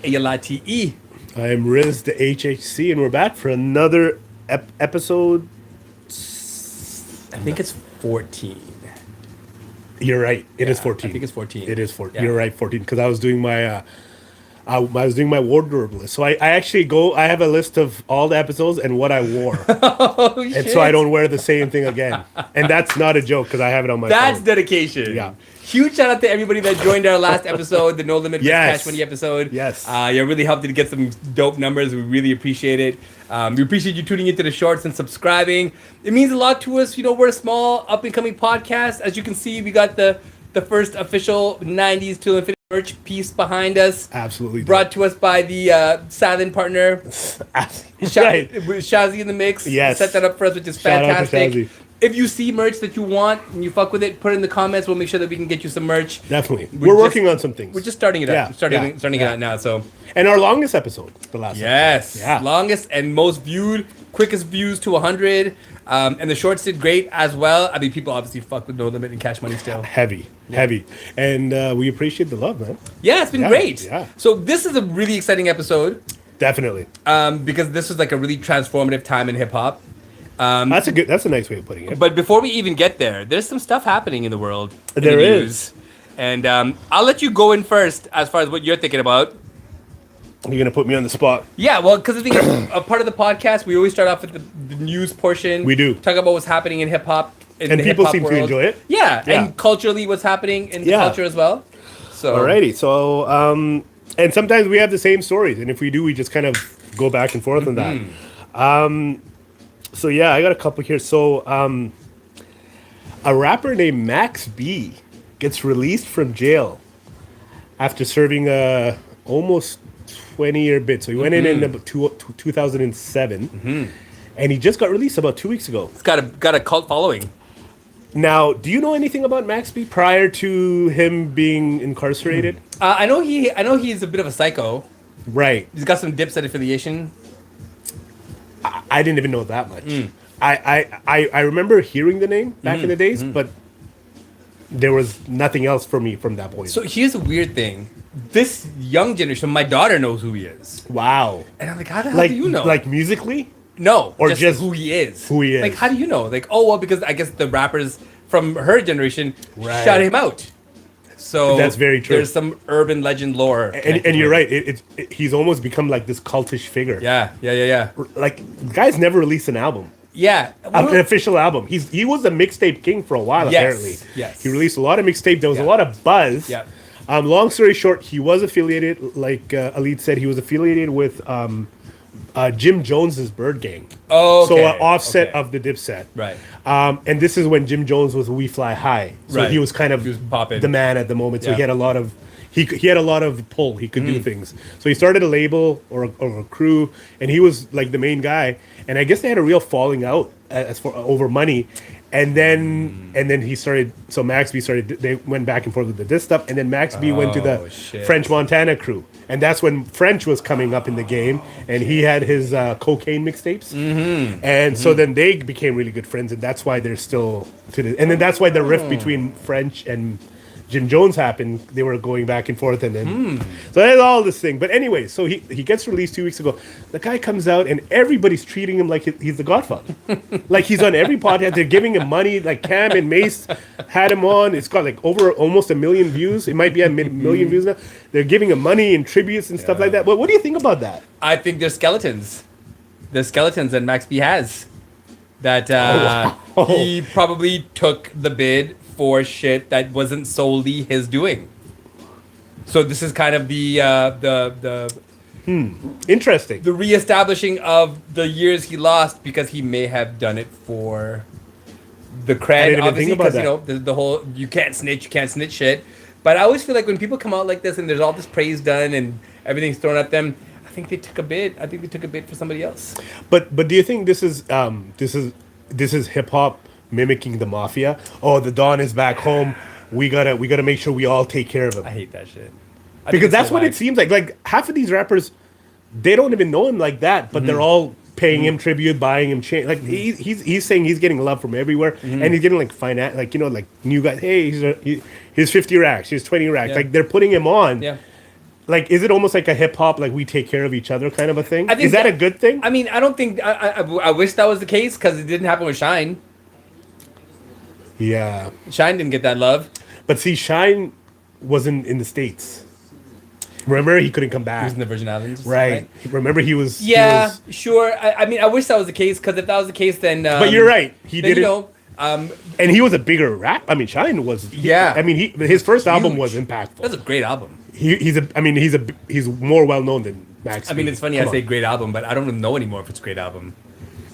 ALITE. I am Riz, the HHC, and we're back for another episode. I think it's 14. You're right. It is I 14. think it's 14. It is 14. Yeah. You're right, 14. Because I was doing my, I was doing my wardrobe list. So I actually go. I have a list of all the episodes and what I wore, Oh, and shit. so I don't wear the same thing again. And that's not a joke because I have it on my That's phone. dedication. Yeah. Huge shout out to everybody that joined our last episode, the No Limit Yes. Cash Money episode. Yes. You really helped to get some dope numbers. We really appreciate it. We appreciate you tuning into the shorts and subscribing. It means a lot to us. You know, we're a small up and coming podcast. As you can see, we got the first official 90s to Infinity merch piece behind us. Absolutely. Brought to us by the silent partner, Right. Shazi in the mix. Yes. Set that up for us, which is Shout out to fantastic. Shazi. If you see merch that you want and you fuck with it, put it in the comments. We'll make sure that we can get you some merch. Definitely. We're We're just- working on some things. We're just starting it up. Yeah, Starting yeah. it out now. So And our longest episode, the last yes, episode. Yeah. longest and most viewed, quickest views to 100. And the shorts did great as well. I mean, people obviously fuck with No Limit and Cash Money still. Heavy. And we appreciate the love, man. Yeah, it's been Yeah, great. yeah. So this is a really exciting episode Definitely. because this was like a really transformative time in hip hop. That's a nice way of putting it. But before we even get there, there's some stuff happening in the world. In There the is. news. And I'll let you go in first as far as what you're thinking about. You're gonna put me on the spot. Yeah, well, because I think a part of the podcast, we always start off with the news portion. We do. Talk about what's happening in hip hop. And people seem to enjoy it. Yeah, Yeah. and culturally, what's happening in the Yeah. culture as well. So, Alrighty. So and sometimes we have the same stories, and if we do, we just kind of go back and forth on that. So yeah, I got a couple here. So a rapper named Max B gets released from jail after serving a almost 20-year bid. So he went in about 2007, and he just got released about 2 weeks ago. It's got a cult following. Now, do you know anything about Max B prior to him being incarcerated? I know he's a bit of a psycho. Right. He's got some Dipset affiliation. I didn't even know that much. I remember hearing the name back in the days, but there was nothing else for me from that point. So here's a weird thing. This young generation, my daughter knows who he is. Wow. And I'm like, how the hell Like do you know? like musically? no, or just just who he is. who he is. Like, how do you know? Like, oh, well, because I guess the rappers from her generation Right. shut him out. So That's very true. There's some urban legend lore. And you're right. He's almost become like this cultish figure. Yeah. Like the guy's never released an album. Yeah. An official album. He was the mixtape king for a while, Yes, apparently. yes. He released a lot of mixtape. There was Yeah. a lot of buzz. Yeah. Long story short, he was affiliated, like Alid said, he was affiliated with Jim Jones's Bird Gang. Oh, So okay, an offset okay. of the Dipset. Right. And this is when Jim Jones was We Fly High. So Right. he was kind of He was popping. the man at the moment. So Yeah. he had a lot of he had a lot of pull. He could do things. So he started a label or a crew, and he was like the main guy. And I guess they had a real falling out as for over money. And then he started. So Max B started. They went back and forth with the diss stuff, and then Max B went to the Oh, shit. French Montana crew, and that's when French was coming up in the game, and he had his cocaine mixtapes, and so then they became really good friends, and that's why they're still to the. And then that's why the rift between French and Jim Jones happened. They were going back and forth, and then so that's all this thing. But anyway, so he gets released 2 weeks ago. The guy comes out, and everybody's treating him like he's the Godfather. Like he's on every podcast. They're giving him money. Like Cam and Mace had him on. It's got like over almost 1 million views. It might be a million views now. They're giving him money and tributes and stuff like that. But what do you think about that? I think there's skeletons. There's skeletons that Max B has. That wow. he probably took the bid for shit that wasn't solely his doing. So this is kind of the Interesting. reestablishing of the years he lost because he may have done it for the I cred, didn't even obviously, think about because you know the whole you can't snitch shit. But I always feel like when people come out like this and there's all this praise done and everything's thrown at them, I think they took a bid. I think they took a bid for somebody else. But do you think this is hip hop mimicking the mafia? Oh, the Don is back home. We gotta make sure we all take care of him. I hate that shit. I think Because it's that's so what whack. it seems like. Like half of these rappers, they don't even know him like that, but they're all paying him tribute, buying him chain. Like he's saying he's getting love from everywhere, and he's getting like finance, like like new guys. Hey, here's 50 racks, here's 20 racks. Yeah. Like they're putting him on. Yeah. like, is it almost like a hip hop, like we take care of each other kind of a thing? I think Is that a good thing? I mean, I don't think. I wish that was the case because it didn't happen with Shine. Yeah. Shine didn't get that love. But see, Shine wasn't in the States. Remember, he couldn't come He back. was in the Virgin Islands. Right. Remember, he was. Yeah, he was- sure. I mean, I wish that was the case because if that was the case, then. But you're right. He then, did it. And he was a bigger rap. I mean, Shine was. Yeah. I mean, his first album Huge. was impactful. That's a great album. He's more well known than Max. I mean, B. it's funny Come I say on. great album, but I don't even know anymore if it's a great album.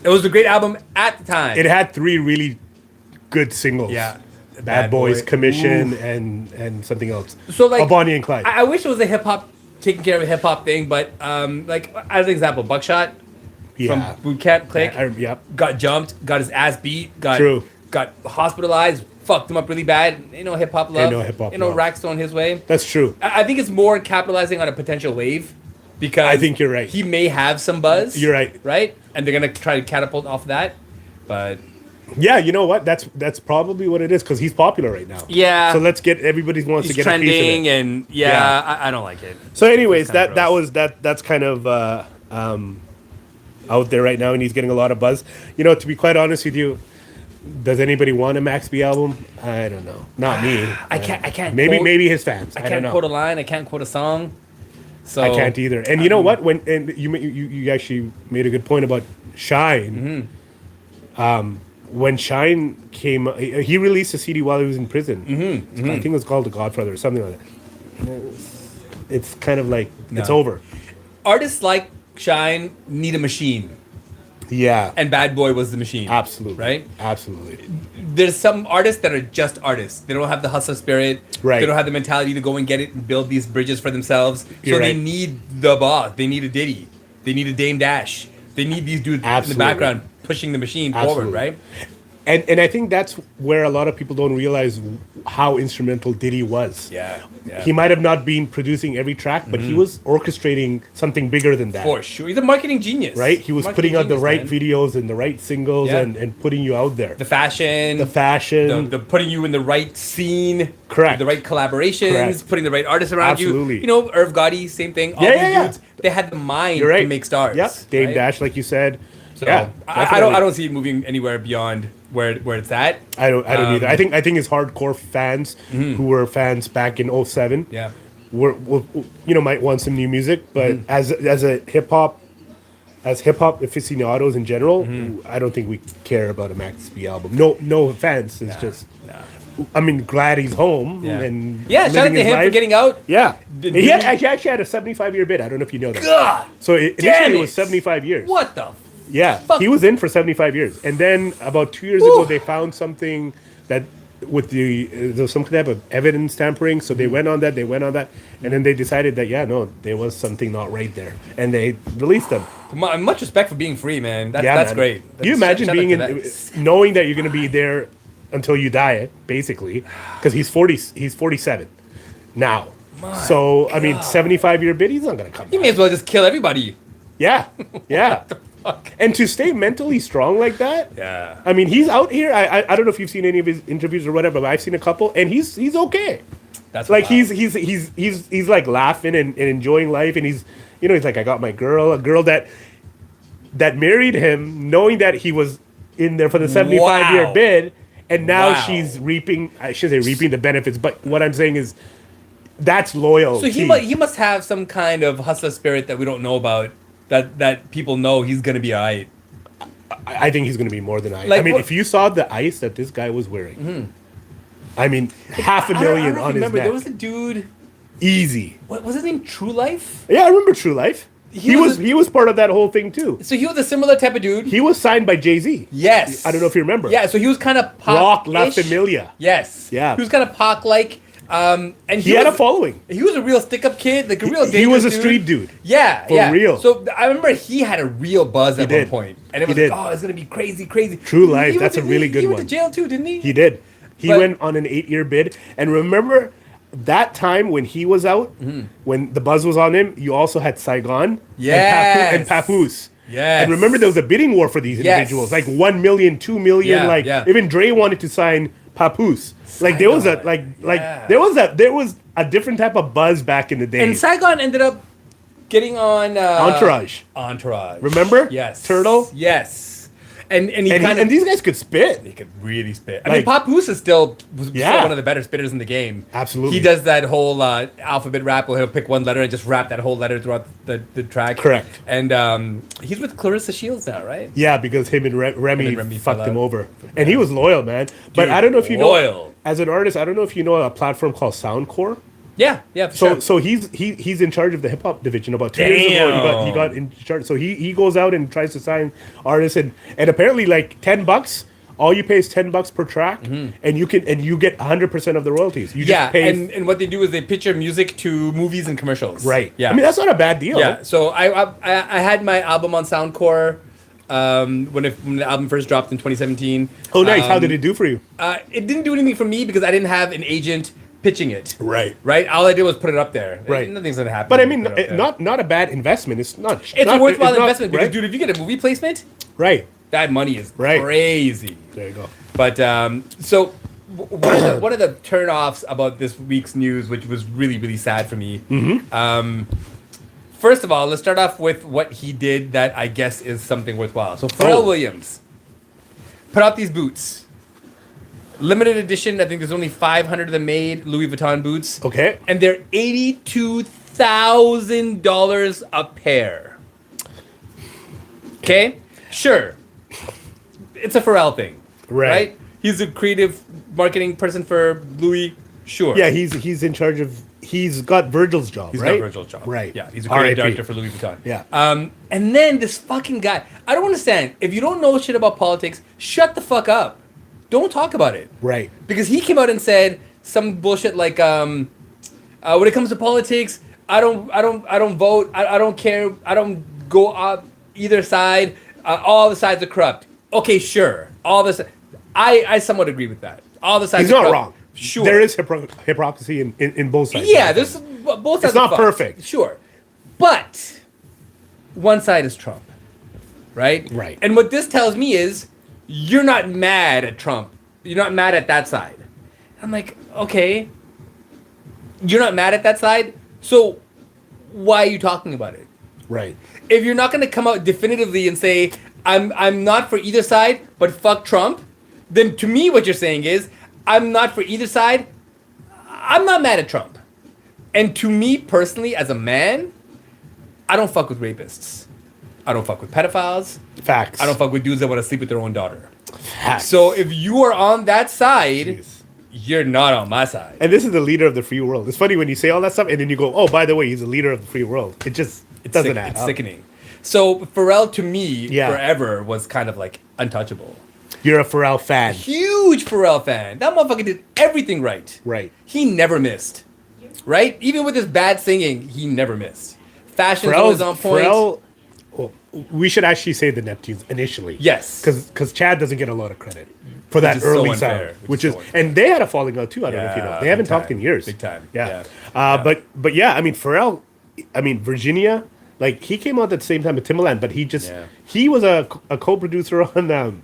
It was a great album at the time. It had 3 really good singles. Yeah. Bad Boys, Boy. Commission, and something else. So like, Bonnie and Clyde. I wish it was a hip hop taking care of a hip hop thing, but like as an example, Buckshot yeah. from Boot Camp Click Yep. got jumped, got his ass beat, got True. got hospitalized, fucked him up really bad. Ain't no hip hop love. Ain't no hip-hop Ain't no love. racks thrown his way. That's true. I think it's more capitalizing on a potential wave because I think you're right. He may have some buzz. You're right. Right, and they're gonna try to catapult off that, but. Yeah, you know what? That's probably what it is because he's popular right now. Yeah. So let's get everybody wants He's to get a piece trending, of it. and Yeah. I don't like it. So, anyways, kinda that's kind of out there right now, and he's getting a lot of buzz. You know, to be quite honest with you, does anybody want a Max B album? I don't know. Not me. I can't. Maybe quote, maybe his fans. I I don't can't know. quote a line. I can't quote a song. So I can't either. And you know what? When you actually made a good point about Shine. When Shine came, he released a CD while he was in prison. I think it was called The Godfather or something like that. It's kind of like it's over. Artists like Shine need a machine, Yeah, and Bad Boy was the machine. absolutely. Right? Absolutely. There's some artists that are just artists. They don't have the hustle spirit. Right. They don't have the mentality to go and get it and build these bridges for themselves. You're so they right. need the boss. They need a Diddy. They need a Dame Dash. They need these dudes in Absolutely. the background pushing the machine forward, Absolutely. right? And I think that's where a lot of people don't realize how instrumental Diddy was. Yeah. He might have not been producing every track, but he was orchestrating something bigger than that. For sure. He's a marketing genius. Right? He was Marketing putting out the genius, right man. videos and the right singles Yeah. and putting you out there. The fashion. The fashion. The putting you in the right scene. Correct. The right collaborations. Correct. Putting the right artists around Absolutely. you. You know, Irv Gotti, same thing. All Yeah, these yeah, yeah. dudes, they had the mind You're right. to make stars. Yep. Dame right? Dash, like you said. So Yeah. I don't see it moving anywhere beyond where it's at. I don't either. I think his hardcore fans who were fans back in 07 Yeah. will might want some new music, but as a hip hop aficionados in general, I don't think we care about a Max B album. No offense, it's just I mean, glad he's home and Yeah, shout out living to his him for life. getting out. Yeah, Did he he- actually had a 75-year bid. I don't know if you know that. God, So damn initially it it. was 75 years. what the? Yeah, Fuck. he was in for 75 years, and then about 2 years ago they found something that with there was some type of evidence tampering. So they went on that, and then they decided that there was something not right there, and they released them. Much respect for being free, man. That's Man. great. Can you imagine Shout out being to in, that. knowing that you're going to be there until you die, basically, because he's 47 now. So I mean, 75-year bid, he's not going to come You back. may as well just kill everybody. Yeah, yeah. Fuck. And to stay mentally strong like that. Yeah. I mean, he's out here. I don't know if you've seen any of his interviews or whatever, but I've seen a couple, and he's okay. That's Like wild. he's like laughing and enjoying life, and he's like, I got my girl, a girl that married him, knowing that he was in there for the 75-year Wow. bid, and now Wow. she's reaping. I should say reaping the benefits, but what I'm saying is that's loyal. So he must have some kind of hustler spirit that we don't know about. That people know he's gonna be alright. I think he's going to be more than I. Like, I mean, what- if you saw the ice that this guy was wearing, I mean, $500,000 I don't know if on you his remember, neck. there was a dude. Easy. What was his name? True Life. Yeah, I remember True Life. He was was part of that whole thing too. So he was a similar type of dude. He was signed by Jay-Z. Yes. I don't know if you remember. Yeah. So he was kind of Rock La Familia. Yes. Yeah. He was kind of Pac-like. And He had a following. He was a real stick-up kid, like a real. He was a dangerous street dude. Yeah, For yeah. real. So I remember he had a real buzz at one did. point, and it He was did. like, oh, it's gonna be crazy, crazy. True Life, He that's went a really good He went one. to jail too, didn't he? He did. He But- went on an 8-year bid. And remember that time when he was out, when the buzz was on him, you also had Saigon Yes. and Papoose. Yes. And remember there was a bidding war for these Yes. individuals, like 1 million, 2 million. Yeah, like yeah. even Dre wanted to sign Papoose. Like there was a there was a different type of buzz back in the day. And Saigon ended up getting on Entourage. Remember? Yes. Turtle? Yes. And these guys could spit. They could really spit. I mean, Papoose is still one of the better spitters in the game. Absolutely. He does that whole alphabet rap where he'll pick one letter and just rap that whole letter throughout the track. Correct. And he's with Clarissa Shields now, right? Yeah, because him and Remy fucked him over. And Yeah. he was loyal, man. But Dude, I don't know if you loyal. know, as an artist, I don't know if you know a platform called Soundcore. Yeah, for sure. So he's in charge of the hip hop division. About 2 years ago, he got in charge. So he goes out and tries to sign artists, and apparently like $10. All you pay is $10 per track, and you get 100% of the royalties. You just pay. And what they do is they pitch your music to movies and commercials. Right. Yeah. I mean that's not a bad deal. Yeah. So I had my album on Soundcore when the album first dropped in 2017. Oh, nice. How did it do for you? It didn't do anything for me because I didn't have an agent pitching it. Right. All I did was put it up there. Right. Nothing's gonna happen. But I mean, not a bad investment. It's not. It's a worthwhile investment because, right? dude, if you get a movie placement, Right. that money is Right. crazy. There you go. But so one of the turnoffs about this week's news, which was really, really sad for me. First of all, let's start off with what he did that I guess is something worthwhile. So Pharrell Williams put out these boots. Limited edition. I think there's only 500 of them made. Louis Vuitton boots. Okay. And they're $82,000 a pair. Okay. Sure. It's a Pharrell thing. Right. He's a creative marketing person for Louis. Sure. Yeah, he's in charge of. He's got Virgil's job. He's right? got Virgil's job. Right. Yeah. He's a creative R.I.P. director for Louis Vuitton. Yeah. And then this fucking guy. I don't understand. If you don't know shit about politics, shut the fuck up. Don't talk about it. Right. Because he came out and said some bullshit like, when it comes to politics, I don't vote. I don't care. I don't go up either side. All the sides are corrupt. Okay, sure. All this. I somewhat agree with that. All the sides. He's are not corrupt. wrong. Sure. There is hypocrisy in both sides. Yeah, there's both sides. It's not perfect. Sure, but one side is Trump, right? Right. And what this tells me is you're not mad at Trump. You're not mad at that side. I'm like, okay, you're not mad at that side, so why are you talking about it? Right. If you're not going to come out definitively and say I'm not for either side, but fuck Trump, then to me what you're saying is I'm not for either side. I'm not mad at Trump. And to me personally, as a man, I don't fuck with rapists. I don't fuck with pedophiles. Facts. I don't fuck with dudes that want to sleep with their own daughter. Facts. So if you are on that side, Jeez. you're not on my side. And this is the leader of the free world. It's funny when you say all that stuff and then you go, oh, by the way, he's the leader of the free world. It doesn't add It's up. sickening. So Pharrell to me Yeah. forever was kind of like untouchable. You're a Pharrell fan. Huge Pharrell fan. That motherfucker did everything right. Right. He never missed. Right? Even with his bad singing, he never missed. Fashion was on point. Pharrell, well, we should actually say the Neptunes initially. Yes. Because Chad doesn't get a lot of credit for that is so early unfair. sound. Which is, and they had a falling out too. I don't know if you know. They haven't talked in years. Big time. Yeah. But yeah, I mean, Pharrell, Virginia, like he came out at the same time with Timbaland, but he was a co-producer on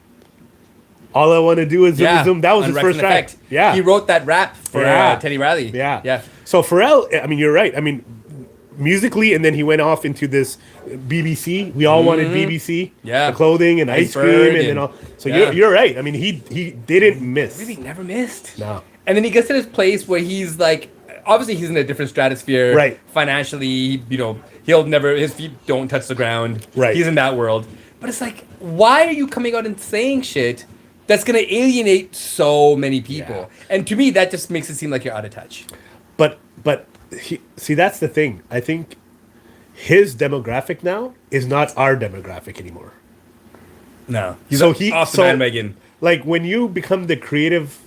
All I Want to Do Is Zoom Zoom. That was his first track. Effect. Yeah. He wrote that rap for Teddy Riley. Yeah. Yeah. So Pharrell, I mean, you're right. I mean, musically, and then he went off into this BBC. We all wanted BBC. Yeah. The clothing and ice cream and then all. So you're right. I mean, he didn't miss. Really never missed. No. And then he gets to this place where he's like, obviously he's in a different stratosphere. Right. Financially, he'll never, his feet don't touch the ground. Right. He's in that world. But it's like, why are you coming out and saying shit that's going to alienate so many people? Yeah. And to me, that just makes it seem like you're out of touch. But see, that's the thing. I think his demographic now is not our demographic anymore. No. He's So off the bandwagon. Like when you become the creative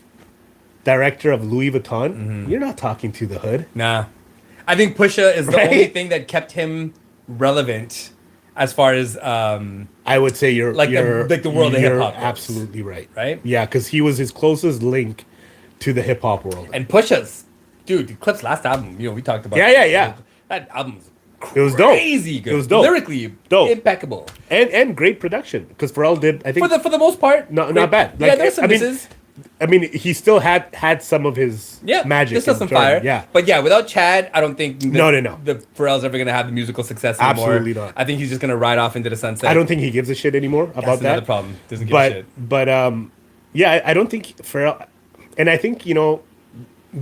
director of Louis Vuitton, you're not talking to the hood. Nah. I think Pusha is the Right? only thing that kept him relevant as far as I would say you're like the world of you're hip-hop goes. absolutely right. Right? Yeah, because he was his closest link to the hip hop world. And Pusha's, dude, Clip's last album, we talked about. Yeah. That album's It was dope. crazy good. It was dope. Lyrically, Dope. impeccable. And great production because Pharrell did, I think, For the most part, not bad. yeah, there's some I mean, misses. I mean, he still had some of his magic. There's still some Jordan, fire. Yeah. But yeah, without Chad, I don't think No. the Pharrell's ever gonna have the musical success anymore. Absolutely not. I think he's just gonna ride off into the sunset. I don't think he gives a shit anymore about That's that. another problem. Doesn't give a shit. But yeah, I don't think Pharrell, and I think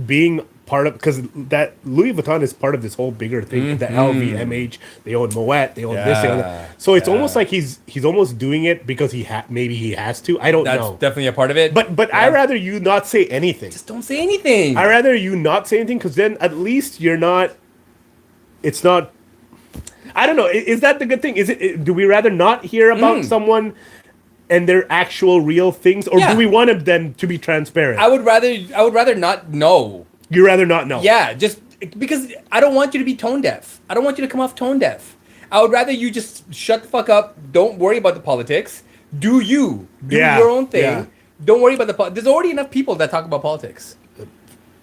being part of, because that Louis Vuitton is part of this whole bigger thing. The LVMH, they own Moet, they own this, they own that. So it's almost like he's almost doing it because maybe he has to. I don't know. That's definitely a part of it. But I rather you not say anything. just don't say anything. I rather you not say anything, because then at least you're not. It's not. I don't know. Is that the good thing? Do we rather not hear about someone and their actual real things, or do we want them to be transparent? I would rather not know. You rather not know. Yeah, just because I don't want you to be tone deaf. I don't want you to come off tone deaf. I would rather you just shut the fuck up. Don't worry about the politics. Do you. Do your own thing. Yeah. Don't worry about the There's already enough people that talk about politics.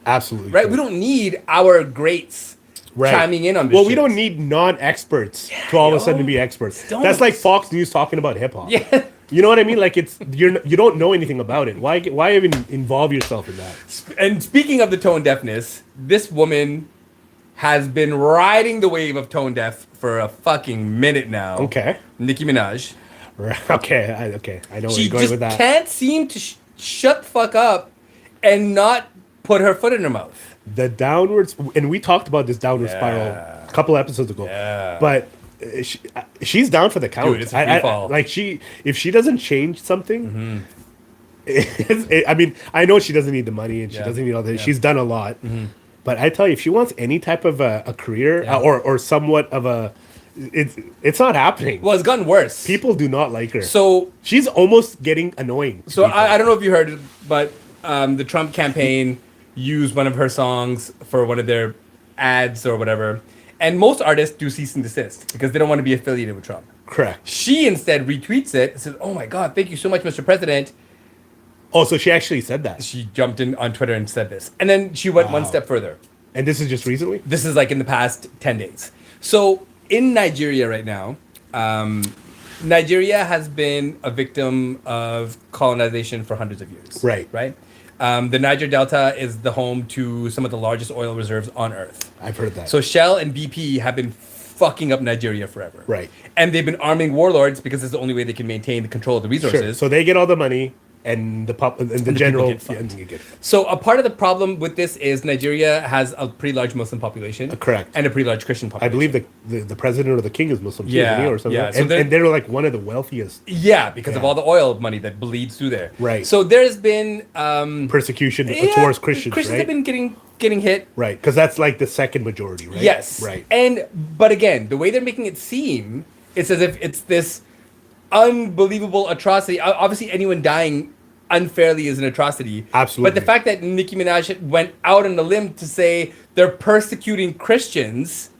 Absolutely. Right? We don't need our greats chiming in on this Well, we shit. don't need non-experts to all of a sudden be experts. Don't. That's like Fox News talking about hip-hop. Yeah. You know what I mean? Like, you don't know anything about it. Why even involve yourself in that? And speaking of the tone deafness, this woman has been riding the wave of tone deaf for a fucking minute now. Okay. Nicki Minaj. Okay. I know where She you're going just with that. can't seem to shut the fuck up and not put her foot in her mouth. The downwards, and we talked about this downward spiral a couple episodes ago. Yeah. But she's down for the count. Dude, it's a free fall. Like if she doesn't change something, I mean, I know she doesn't need the money and she doesn't need all that. She's done a lot, but I tell you, if she wants any type of a career or somewhat of a, it's not happening. Well, it's gotten worse. People do not like her. So She's almost getting annoying. to So people. I don't know if you heard it, but the Trump campaign used one of her songs for one of their ads or whatever. And most artists do cease and desist because they don't want to be affiliated with Trump. Correct. She instead retweets it and says, "Oh my God, thank you so much, Mr. President." Oh, so she actually said that. She jumped in on Twitter and said this. And then she went one step further. And this is just recently? This is like in the past 10 days. So in Nigeria right now, Nigeria has been a victim of colonization for hundreds of years. Right. Right? The Niger Delta is the home to some of the largest oil reserves on Earth. I've heard that. So Shell and BP have been fucking up Nigeria forever. Right. And they've been arming warlords because it's the only way they can maintain the control of the resources. Sure. So they get all the money, and the general get fucked. and you get fucked. So a part of the problem with this is Nigeria has a pretty large Muslim population. Correct. And a pretty large Christian I population. believe the president or the king is Muslim too, Yeah, isn't he, or something. yeah. Like So and they're like one of the wealthiest. Yeah, because of Yeah. all the oil money that bleeds through there. Right. So there's been Persecution towards Christians, Christians right? have been getting hit. Right, because that's like the second majority, right? Yes. Right. But again, the way they're making it seem, it's as if it's this unbelievable atrocity. Obviously, anyone dying unfairly is an atrocity. Absolutely. But the fact that Nicki Minaj went out on a limb to say they're persecuting Christians,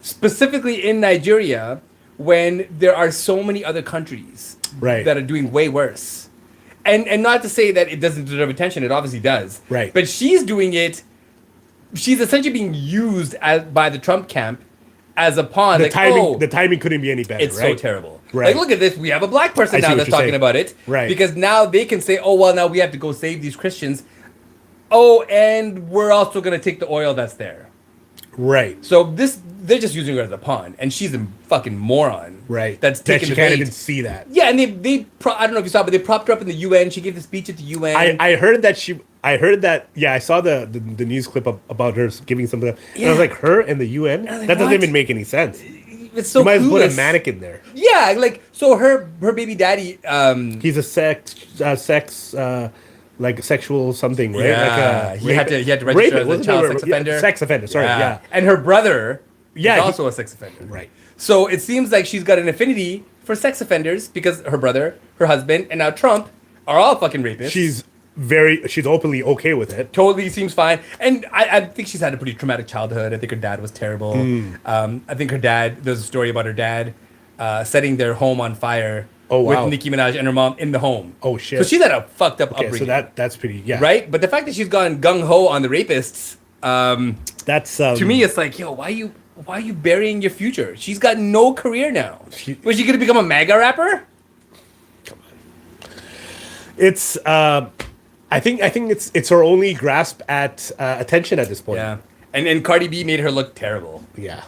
specifically in Nigeria, when there are so many other countries Right. that are doing way worse. And not to say that it doesn't deserve attention, it obviously does. Right. But she's doing it, she's essentially being used by the Trump camp as a pawn. The timing couldn't be any better. It's right? so terrible. Right. Like, look at this. We have a black person I see now what that's you're talking saying. about it. Right. Because now they can say, oh, well, now we have to go save these Christians. Oh, and we're also going to take the oil that's there. Right. So they're just using her as a pawn. And she's a fucking moron. Right. That's that taking she the can't bait. even see that. Yeah, and I don't know if you saw, but they propped her up in the UN. She gave the speech at the UN. I heard that. Yeah, I saw the news clip about her giving something. And I was like, her and the UN? like, That doesn't what? even make any sense. It's so You might as well put a clueless. mannequin there. Yeah, like, so her baby daddy, He's a sex, like sexual something, right? Yeah, like he had to register as a child sex offender. Sex offender, sorry, yeah. And her brother Yeah, is he- also a sex offender. Right. So it seems like she's got an affinity for sex offenders because her brother, her husband, and now Trump are all fucking rapists. She's openly okay with it. Totally seems fine. And I think she's had a pretty traumatic childhood. I think her dad was terrible. I think there's a story about her dad setting their home on fire with Nicki Minaj and her mom in the home. Oh, shit. So she's had a fucked up Okay, upbringing. so that's pretty, yeah. Right? But the fact that she's gone gung-ho on the rapists, That's to me, it's like, yo, why are you burying your future? She's got no career now. Was she going to become a MAGA rapper? it's I I think it's her only grasp at attention at this point. Yeah. And Cardi B made her look terrible. Yeah.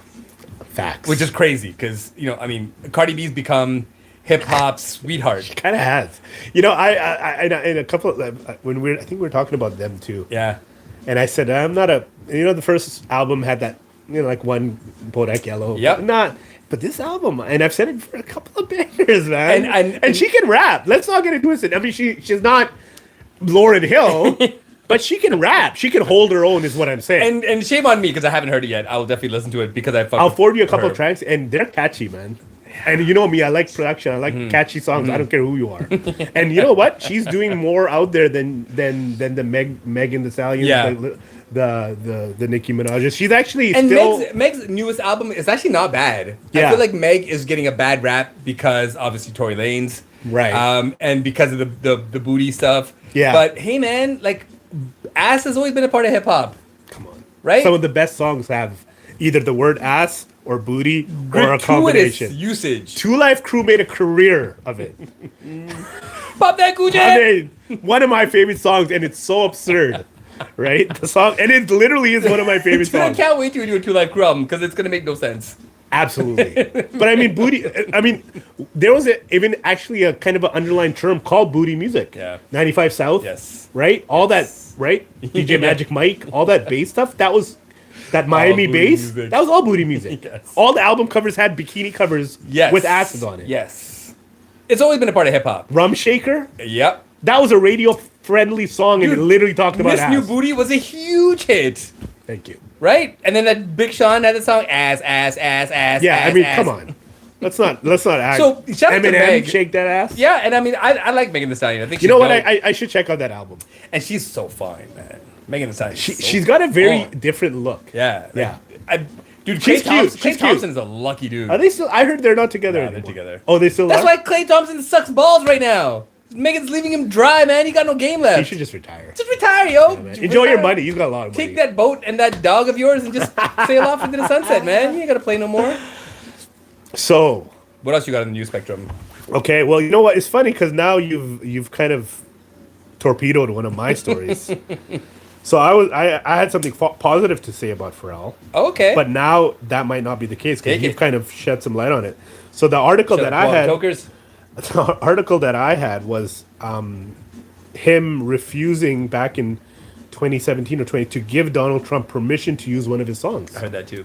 Facts. Which is crazy because, I mean, Cardi B's become hip hop's sweetheart. Kind of has. I in a couple of when I think we were talking about them too. Yeah. And I said I'm not a. The first album had that like one Bodak Yellow. Yep. But this album, and I've said it for a couple of bangers, man. And she can rap. Let's not get it twisted. I mean, she's not Lauryn Hill, but she can rap. She can hold her own, is what I'm saying. And shame on me because I haven't heard it yet. I'll definitely listen to it because I'll forward you a couple of tracks, and they're catchy, man. And you know me, I like production. I like catchy songs. I don't care who you are. And you know what? She's doing more out there than the Megan Thee Stallion, the Nicki Minaj. She's actually still. Meg's newest album is actually not bad. Yeah. I feel like Meg is getting a bad rap because obviously Tory Lanez, right? And because of the booty stuff. Yeah. But hey, man, like, ass has always been a part of hip hop. Come on, right? Some of the best songs have either the word ass or booty or a combination. Usage. 2 Live Crew made a career of it. Pop that Gucci. I mean, one of my favorite songs, and it's so absurd, right? The song, and it literally is one of my favorite I songs. can't wait to do a 2 Live Crew album because it's gonna make no sense. Absolutely. But I mean, booty. I mean, there was even actually a kind of an underlying term called booty music. Yeah. 95 South. Yes. Right. All that. Right. DJ Magic Mike. All that bass stuff. That was that Miami bass. Music. That was all booty music. Yes. All the album covers had bikini covers. Yes. With asses on it. Yes. It's always been a part of hip hop. Rum Shaker. Yep. That was a radio friendly song, and it literally talked about Miss ass. New Booty was a huge hit. Thank you. Right? And then that Big Sean had the song ass. Yeah, ass, I mean, ass. come on. Let's not act. So, shout out to Eminem, Meg. Shake That Ass. Yeah, and I mean, I like Megan Thee Stallion. I think You know what? I should check out that album. And she's so fine, man. Megan Thee Stallion. She's got a very different look. Yeah. Yeah. Dude, She's cute. Clay She's Thompson is a lucky dude. Are they still? I heard they're not together Nah, anymore. they're together. Oh, they still That's are? why Clay Thompson sucks balls right now. Megan's leaving him dry, man. He got no game left. He should just retire. Just retire, yo. Enjoy your money. You've got a lot of money. Take that boat and that dog of yours and just sail off into the sunset, man. You ain't gotta play no more. So, What else you got in the news spectrum? okay, well, you know what? It's funny because now you've kind of torpedoed one of my stories. So I had something positive to say about Pharrell, Okay. but now that might not be the case because Take you've it. kind of shed some light on it. So the article that I had. Tokers. The article that I had was him refusing back in 2017 or 20 to give Donald Trump permission to use one of his songs, I heard that too.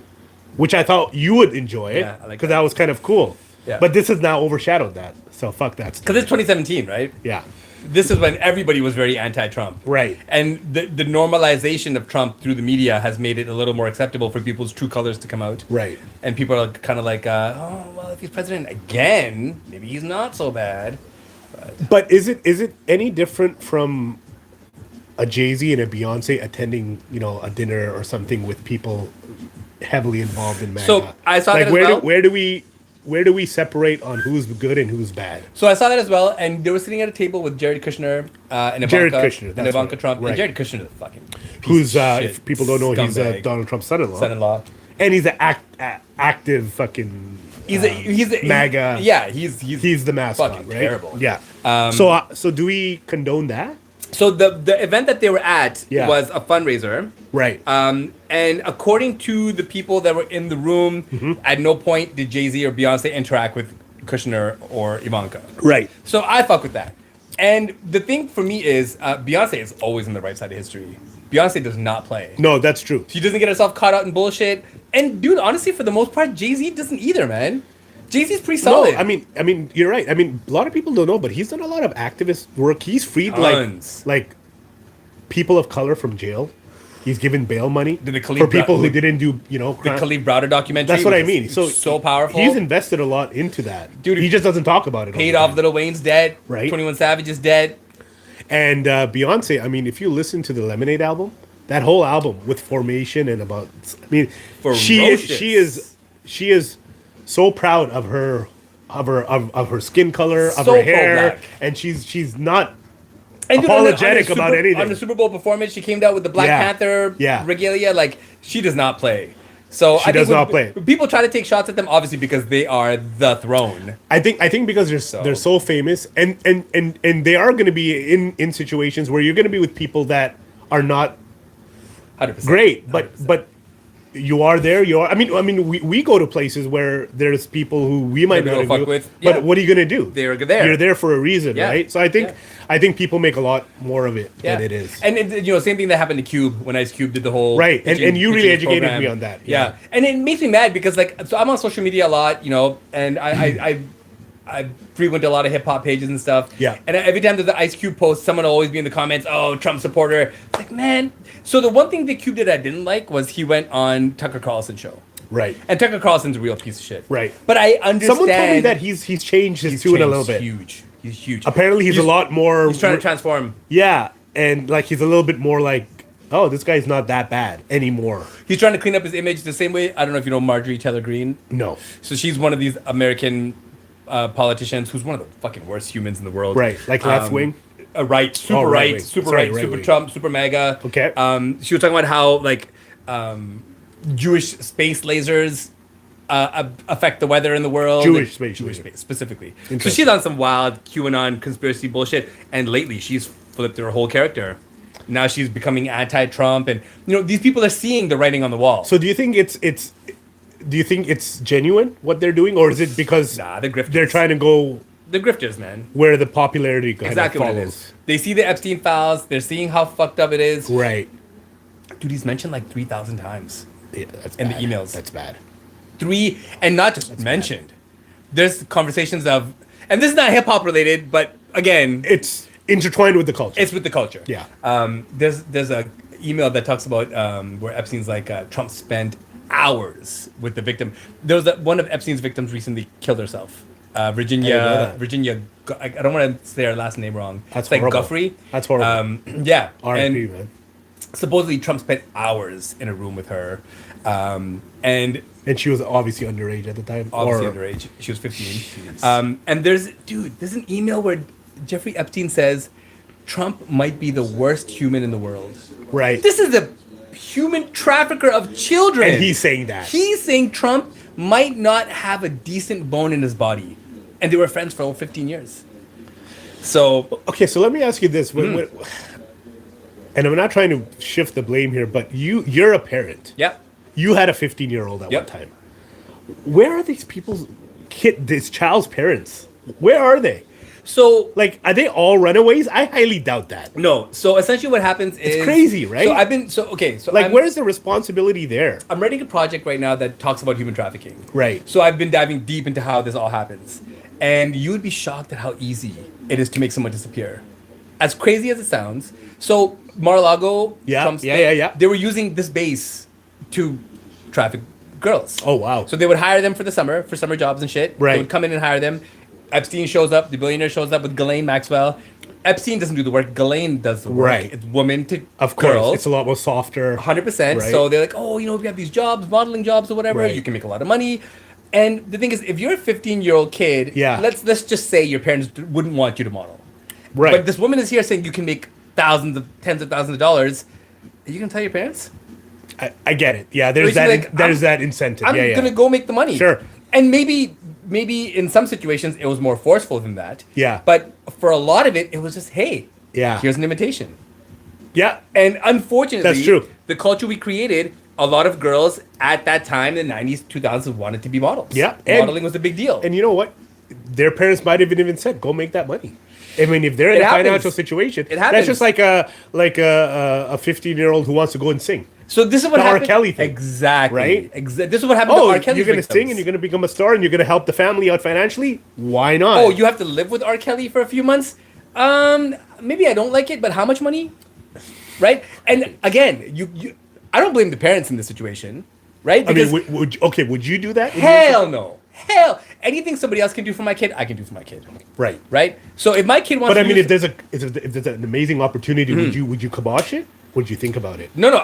which I thought you would enjoy Yeah, I like because that. that was kind of cool. Yeah. But this has now overshadowed that. So fuck that. Because it's 2017, right? Yeah. This is when everybody was very anti-Trump. Right. And the normalization of Trump through the media has made it a little more acceptable for people's true colors to come out. Right. And people are kind of like, oh, well, if he's president again, maybe he's not so bad. But is it any different from a Jay-Z and a Beyonce attending, a dinner or something with people heavily involved in MAGA? So, I saw that as where well. where do we separate on who's good and who's bad? So I saw that as well, and they were sitting at a table with Jared Kushner and Ivanka, Jared Kushner, and that's Ivanka right, Trump. right. And Jared Kushner is a fucking piece Who's, of shit, if people don't know, he's scumbag. Donald Trump's son-in-law. Son-in-law. And he's an active fucking He's a MAGA. Yeah, He's the mascot, fucking right? terrible. Yeah. So do we condone that? So the event that they were at Yeah. was a fundraiser. Right. And according to the people that were in the room, Mm-hmm. at no point did Jay-Z or Beyonce interact with Kushner or Ivanka. Right. So I fuck with that. And the thing for me is, Beyonce is always on the right side of history. Beyonce does not play. No, that's true. She doesn't get herself caught out in bullshit. And dude, honestly, for the most part, Jay-Z doesn't either, man. Jay-Z's pretty solid. No, I mean, you're right. I mean, a lot of people don't know, but he's done a lot of activist work. He's freed Tons. like people of color from jail. He's given bail money The Khalid for people who Browder- didn't do, the crime. Khalid Browder documentary. That's what I was mean. So powerful. He's invested a lot into that. Dude, he just doesn't talk about it. all Paid the off time. Lil Wayne's dead. Right. 21 Savage is dead. And Beyonce, I mean, if you listen to the Lemonade album, that whole album with Formation and about, I mean, Ferocious. she is so proud of her skin color, of So her hair, pro-black. and she's not And dude, apologetic about anything. On the Super Bowl performance, she came down with the Black Yeah. Panther Yeah. regalia. Like, she does not play. So She does not play. People try to take shots at them, obviously, because they are the throne. I think because they're so famous, and they are going to be in situations where you're going to be with people that are not 100%. great, 100%. but you are there. You are. I mean, we go to places where there's people who we might Maybe not we'll agree fuck with. with. Yeah. But what are you going to do? They're there. You're there for a reason, Yeah. right? So I think people make a lot more of it than it is. And same thing that happened to Cube when Ice Cube did the whole Right, and you really pitching educated program. me on that. Yeah. And it makes me mad because so I'm on social media a lot, and I frequent a lot of hip hop pages and stuff. Yeah. And every time there's an Ice Cube post, someone will always be in the comments, "Oh, Trump supporter." It's like, man. So the one thing that Cube did I didn't like was he went on Tucker Carlson's show. Right. And Tucker Carlson's a real piece of shit. Right. But I understand. Someone told me that he's changed his tune a little bit. Huge. He's huge. Apparently, he's a lot more. He's trying to transform. Yeah, and like he's a little bit more like, oh, this guy's not that bad anymore. He's trying to clean up his image the same way. I don't know if you know Marjorie Taylor Greene. No. So she's one of these American politicians who's one of the fucking worst humans in the world. Right, like left wing. Right, super right right, wing. super Sorry, right, right super wing. Trump, super MAGA. Okay. She was talking about how Jewish space lasers affect the weather in the world. Jewish space specifically. So Interesting. she's on some wild QAnon conspiracy bullshit, and lately she's flipped her whole character. Now she's becoming anti-Trump, and these people are seeing the writing on the wall. So do you think it's genuine what they're doing, or is it because Nah, they're grifters. they're trying to go The grifters, man. where the popularity kind Exactly of what it follows? is. They see the Epstein files. They're seeing how fucked up it is. Right. Dude, he's mentioned like 3,000 times. Yeah, that's In the bad. emails. That's bad. And not just mentioned. There's conversations of, and this is not hip hop related, but again, It's intertwined with the culture. it's with the culture. Yeah. There's a email that talks about where Epstein's like Trump spent hours with the victim. There was one of Epstein's victims recently killed herself. Virginia. I don't want to say her last name wrong. That's it's like horrible. Guffrey. That's horrible. Yeah. R.I.P. And man. supposedly Trump spent hours in a room with her, and And she was obviously underage at the time. obviously Or- underage. She was 15. And there's an email where Jeffrey Epstein says Trump might be the worst human in the world. Right. This is a human trafficker of children. And he's saying that. He's saying Trump might not have a decent bone in his body. And they were friends for over 15 years. So, Okay, so let me ask you this. Hmm. And I'm not trying to shift the blame here, but you're a parent. yeah. You had a 15-year-old at Yep. one time. Where are these this child's parents? Where are they? So, Like, are they all runaways? I highly doubt that. no. So, essentially what happens is... crazy, right? So, Where's the responsibility there? I'm writing a project right now that talks about human trafficking. Right. So I've been diving deep into how this all happens. And you would be shocked at how easy it is to make someone disappear. As crazy as it sounds. So Mar-a-Lago, Yeah, Trump's yeah, thing, yeah, yeah. they were using this base to traffic girls. Oh, wow. So they would hire them for summer jobs and shit. Right. They would come in and hire them. Epstein shows up, the billionaire shows up with Ghislaine Maxwell. Epstein doesn't do the work, Ghislaine does the work. Right. It's woman to Of course, girls. it's a lot more softer. 100%. Right. So they're like, oh, we have these jobs, modeling jobs or whatever. Right. You can make a lot of money. And the thing is, if you're a 15-year-old kid, Yeah. let's just say your parents wouldn't want you to model. Right. But this woman is here saying you can make tens of thousands of dollars. Are you gonna tell your parents? I get it. Yeah, there's Or you that. like, There's I'm- that incentive. I'm yeah. gonna go make the money. Sure. And maybe in some situations it was more forceful than that. Yeah. But for a lot of it was just, hey, Yeah. here's an invitation. Yeah. And unfortunately, That's true. the culture we created, a lot of girls at that time in the 90s, 2000s wanted to be models. Yeah, and- Modeling was a big deal. And you know what? Their parents might have even said, "Go make that money." I mean, if they're in It a happens. financial situation, It happens. that's just like a 15-year-old who wants to go and sing. So this is what The R. happened. Kelly thing, Exactly. right? This is what happened to Oh, R. Kelly's you're going to victims. sing and you're going to become a star and you're going to help the family out financially? Why not? Oh, you have to live with R. Kelly for a few months? Maybe I don't like it, but how much money? Right? And again, I don't blame the parents in this situation, right? I mean, Because would you do that? hell no. Hell, anything somebody else can do for my kid, I can do for my kid. Right. Right? So if my kid wants But I to mean, use- if there's an amazing opportunity, Mm-hmm. would you kibosh it? Would you think about it? No.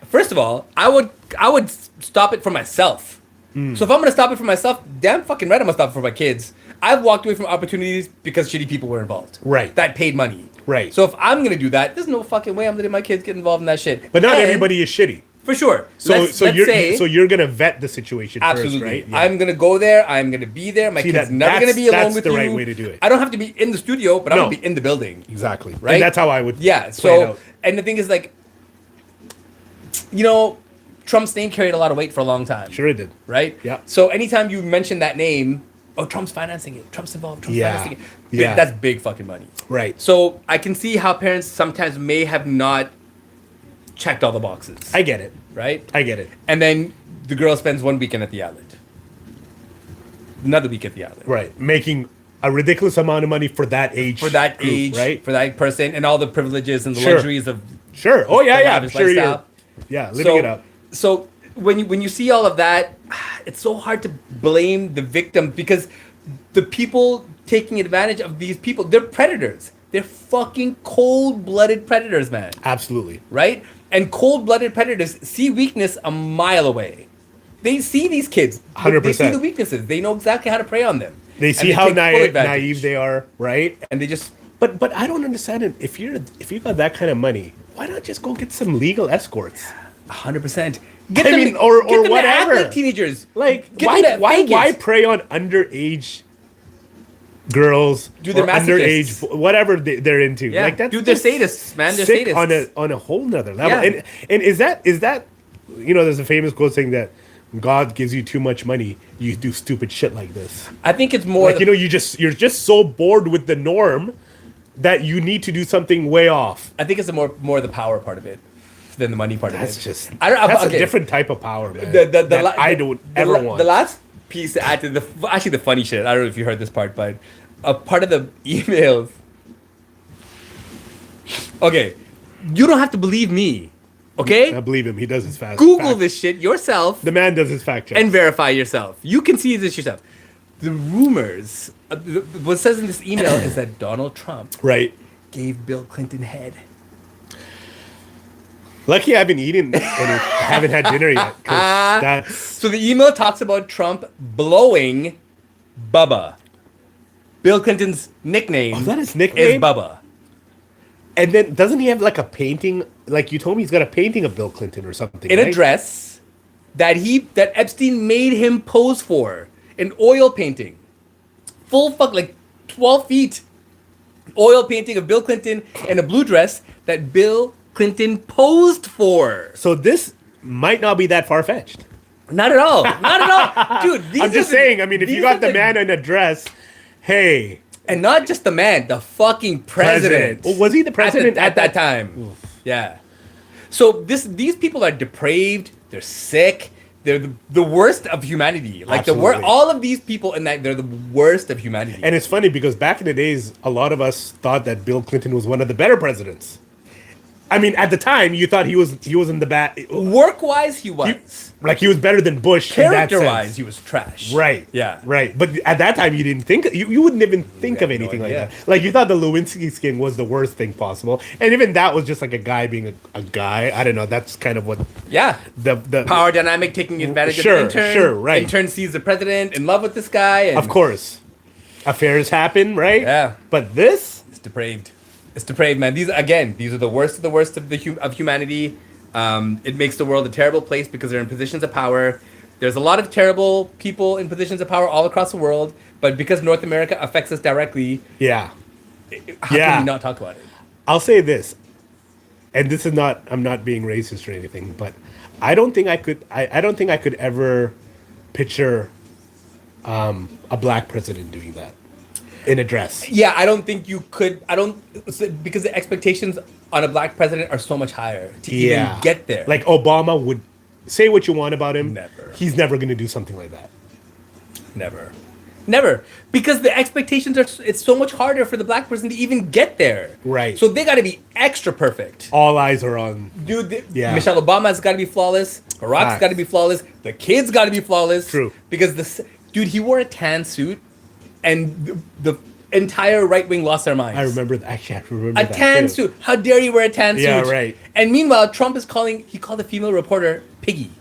First of all, I would stop it for myself. Hmm. So if I'm gonna stop it for myself, damn fucking right, I'm gonna stop it for my kids. I've walked away from opportunities because shitty people were involved. Right. That paid money. Right. So if I'm gonna do that, there's no fucking way I'm letting my kids get involved in that shit. But not And- everybody is shitty. For sure. So you're gonna vet the situation absolutely. first, right? Yeah. I'm gonna go there. I'm gonna be there. My kid's never gonna be alone with you. That's the right way to do it. I don't have to be in the studio, but I'm gonna be in the building. Exactly. Right. And that's how I would. Yeah. Play it So out. and the thing is like, you know, Trump's name carried a lot of weight for a long time. Sure it did. Right. Yeah. So anytime you mention that name, oh, Trump's financing it. Trump's involved. Trump's financing it. Yeah. That's big fucking money. Right. So I can see how parents sometimes may have not checked all the boxes. I get it. Right? I get it. And then the girl spends one weekend at the island. Another week at the island. Right. Making a ridiculous amount of money for that age. For that group, age, right? For that person, and all the privileges and the Sure. luxuries of Sure. Oh yeah, the yeah. lavish Sure you. lifestyle. Yeah, living it up. So when you see all of that, it's so hard to blame the victim because the people taking advantage of these people, they're predators. They're fucking cold-blooded predators, man. Absolutely. Right? And cold-blooded predators see weakness a mile away. They see these kids. 100%. They see the weaknesses. They know exactly how to prey on them. They And see how take full advantage. naive they are, right? And they just... But I don't understand it. If you got that kind of money, why not just go get some legal escorts? 100%. Or get them whatever. To act like teenagers. Like Get them to why Vegas. prey on underage girls? Dude, they're or underage masochists. whatever they're into? Yeah. Like that's Dude, they're just sadists, man. They're sick sadists. on a whole nother level. Yeah. And is that there's a famous quote saying that God gives you too much money, you do stupid shit like this. I think it's more... Like you're just so bored with the norm that you need to do something way off. I think it's more the power part of it than the money part of it. That's okay. a different type of power, man. I don't ever want. The last piece to add to the funny shit. I don't know if you heard this part, but a part of the emails. Okay, you don't have to believe me. Okay, I believe him. He does his fast. Google this shit yourself The man does his fact check. and verify yourself. You can see this yourself. The rumors. What it says in this email is that Donald Trump Right. gave Bill Clinton head. Lucky I've been eating and haven't had dinner yet. 'Cause that's So the email talks about Trump blowing Bubba. Bill Clinton's nickname is that his is nickname? Bubba. And then doesn't he have like a painting? Like you told me, he's got a painting of Bill Clinton or something. In right? a dress that Epstein made him pose for. An oil painting. Like 12 feet. Oil painting of Bill Clinton in a blue dress that Bill Clinton posed for. So this might not be that far fetched. Not at all. Not at all. Dude, I'm just saying. I mean, if you got the man in a dress, hey, and not just the man, the fucking president. Well, was he the president at that time? Yeah. So these people are depraved. They're sick. They're the worst of humanity. Like Absolutely. all of these people in that, they're the worst of humanity. And it's funny because back in the days, a lot of us thought that Bill Clinton was one of the better presidents. I mean, at the time, you thought he wasn't the bad. Work-wise, he was. He was better than Bush. in that Character-wise, sense. he was trash. Right. Yeah. Right. But at that time, you didn't think you wouldn't even think of had no anything like idea. that. Like you thought the Lewinsky skin was the worst thing possible, and even that was just like a guy being a guy. I don't know. That's kind of what Yeah. the Power dynamic taking advantage Sure, of the intern. sure, right. Intern sees the president in love with this guy. And Of course, affairs happen, right? Yeah. But this, It's depraved. It's depraved, man. These are the worst of the worst of of humanity. It makes the world a terrible place because they're in positions of power. There's a lot of terrible people in positions of power all across the world, but because North America affects us directly, yeah. how can we not talk about it? I'll say this, and this is not. I'm not being racist or anything, but I don't think I could. I don't think I could ever picture a black president doing that in a dress. Yeah, I don't think you could. Because the expectations on a black president are so much higher to even get there. Like Obama would say what you want about him. Never. He's never going to do something like that. Never. Because the expectations it's so much harder for the black person to even get there. Right. So they got to be extra perfect. All eyes are on. Dude, Yeah. Michelle Obama's got to be flawless. Barack's Facts. got to be flawless. The kids got to be flawless. True. Because dude, he wore a tan suit, and the entire right wing lost their minds. I remember that. Actually, I remember A that tan too. suit. How dare you wear a tan suit? Yeah, right. And meanwhile, Trump is he called the female reporter Piggy.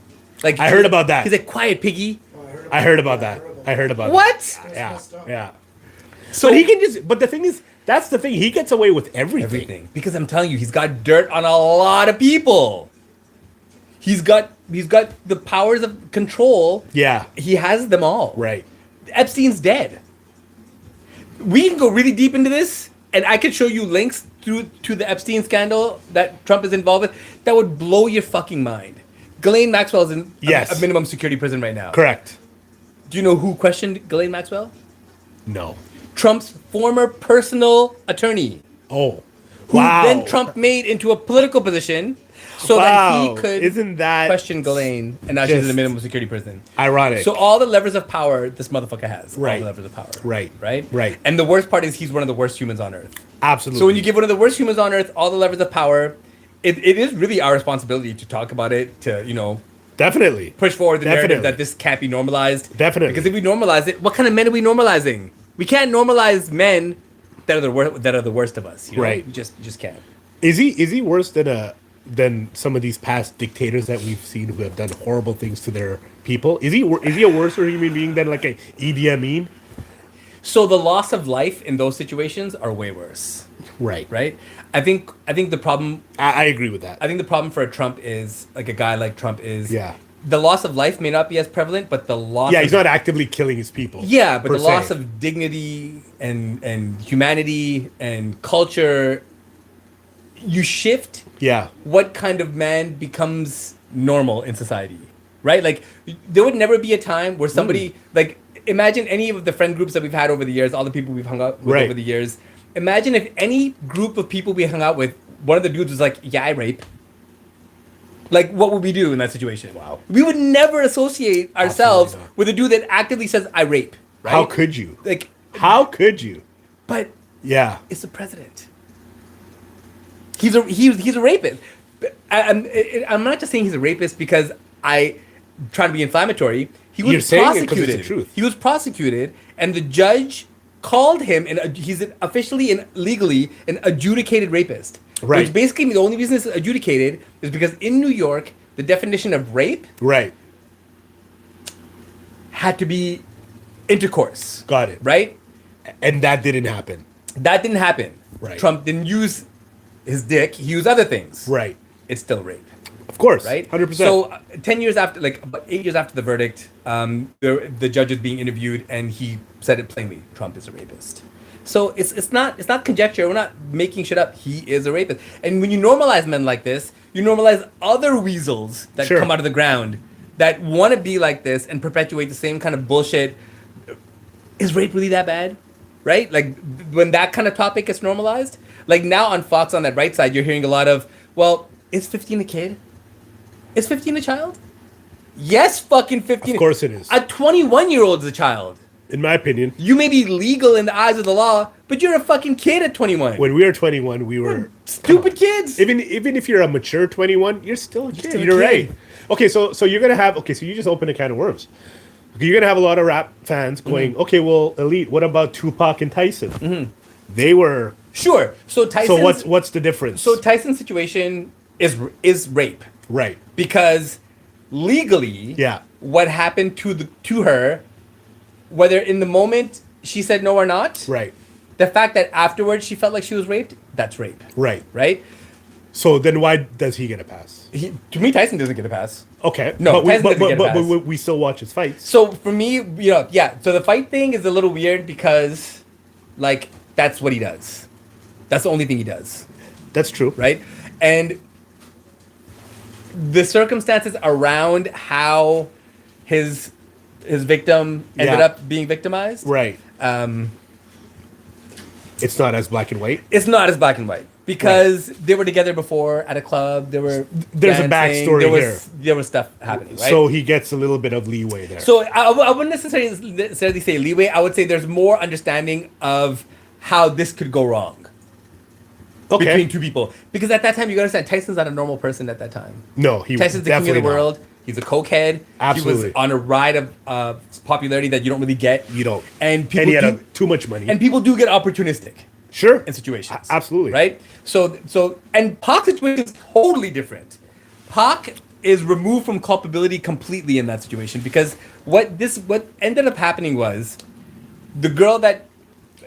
Like I heard about that. He's like, quiet, Piggy. I heard about that. I heard about What? that. Yeah. Yeah. So But he can just. But the thing is, that's the thing. He gets away with everything. everything. Because I'm telling you, he's got dirt on a lot of people. He's got the powers of control. Yeah. He has them all. Right. Epstein's dead. We can go really deep into this, and I could show you links to the Epstein scandal that Trump is involved with that would blow your fucking mind. Ghislaine Maxwell is in Yes. a minimum security prison right now. Correct. Do you know who questioned Ghislaine Maxwell? No. Trump's former personal attorney, Oh. who Wow. then Trump made into a political position so that Wow. he could Isn't that question Ghislaine, and now she's in a just minimum security prison. ironic? So all the levers of power this motherfucker has. All Right. the levers of power. Right. Right? Right. And the worst part is he's one of the worst humans on earth. Absolutely. So when you give one of the worst humans on earth all the levers of power, it is really our responsibility to talk about it, to, Definitely. push forward the narrative Definitely. that this can't be normalized. Definitely. Because if we normalize it, what kind of men are we normalizing? We can't normalize men that are the worst of us. Right. You just can't. Is he worse than some of these past dictators that we've seen who have done horrible things to their people? Is he a worse human being than like a Idi Amin? So the loss of life in those situations are way worse. Right. Right? I think the problem I agree with that. I think the problem for a Trump is, like a guy like Trump is, Yeah. the loss of life may not be as prevalent, but the loss Yeah, of, he's not actively killing his people. yeah, but per the loss se. of dignity and humanity and culture, you shift Yeah. what kind of man becomes normal in society, right? Like, there would never be a time where somebody, like, imagine any of the friend groups that we've had over the years, all the people we've hung out with Right. over the years. Imagine if any group of people we hung out with, one of the dudes was like, yeah, I rape. Like, what would we do in that situation? Wow. We would never associate ourselves Absolutely not. with a dude that actively says, I rape. Right? How could you? Like, How could you? but Yeah. it's the president. He's a rapist. I'm not just saying he's a rapist because I try to be inflammatory. He was You're saying it 'cause prosecuted. it's the truth. He was prosecuted, and the judge called him, and he's officially and legally an adjudicated rapist. Right. Which basically, the only reason it's adjudicated is because in New York, the definition of rape Right. had to be intercourse. Got it. Right? And that didn't happen. That didn't happen. Right. Trump didn't use his dick. He used other things. Right. It's still rape. Of course. Right? 100%. So 10 years after, like about 8 years after the verdict, the judge is being interviewed, and he said it plainly: Trump is a rapist. So it's not conjecture. We're not making shit up. He is a rapist. And when you normalize men like this, you normalize other weasels that Sure. come out of the ground that want to be like this and perpetuate the same kind of bullshit. Is rape really that bad? Right? Like, when that kind of topic gets normalized, like now on Fox on that right side, you're hearing a lot of, well, is 15 a kid? Is 15 a child? Yes, fucking 15. Of course it is. A 21-year-old is a child. In my opinion, You may be legal in the eyes of the law, but you're a fucking kid at 21. when we were 21, we were Stupid kids. even if you're a mature 21, you're still a kid. still a You're kid. right. Okay, so you're gonna have so you just opened a can of worms. Okay, you're gonna have a lot of rap fans going, Mm-hmm. okay, well, Elite, what about Tupac and Tyson? They were. Sure. So Tyson. So what's the difference? So Tyson's situation is rape, right. because legally, Yeah. what happened to her, whether in the moment she said no or not, Right. the fact that afterwards she felt like she was raped, that's rape, Right. right? So then why does he get a pass? To me, Tyson doesn't get a pass. Okay. No, but Tyson doesn't get a pass. but we still watch his fights. So for me, yeah. So the fight thing is a little weird because, like, that's what he does. That's the only thing he does, That's true. right? And the circumstances around how his victim ended Yeah. up being victimized, Right. um, It's not as black and white. it's not as black and white because they were together before at a club. There's a backstory here. There was stuff happening, right? So he gets a little bit of leeway there. So I wouldn't necessarily say leeway. I would say there's more understanding of how this could go wrong okay. between two people. Because at that time, you gotta understand, Tyson's not a normal person at that time. No, he Tyson's the king of definitely the not. world. He's a cokehead. He Absolutely. was on a ride of popularity that you don't really get. You don't. And people he had do, too much money. and people do get opportunistic sure. in situations. Absolutely. Right? So and Pac's situation is totally different. Pac is removed from culpability completely in that situation because what ended up happening was the girl that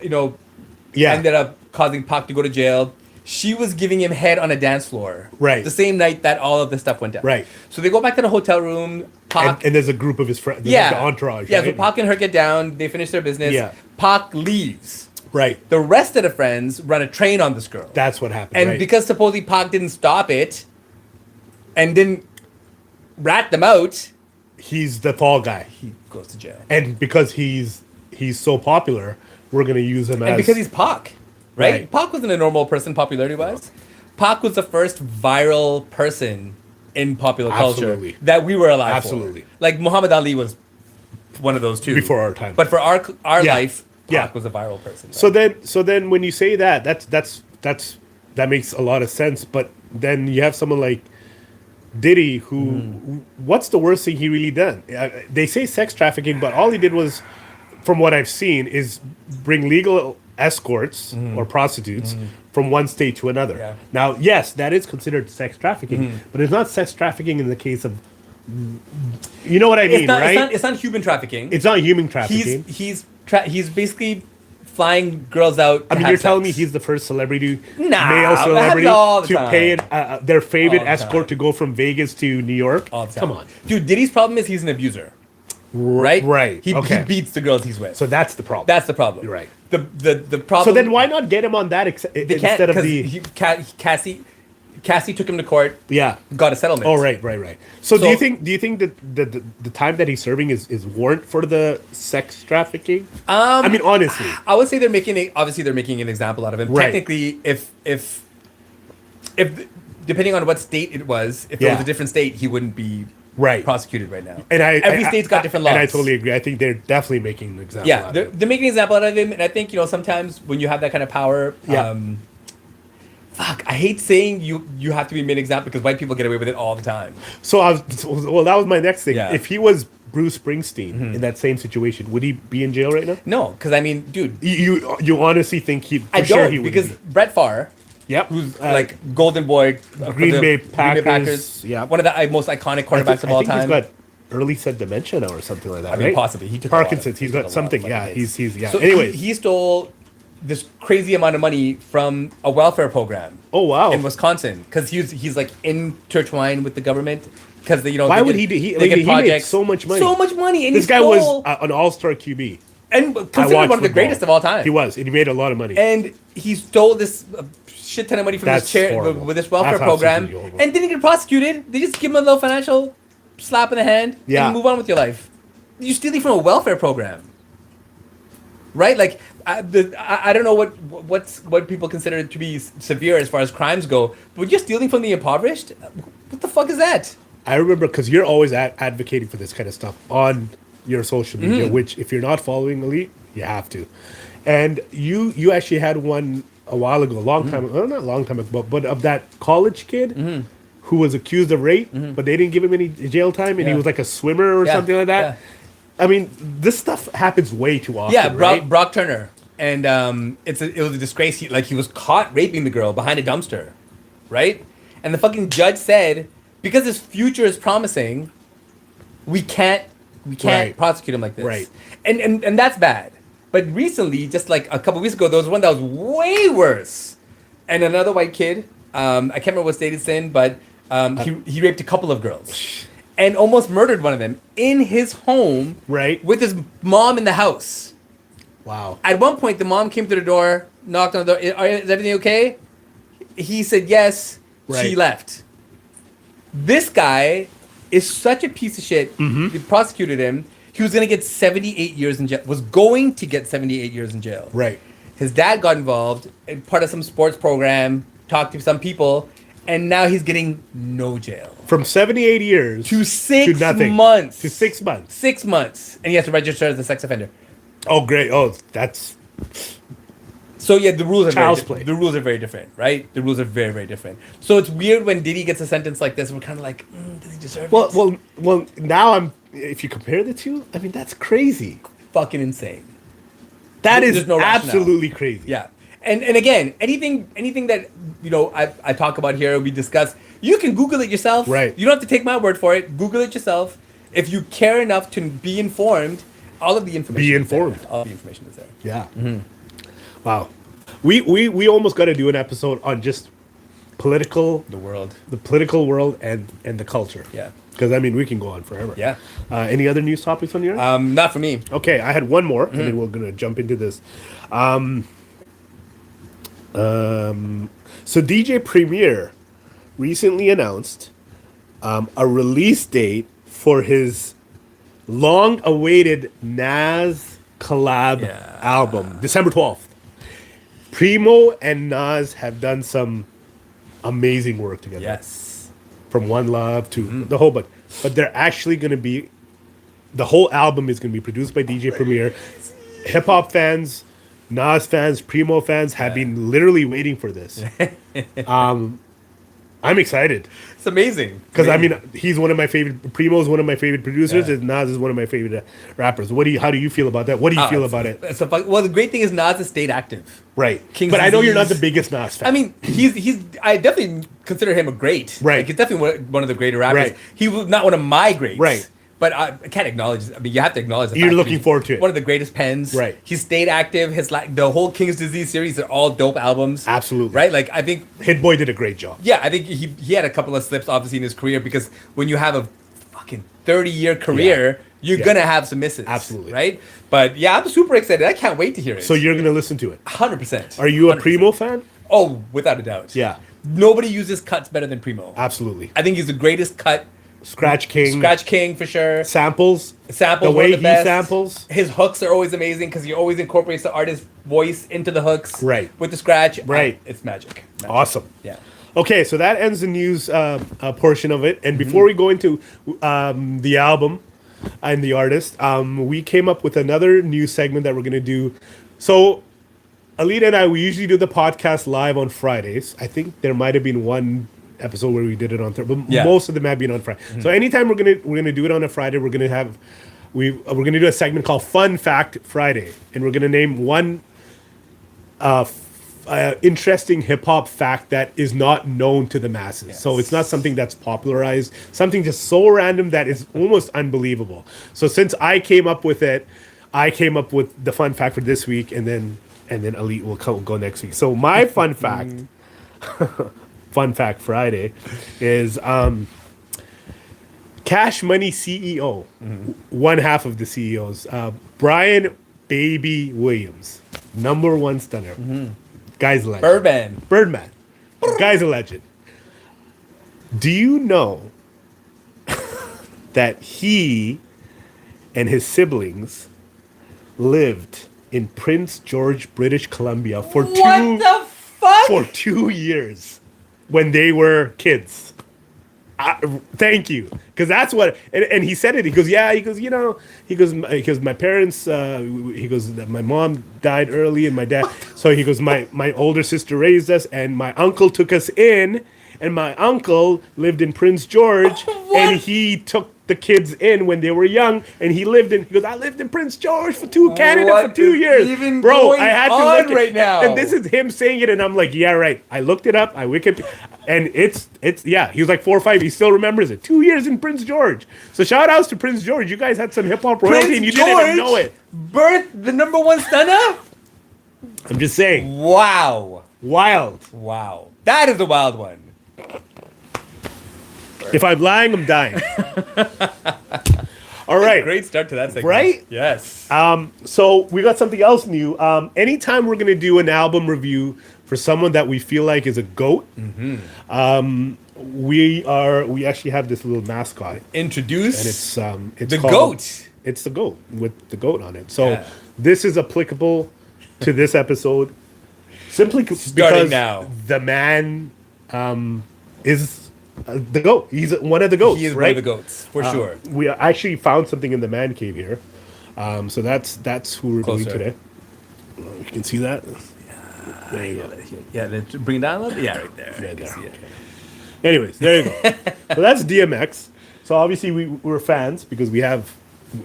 Yeah. ended up causing Pac to go to jail. she was giving him head on a dance floor. Right. The same night that all of this stuff went down. Right. So they go back to the hotel room. Pac, And there's a group of his friends. yeah, Like the entourage. Yeah. Right? So Pac and her get down. They finish their business. Yeah. Pac leaves. Right. The rest of the friends run a train on this girl. That's what happened. And right. because supposedly Pac didn't stop it, and didn't rat them out, he's the fall guy, he goes to jail. and because he's so popular, we're gonna use him And as because he's Pac, right? Right. Pac wasn't a normal person popularity-wise. Pac was the first viral person in popular Absolutely. culture that we were alive Absolutely. for. Like Muhammad Ali was one of those too. Before our time. But for our Yeah. life, Pac Yeah. was a viral person. Right? So then when you say that, that makes a lot of sense. But then you have someone like Diddy, who what's the worst thing he really done? They say sex trafficking, but all he did was, from what I've seen, is bring legal escorts or prostitutes from one state to another. Yeah. Now, yes, that is considered sex trafficking, but it's not sex trafficking in the case of, you know what I mean, right? It's not human trafficking. It's not human trafficking. He's basically flying girls out. I mean, you're telling me he's the first celebrity, Nah, male that celebrity, happens all the to time. pay their favorite All the escort to go from Vegas to New York? All the time. Come on. Dude. Diddy's problem is he's an abuser, right? Right. He Okay. beats the girls he's with. So that's the problem. That's the problem. You're right. The problem. So then why not get him on that they can't, instead of 'cause the... Cassie took him to court. Yeah. Got a settlement. Oh, right. So do So- you think that the time that he's serving is warrant for the sex trafficking? I mean, honestly. I would say they're making an example out of him. Right. Technically, if depending on what state it was, if it Yeah. was a different state, he wouldn't be Right. prosecuted right now. And Every state's got different laws. And I totally agree. I think they're definitely making an example Yeah, out of they're, it. they're making an example out of him, and I think sometimes when you have that kind of power, Yeah. I hate saying you have to be made an example because white people get away with it all the time. So that was my next thing. Yeah. If he was Bruce Springsteen in that same situation, would he be in jail right now? No, because I mean, dude, You honestly think he? I For sure don't he would because be. Brett Favre, Yep. who's like Golden Boy, for Green the Bay Packers, yeah. one of the most iconic quarterbacks of all time. He's got early set dementia now or something like that. I mean, right? possibly he took a lot of- Parkinson's. He's he took a got lot something. of Yeah. fucking hits. He's yeah. So Anyways. he stole this crazy amount of money from a welfare program. Oh wow. In Wisconsin, because he's like intertwined with the government. Because Why would he do? He made so much money. So much money, and This he guy stole, was an all-star QB. and I considered watched one of the football. greatest of all time. He was, and he made a lot of money. And he stole this shit ton of money from That's this chair horrible. with this welfare That's program, absolutely horrible. and didn't get prosecuted. They just give him a little financial slap in the hand Yeah. and move on with your life. You're stealing from a welfare program, right? Like I don't know what people consider to be severe as far as crimes go, but you're stealing from the impoverished. What the fuck is that? I remember because you're always advocating for this kind of stuff on your social media, which if you're not following Elite, you have to. And you actually had one a while ago, a long time ago, not a long time ago, but of that college kid who was accused of rape, but they didn't give him any jail time, and he Yeah. was like a swimmer or Yeah, something like that. yeah. I mean, this stuff happens way too often. Yeah, right? Brock Turner, and it was a disgrace. He was caught raping the girl behind a dumpster, right? And the fucking judge said, because his future is promising, we can't Right. prosecute him like this. Right. And that's bad. But recently, just like a couple weeks ago, there was one that was way worse. And another white kid, I can't remember what state it's in, but he raped a couple of girls. And almost murdered one of them in his home, Right. with his mom in the house. Wow. At one point, the mom came to the door, knocked on the door. Is everything okay? He said yes. She Right. left. This guy is such a piece of shit. They prosecuted him. He was going to get 78 years in jail. Was going to get 78 years in jail. Right. His dad got involved, part of some sports program, talked to some people, and now he's getting no jail. From 78 years To 6 nothing. months. To 6 months. 6 months. And he has to register as a sex offender. Oh, great. Oh, that's... So yeah, the rules are Child's very play. the rules are very different, right? The rules are very, very different. So it's weird when Diddy gets a sentence like this. We're kind of like, does he deserve it? Well. Now if you compare the two, I mean that's crazy. Fucking insane. That There's is no rationale. absolutely crazy. Yeah, and again, anything that I talk about here, we discuss. You can Google it yourself. Right. You don't have to take my word for it. Google it yourself. If you care enough to be informed, all of the information. Be is there. informed. All the information is there. Yeah. Wow. We almost got to do an episode on just political, the political world and the culture. Yeah. Because I mean, we can go on forever. Yeah. Any other news topics on yours? Not for me. Okay, I had one more, and then we're gonna jump into this. So DJ Premier recently announced a release date for his long-awaited Nas collab album, December 12th. Primo and Nas have done some amazing work together. Yes. From One Love to the whole bunch. But they're actually going to be, the whole album is going to be produced by DJ Premier. Hip-hop fans, Nas fans, Primo fans have been literally waiting for this. I'm excited. It's amazing. Because, I mean, he's one of my favorite, Primo's one of my favorite producers, and Nas is one of my favorite rappers. How do you feel about that? What do you feel about it? Well, the great thing is Nas has stayed active. Right. King's but I know you're not Disease. the biggest Nas fan. I mean, I definitely consider him a great. Right. Like, he's definitely one of the greater rappers. Right. He was not one of my greats. Right. But I can't acknowledge. I mean, you have to acknowledge. The You're fact that looking he's forward to it. One of the greatest pens. Right. He stayed active. His the whole King's Disease series are all dope albums. Absolutely. Right. Like I think. Hit Boy did a great job. Yeah, I think he had a couple of slips obviously in his career because when you have a fucking 30-year career, you're gonna have some misses. Absolutely. Right. But yeah, I'm super excited. I can't wait to hear it. So you're going to listen to it. 100%. Are you a 100%. Primo fan? Oh, without a doubt. Yeah. Nobody uses cuts better than Primo. Absolutely. I think he's the greatest cut. Scratch King. Scratch King for sure. Samples. Samples. The way one of the best. he samples. His hooks are always amazing because he always incorporates the artist's voice into the hooks. Right. With the scratch. Right. It's magic. Awesome. Yeah. Okay, so that ends the news portion of it. And before we go into the album and the artist, we came up with another news segment that we're going to do. So Alita and I, we usually do the podcast live on Fridays. I think there might have been one episode where we did it on Thursday, but most of them have been on Friday. So anytime we're gonna do it on a Friday, we're gonna do a segment called Fun Fact Friday, and we're gonna name one interesting hip hop fact that is not known to the masses. Yes. So it's not something that's popularized, something just so random that is almost unbelievable. So since I came up with it, I came up with the fun fact for this week, and then Elite will go next week. So my fun fact. Fun Fact Friday is Cash Money CEO, one half of the CEOs, Brian Baby Williams, #1 stunner. Guy's a legend. Birdman. Guy's a legend. Do you know that he and his siblings lived in Prince George, British Columbia for What the fuck? 2 years? When they were kids. Thank you, because that's what. And he said it. He goes, yeah. He goes, my parents. He goes, my mom died early, and my dad. So he goes, my older sister raised us, and my uncle took us in, and my uncle lived in Prince George, and he took the kids in when they were young, and he goes, I lived in Prince George for Canada for 2 years. Even Bro, going I had to on look right now. And this is him saying it, and I'm like, yeah, right. I looked it up, I Wikipedia, and it's he was like 4 or 5, he still remembers it. 2 years in Prince George. So shout outs to Prince George. You guys had some hip hop royalty and you didn't even know it. Birth the #1 stunner? I'm just saying. Wow. Wild. Wow. That is a wild one. If I'm lying, I'm dying. All right. Great start to that segment. Right? Yes. So we got something else new. Anytime we're gonna do an album review for someone that we feel like is a GOAT, we actually have this little mascot. Introduce And it's the called, GOAT. It's the GOAT with the GOAT on it. So this is applicable to this episode simply because now. the man is the GOAT. He's one of the GOATs. He is right? one of the GOATs, for sure. We actually found something in the man cave here. So that's who we're doing Closer. today. You can see that? There you go. Yeah, let's bring it down a little bit. Yeah, right there. Yeah, I can there. see it. Anyways, there you go. So that's DMX. So obviously we're fans because we have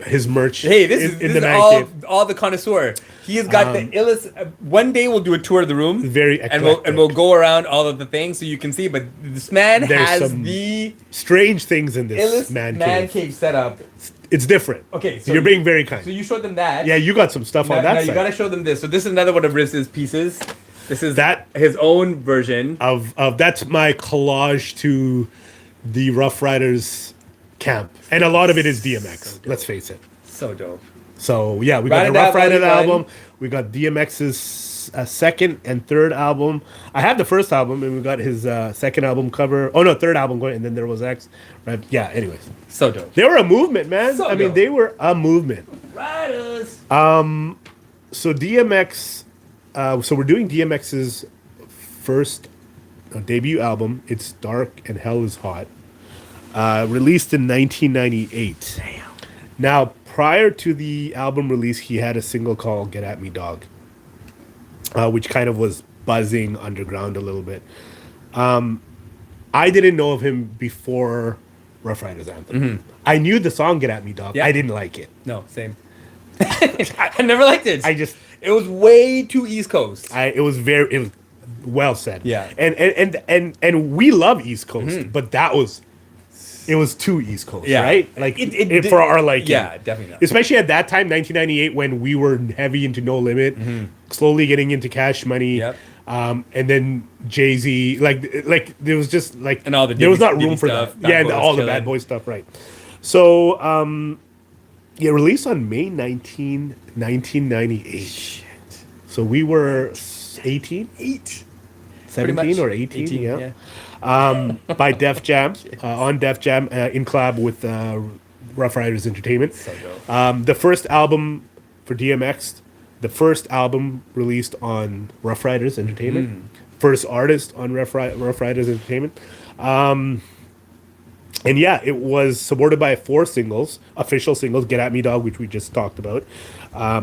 his merch Hey, this is in the man all, cave. all the connoisseur. He has got the illest. One day we'll do a tour of the room. Very and eclectic. we'll go around all of the things so you can see. But this man There's has some the Strange things in this illest man man cave. cave setup. It's different. Okay, So you're being very kind. So you showed them that. Yeah, you got some stuff Now, on that now side. you gotta show them this. So this is another one of Riz's pieces. This is that his own version. of that's my collage to the Ruff Ryders camp, and a lot of it is DMX. Let's face it. So dope. So yeah, we got Ride the It Out Ruff Ryders Volume album. We got DMX's second and third album. I have the first album, and we got his second album cover. Oh no, third album going, and then there was X. Right? Yeah. Anyways, So dope. they were a movement, man. So I mean, dope. they were a movement. Riders. So DMX. So we're doing DMX's first debut album. It's Dark and Hell is Hot. Released in 1998. Damn. Now, prior to the album release, he had a single called "Get at Me, Dog," which kind of was buzzing underground a little bit. I didn't know of him before Ruff Ryders Anthem. I knew the song "Get at Me, Dog." Yeah. I didn't like it. No, same. I never liked it. It was way too East Coast. It was well said. Yeah. And we love East Coast, but it was too East Coast, Yeah. right? Like It for our liking. Yeah, definitely not. Especially at that time, 1998, when we were heavy into No Limit, slowly getting into Cash Money, Yep. and then Jay-Z, like there was just like And all the there was not Diddy room for stuff, that. Bad Yeah, and Boy was all the chilling. Bad Boy stuff, right? So, yeah, released on May 19, 1998. Shit. So we were 18, 17 much. or 18, yeah. By Def Jam, on Def Jam, in collab with Ruff Ryders Entertainment. So dope. The first album for DMX, the first album released on Ruff Ryders Entertainment, first artist on Ruff Ryders Entertainment. And yeah, it was supported by 4 singles, official singles, Get At Me Dog, which we just talked about.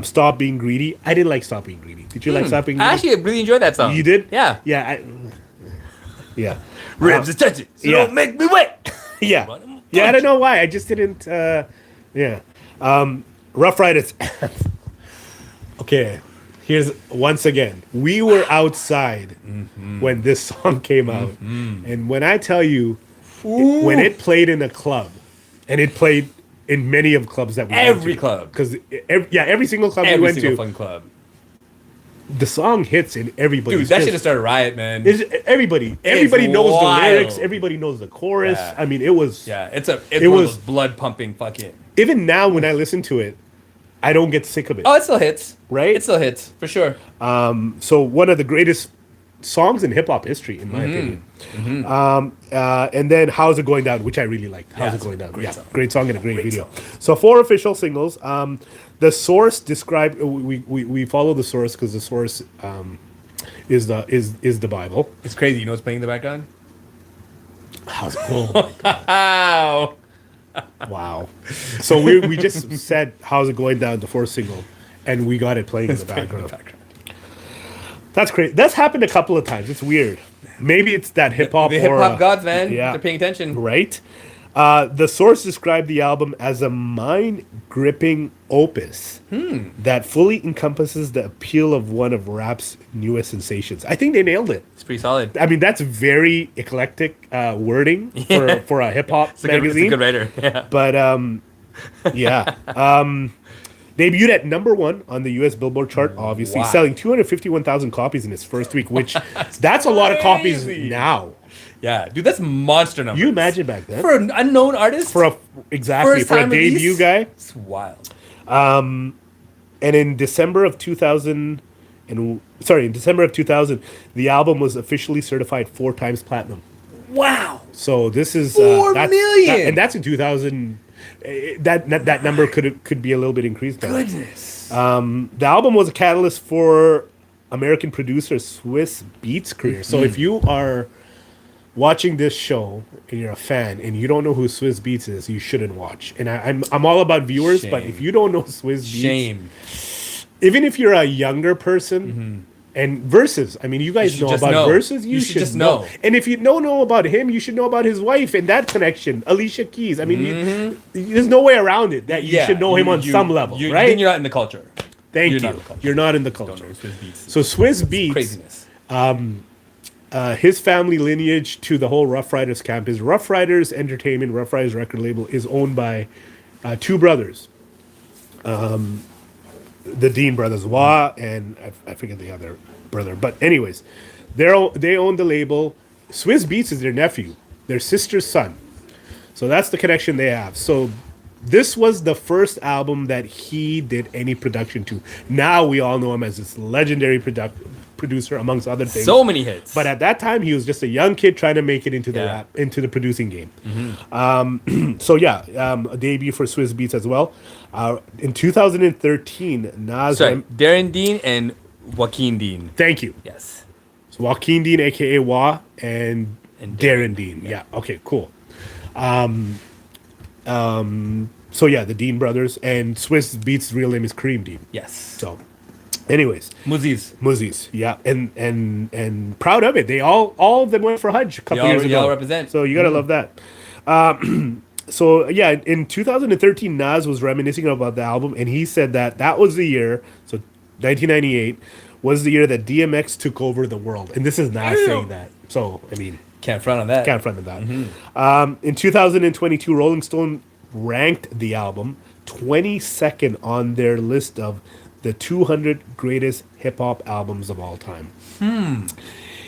Stop Being Greedy. I didn't like Stop Being Greedy. Did you like Stop Being Greedy? I actually really enjoyed that song. You did? Yeah. Yeah. Yeah. Ribs is touching. So yeah. don't make me wet. Yeah. Yeah, I don't know why. I just didn't. Yeah. Ruff Ryders. Okay. Here's once again. We were outside when this song came out. And when I tell you, when it played in a club, and it played in many of clubs that we Every club. Because every single club we Every went single to, fun club. the song hits in everybody's. Dude, that should have started a riot, man. Everybody knows wild. the lyrics. Everybody knows the chorus. Yeah. I mean, it was. Yeah, it's one was- of those blood pumping fucking. Even now, when I listen to it, I don't get sick of it. Oh, it still hits. Right? It still hits for sure. So one of the greatest songs in hip hop history, in my opinion. And then "How's It Going Down," which I really liked. "How's It it's a Going Down"? great Yeah, song. great song and a great Great video. song. So 4 official singles. The source described. We follow the source because the source is the Bible. It's crazy. You know what's playing in the background? How's it going? Ow. Wow. So we just said "How's It Going Down," the 4th single, and we got it playing in the background. That's crazy. That's happened a couple of times. It's weird. Maybe it's that hip hop. The hip hop gods, man. Yeah. They're paying attention. Right. The source described the album as a mind-gripping opus that fully encompasses the appeal of one of rap's newest sensations. I think they nailed it. It's pretty solid. I mean, that's very eclectic wording for a hip hop It's a magazine. good writer. Yeah. But yeah. Debuted at #1 on the U.S. Billboard chart, obviously, Wow. selling 251,000 copies in its first week, which that's a lot of copies crazy. now. Yeah, dude, that's monster numbers. You imagine back then? For an unknown artist? For a First-time debut release? guy. It's wild. And in December of 2000, the album was officially certified 4 times platinum. Wow. So this is 4 million! and that's in 2000. That number could be a little bit increased. Now. Goodness. The album was a catalyst for American producer Swiss Beats' career. So if you are watching this show and you're a fan and you don't know who Swiss Beats is, you shouldn't watch. And I'm all about viewers, but Shame. if you don't know Swiss Beats, Shame. even if you're a younger person, and Versus, I mean, you guys should know just about know. Versus, You should just know. And if you don't know about him, you should know about his wife and that connection, Alicia Keys. I mean, there's no way around it that you should know him on some level, right? Then you're not in the culture. Thank you're you. not in the culture. You're not in the Don't culture. know Swiss Beats. So Swiss Beats, Craziness. his family lineage to the whole Ruff Ryders camp is Ruff Ryders Entertainment, Ruff Ryders record label is owned by 2 brothers. the Dean brothers, Wah, and I forget the other brother. But anyways, they own the label. Swizz Beatz is their nephew, their sister's son. So that's the connection they have. So this was the first album that he did any production to. Now we all know him as this legendary producer, amongst other things. So many hits. But at that time, he was just a young kid trying to make it into the producing game. A debut for Swizz Beatz as well. In 2013, Nas. Sorry, Darren Dean and Joaquin Dean. Thank you. Yes. So Joaquin Dean, aka Wah, and Darren Dean. Yeah. Okay. Cool. The Dean brothers, and Swizz Beatz' real name is Kareem Dean. Yes. So, anyways, Muzis. yeah, and proud of it. They all of them went for Hajj a couple years ago. Y'all represent. So you gotta love that. In 2013, Nas was reminiscing about the album, and he said that was the year. So, 1998 was the year that DMX took over the world, and this is Nas saying that. So, I mean. Can't front on that. In 2022, Rolling Stone ranked the album 22nd on their list of the 200 greatest hip hop albums of all time.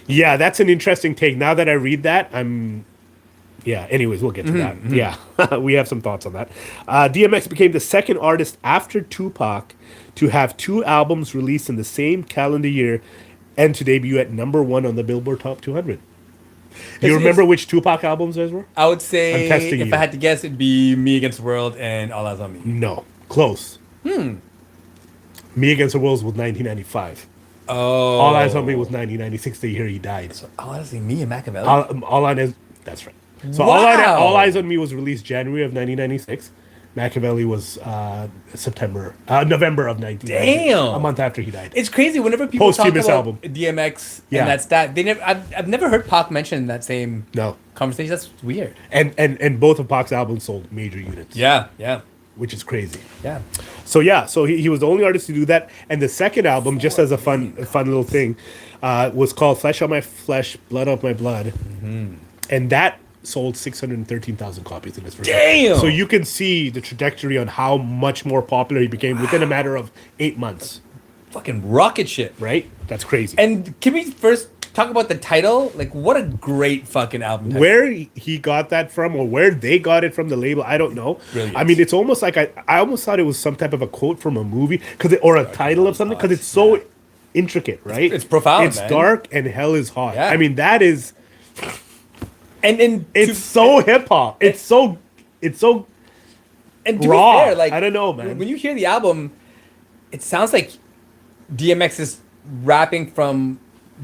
Yeah, that's an interesting take. Now that I read that, anyways, we'll get to that. Yeah, we have some thoughts on that. DMX became the second artist after Tupac to have two albums released in the same calendar year and to debut at #1 on the Billboard Top 200. Do you remember which Tupac albums those were? I would say, I'm testing if you. I had to guess, it'd be Me Against the World and All Eyes on Me. No, close. Me Against the World was 1995. Oh. All Eyes on Me was 1996, the year he died. So, honestly, me and Machiavelli. That's right. So Wow. All Eyes on Me was released January of 1996. Machiavelli was November of 1996. Damn. A month after he died. It's crazy whenever people talk Posthumous about album. DMX Yeah. and that stat. They never. I've never heard Pac mention that same No. conversation. That's weird. And both of Pac's albums sold major units. Yeah. Which is crazy. Yeah. So he was the only artist to do that. And the second album, just as a fun little thing, was called Flesh on My Flesh, Blood on My Blood. And that sold 613,000 copies in its first. Damn! So you can see the trajectory on how much more popular he became within a matter of 8 months. Fucking rocket ship. Right? That's crazy. And can we first talk about the title? Like, what a great fucking album title. Where he got that from, or where they got it from, the label, I don't know. Brilliant. I mean, it's almost like I almost thought it was some type of a quote from a movie, or a title of something, because it's so intricate, right? It's profound, It's man. dark and hell is hot. Yeah. I mean, that is. And It's so hip hop. It's so and to raw. be fair, like, I don't know, man. When you hear the album, it sounds like DMX is rapping from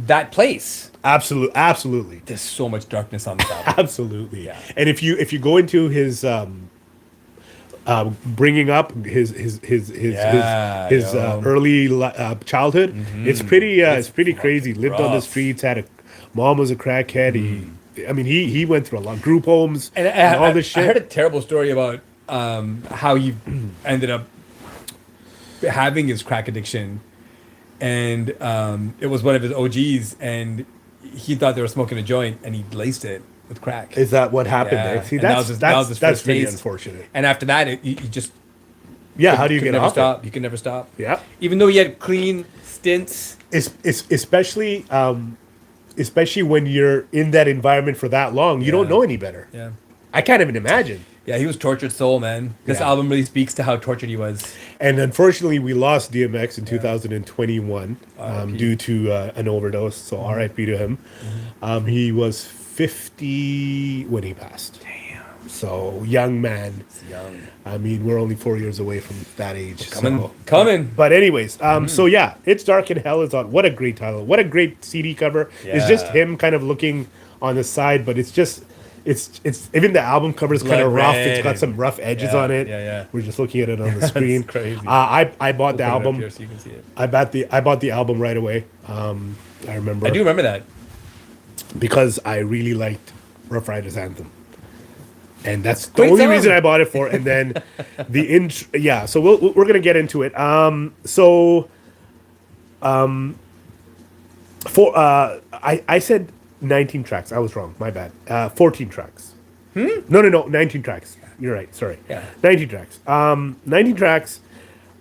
that place. Absolutely. There's so much darkness on this album. Absolutely. Yeah. And if you go into his bringing up his early childhood, it's pretty crazy. Lived on the rough. streets, mom was a crackhead. He went through a lot, group homes, And all this shit. I heard a terrible story about how he ended up having his crack addiction, and it was one of his OGs, and he thought they were smoking a joint, and he laced it with crack. Is that what happened? Yeah. There? See, And that was his that's first really taste. unfortunate. And after that, he just Yeah, how do you could get never off stop. You can never stop. it? Yeah, Even though he had clean stints. it's especially when you're in that environment for that long, you don't know any better. Yeah. I can't even imagine. Yeah, he was tortured soul, man. This Yeah. album really speaks to how tortured he was. And unfortunately, we lost DMX in 2021 R.I.P. due to an overdose. So R.I.P. to him. He was 50 when he passed. Damn. So young man. He's young. I mean, we're only 4 years away from that age. Coming. But anyways, so yeah, It's Dark and Hell is on. What a great title. What a great CD cover. It's just Yeah. him kind of looking on the side, but it's even the album cover is kind of Blood rough. red It's got some and- rough edges yeah, on it. yeah. We're just looking at it on the screen. crazy. I bought the Open it up album. here so you can see it. I bought the album right away. I remember I do remember that. because I really liked Ruff Ryders Anthem. And that's the Great only song. reason I bought it for. And then the intro, yeah. So we're gonna get into it. I said 19 tracks. I was wrong. My bad. 14 tracks. No. 19 tracks. You're right. Sorry. Yeah. 19 tracks. 19 tracks.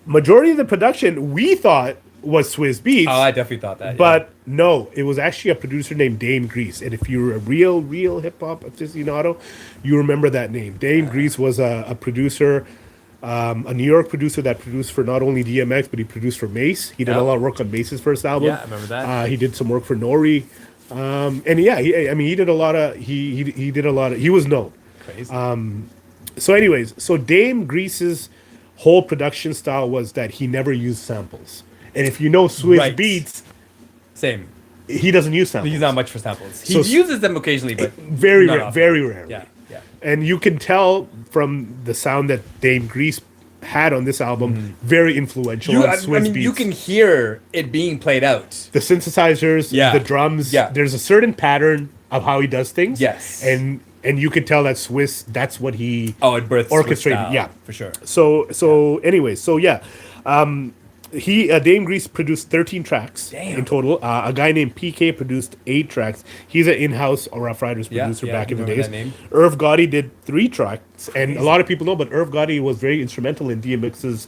majority of the production we thought was Swizz Beatz. Oh, I definitely thought that. But no, it was actually a producer named Dame Grease. And if you're a real hip hop aficionado, you remember that name. Dame Grease was a producer, a New York producer that produced for not only DMX, but he produced for Mace. He did a lot of work on Mace's first album. Yeah, I remember that. He did some work for Nori. And yeah, he did a lot of, he did a lot of, he was known. Crazy. So anyways, so Dame Grease's whole production style was that he never used samples. And if you know Swizz Beatz, same. he doesn't use samples. He's not much for samples. He So uses them occasionally, but very not rare, often. very rarely. Yeah, yeah. And you can tell from the sound that Dame Grease had on this album, very influential on Swizz Beatz. You can hear it being played out. The synthesizers, the drums, there's a certain pattern of how he does things. Yes. And you can tell that Swizz, that's what he it births orchestrated. style, Yeah, for sure. So anyways, Dame Grease produced 13 tracks in total. A guy named PK produced 8 tracks. He's an in-house Ruff Ryders producer back in the days. Irv Gotti did 3 tracks, and a lot of people know, but Irv Gotti was very instrumental in DMX's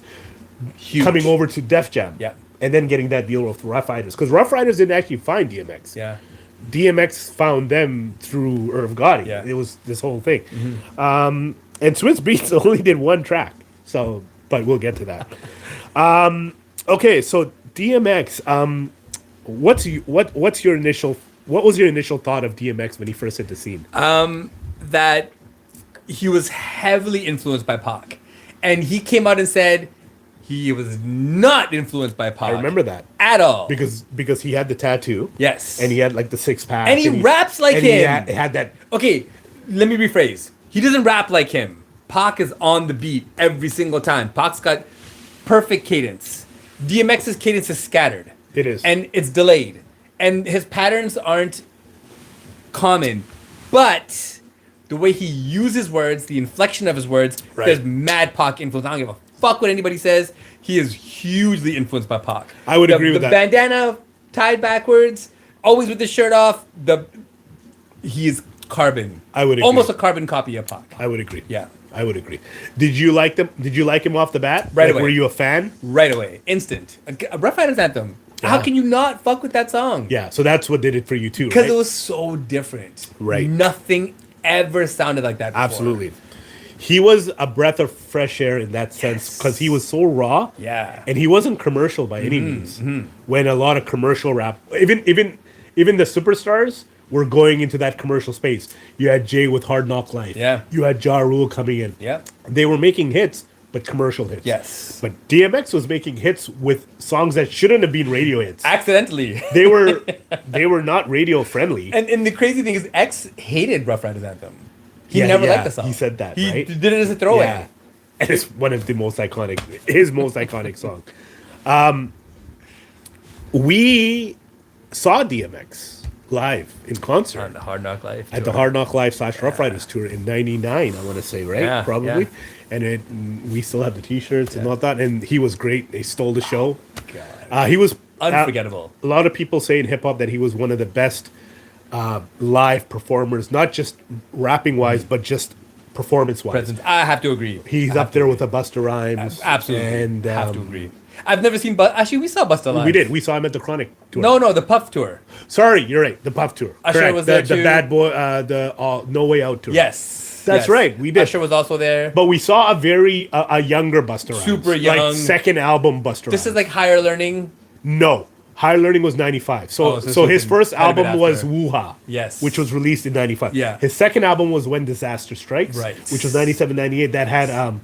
coming over to Def Jam, and then getting that deal with Ruff Ryders, because Ruff Ryders didn't actually find DMX. Yeah. DMX found them through Irv Gotti. Yeah. It was this whole thing. And Swizz Beatz only did 1 track, but we'll get to that. Okay, so DMX, what was your initial thought of DMX when he first hit the scene? That he was heavily influenced by Pac, and he came out and said he was not influenced by Pac. I remember that at all because he had the tattoo. Yes, and he had like the 6-pack, and he raps like him. He had that. Okay, let me rephrase. He doesn't rap like him. Pac is on the beat every single time. Pac's got perfect cadence. DMX's cadence is scattered. It is. And it's delayed. And his patterns aren't common. But the way he uses words, the inflection of his words, there's mad Pac influence. I don't give a fuck what anybody says. He is hugely influenced by Pac. I would agree with that. The bandana tied backwards, always with the shirt off. He is carbon. I would agree. Almost a carbon copy of Pac. I would agree. Yeah. I would agree. Did you like them? Did you like him off the bat? Right away. Were you a fan? Right away. Instant. A Ruff Ryders Anthem. Yeah. How can you not fuck with that song? Yeah, so that's what did it for you too, Because right? it was so different. Right. Nothing ever sounded like that before. Absolutely. He was a breath of fresh air in that sense because he was so raw. Yeah. And he wasn't commercial by any means. When a lot of commercial rap, even the superstars were going into that commercial space. You had Jay with Hard Knock Life. Yeah. You had Ja Rule coming in. Yeah. They were making hits, but commercial hits. Yes. But DMX was making hits with songs that shouldn't have been radio hits. Accidentally. They were not radio friendly. And the crazy thing is, X hated Ruff Ryders Anthem. He never liked the song. He said that, he right? He did it as a throwaway. Yeah. And it's one of the most iconic, his most iconic song. We saw DMX live in concert. On the Hard Knock Life. At the Hard Knock Live / Ruff Ryders tour in '99, I want to say, right? Yeah, Probably. yeah. And we still have the T-shirts and all that. And he was great. They stole the show. God. He was Unforgettable. A lot of people say in hip hop that he was one of the best live performers, not just rapping wise, but just performance wise. Presence. I have to agree. He's up there with a Busta Rhymes. Absolutely. And have to agree. I've never seen actually, we saw Busta live. We did. We saw him at the Chronic tour. No, the Puff tour. Sorry, you're right. The Puff tour. Usher Correct. was there the too. Bad Boy, the No Way Out tour. Yes. That's right. We did. Usher was also there. But we saw a very a younger Busta Rhymes. Super young. Like second album Busta Rhymes. This is like Higher Learning. No. Higher Learning was 95. So his first album was Woo-Ha. Yes. Which was released in 95. Yeah. His second album was When Disaster Strikes. Right. Which was 97, 98. That had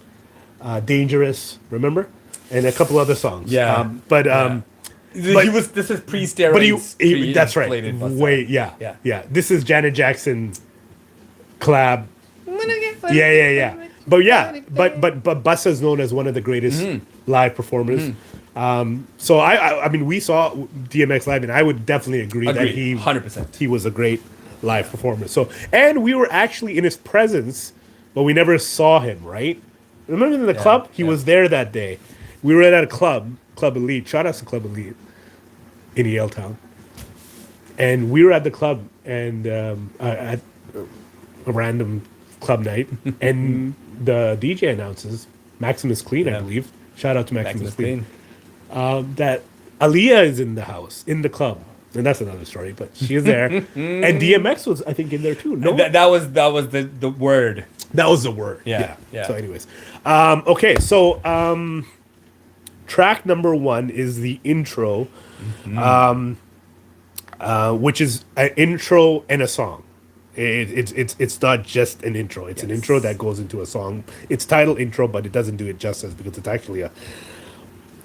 Dangerous, remember? And a couple other songs. Yeah. This is pre-steroids. But he that's right. Way, yeah. This is Janet Jackson collab. Yeah. But Busta is known as one of the greatest live performers. So I mean, we saw DMX live, and I would definitely agree that he 100%. He was a great live performer. So, and we were actually in his presence, but we never saw him. Right? Remember in the club? He was there that day. We were at a club, Club Elite. Shout out to Club Elite in Yale Town. And we were at the club and at a random club night, and the DJ announces Maximus Clean, I believe. Shout out to Maximus Maximus Clean. Clean. That Aaliyah is in the house, in the club. And that's another story, but she is there. And DMX was, I think, in there too. No, That was the word. that was the word. Yeah. So, anyways, okay. So, track number 1 is the intro, which is an intro and a song. It's not just an intro. It's an intro that goes into a song. It's titled intro, but it doesn't do it justice because it's actually a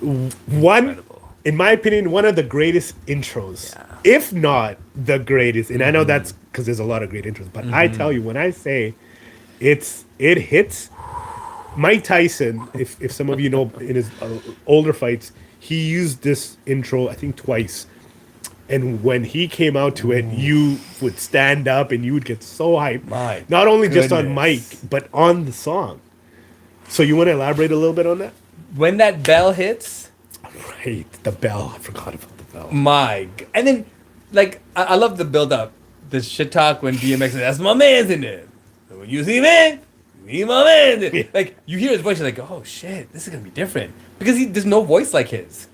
Incredible. in my opinion, one of the greatest intros, if not the greatest. And I know that's because there's a lot of great intros, but I tell you, when I say it hits, Mike Tyson, if some of you know, in his older fights, he used this intro, I think, twice. And when he came out to it, you would stand up and you would get so hyped. My Not only just on goodness. Mike, but on the song. So you want to elaborate a little bit on that? When that bell hits, Right, the bell. I forgot about the bell. and then like I love the build up, the shit talk when DMX says, "That's my man's in there." So when you see me, you my man's in there. Like you hear his voice, you're like, "Oh shit, this is gonna be different," because there's no voice like his.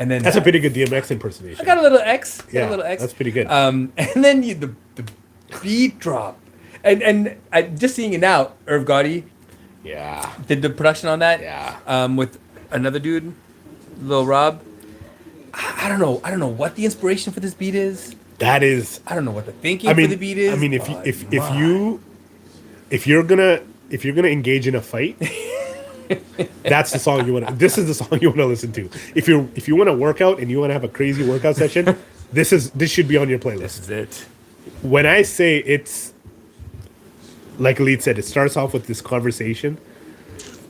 And then That's a pretty good DMX impersonation. I got a little X. Yeah, a little X. that's pretty good. And then the beat drop, and I just seeing it now. Irv Gotti Yeah. did the production on that. Yeah. With another dude, Lil Rob. I don't know what the inspiration for this beat is. That is. I don't know what the thinking for the beat is. I mean, but if you're gonna engage in a fight, that's the song you want. This is the song you want to listen to. If you want to work out and you want to have a crazy workout session, this should be on your playlist. this is it. When I say it's, like Elite said, it starts off with this conversation,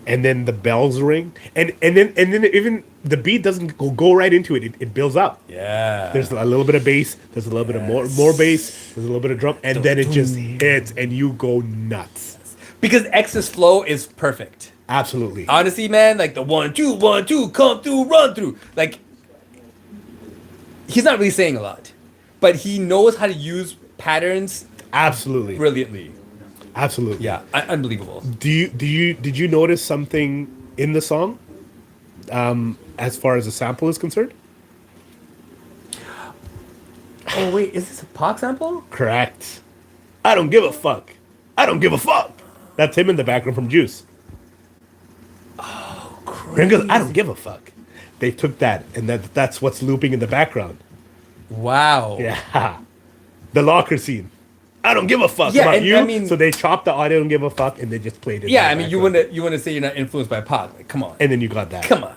and then the bells ring, and then even the beat doesn't go right into it. It builds up. Yeah. There's a little bit of bass. There's a little bit of more bass. There's a little bit of drum, and then it just hits, and you go nuts. Because X's flow is perfect. Absolutely. Honestly, man, like the 1 2 1 2 come through, run through. Like he's not really saying a lot, but he knows how to use patterns Absolutely. brilliantly. Absolutely. Yeah, unbelievable. Did you notice something in the song, as far as the sample is concerned? Oh wait, is this a Pac sample? Correct. I don't give a fuck. I don't give a fuck. That's him in the background from Juice. Oh, Because I don't give a fuck. They took that, and that's what's looping in the background. Wow. Yeah. The locker scene. I don't give a fuck Yeah, about and you. I mean- so they chopped the audio, don't give a fuck, and they just played it. Yeah, in I the mean, background. you wanna say you're not influenced by Pac? Like, come on, And then you got that. come on.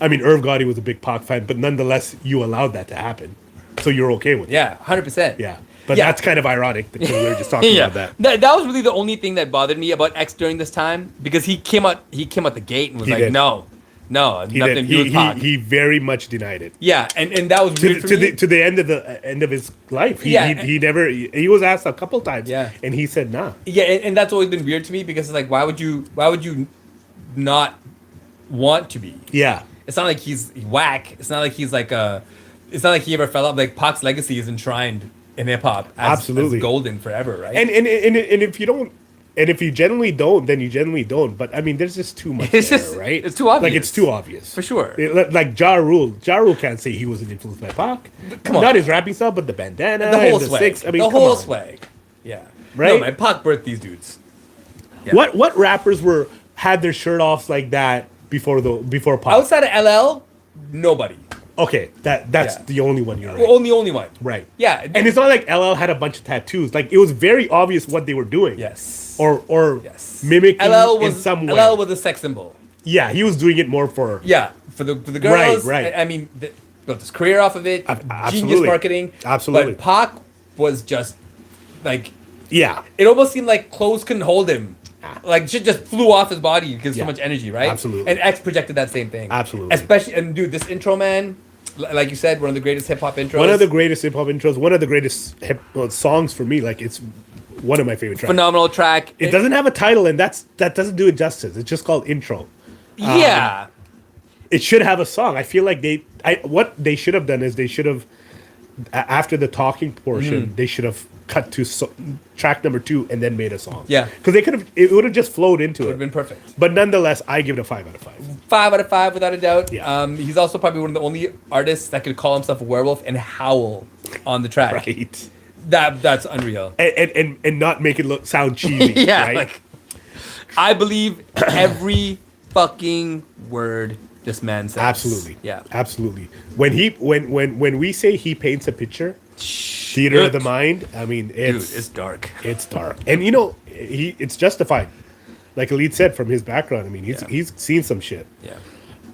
I mean, Irv Gotti was a big Pac fan, but nonetheless, you allowed that to happen. So you're okay with it. Yeah, 100%. Yeah. But Yeah. that's kind of ironic because we were just talking Yeah, about that. that was really the only thing that bothered me about X during this time, because he came out the gate and was He like, did. no, He nothing did. to do with Pac. He very much denied it. Yeah, and that was weird for me. To the end of his life. Yeah. He was asked a couple times. Yeah. And he said nah. Yeah, and that's always been weird to me, because it's like, why would you not want to be? Yeah. It's not like he's whack. It's not like he's like it's not like he ever fell up. Like Pac's legacy is enshrined in hip hop as Absolutely. golden forever, right? And if you don't, and if you generally don't, then you generally don't. But I mean, there's just too much It's there, just- right? it's too obvious. Like it's too obvious For sure. Like Ja Rule. Ja Rule can't say he wasn't influenced by Pac. Come on. Not his rapping style, but the bandana, the whole and the swag. six. I mean, the come whole on. swag. Yeah. Right? No, man, Pac birthed these dudes. Yeah. What rappers had their shirt offs like that before Pac? Outside of LL, nobody. Okay, that's Yeah. the only one you're right. Well, only one. Right. Yeah. And it's not like LL had a bunch of tattoos. Like it was very obvious what they were doing. yes. Or yes. mimicking LL was in some way. LL was a sex symbol. Yeah, he was doing it more for. Yeah, for the girls. Right. I mean, built his career off of it. Genius absolutely. marketing. Absolutely. But Pac was just like, Yeah. it almost seemed like clothes couldn't hold him. Like shit just flew off his body because Yeah. so much energy, right? Absolutely. And X projected that same thing. Absolutely. Especially, and dude, this intro, man, like you said, one of the greatest hip hop intros. One of the greatest hip hop intros. One of the greatest songs for me. Like it's one of my favorite tracks. phenomenal track. It doesn't have a title, and that doesn't do it justice. It's just called intro. Yeah. It should have a song. I feel like what they should have done is they should have after the talking portion, they should have cut to track number 2 and then made a song. Yeah. Because they could have, it would have just flowed into Would it. have been perfect. But nonetheless, I give it a 5 out of 5. 5 out of 5 without a doubt. Yeah. He's also probably one of the only artists that could call himself a werewolf and howl on the track. Right. That's unreal. And not make it sound cheesy. Yeah, Right? like I believe every fucking word this man says. Absolutely. Yeah. Absolutely. When we say he paints a picture, theater of the mind, I mean, It's dark. It's dark. And it's justified. Like Elite said, from his background, I mean, he's seen some shit. Yeah.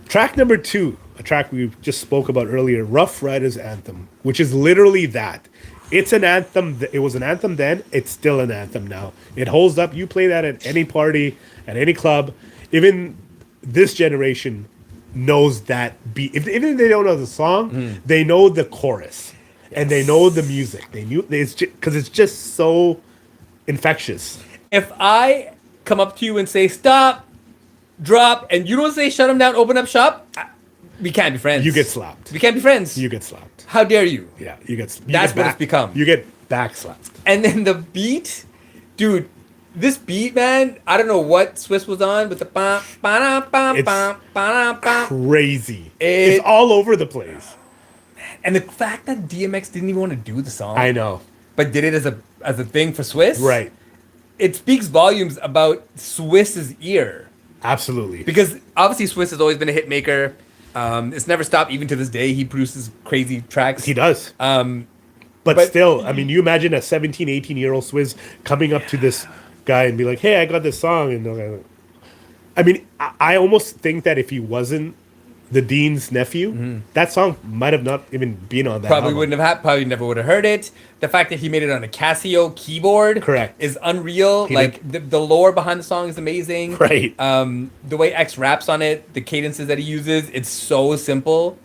Track number 2, a track we just spoke about earlier, Ruff Ryders Anthem, which is literally that. It's an anthem. It was an anthem then. It's still an anthem now. It holds up. You play that at any party, at any club. Even this generation knows that beat. Even if they don't know the song, they know the chorus. And they know the music. Because it's just so infectious. If I come up to you and say stop, drop, and you don't say shut him down, open up shop, we can't be friends. You get slapped. We can't be friends. You get slapped. How dare you? Yeah, That's what it's become. You get back slapped. And then the beat, dude, this beat, man, I don't know what Swiss was on, but the bam, bam, bam, bam, bam, bam. Crazy. It's all over the place. And the fact that DMX didn't even want to do the song, I know. but did it as a thing for Swiss, Right. It speaks volumes about Swiss's ear. Absolutely. Because obviously Swiss has always been a hit maker. It's never stopped, even to this day. He produces crazy tracks. He does. But still, I mean, you imagine a 17, 18-year-old Swizz coming up to this guy and be like, hey, I got this song. And I mean, I almost think that if he wasn't the Dean's nephew, that song might have not even been on that Probably album. wouldn't have probably never would have heard it. The fact that he made it on a Casio keyboard Correct. is unreal. The lore behind the song is amazing. Right. The way X raps on it, the cadences that he uses, it's so simple.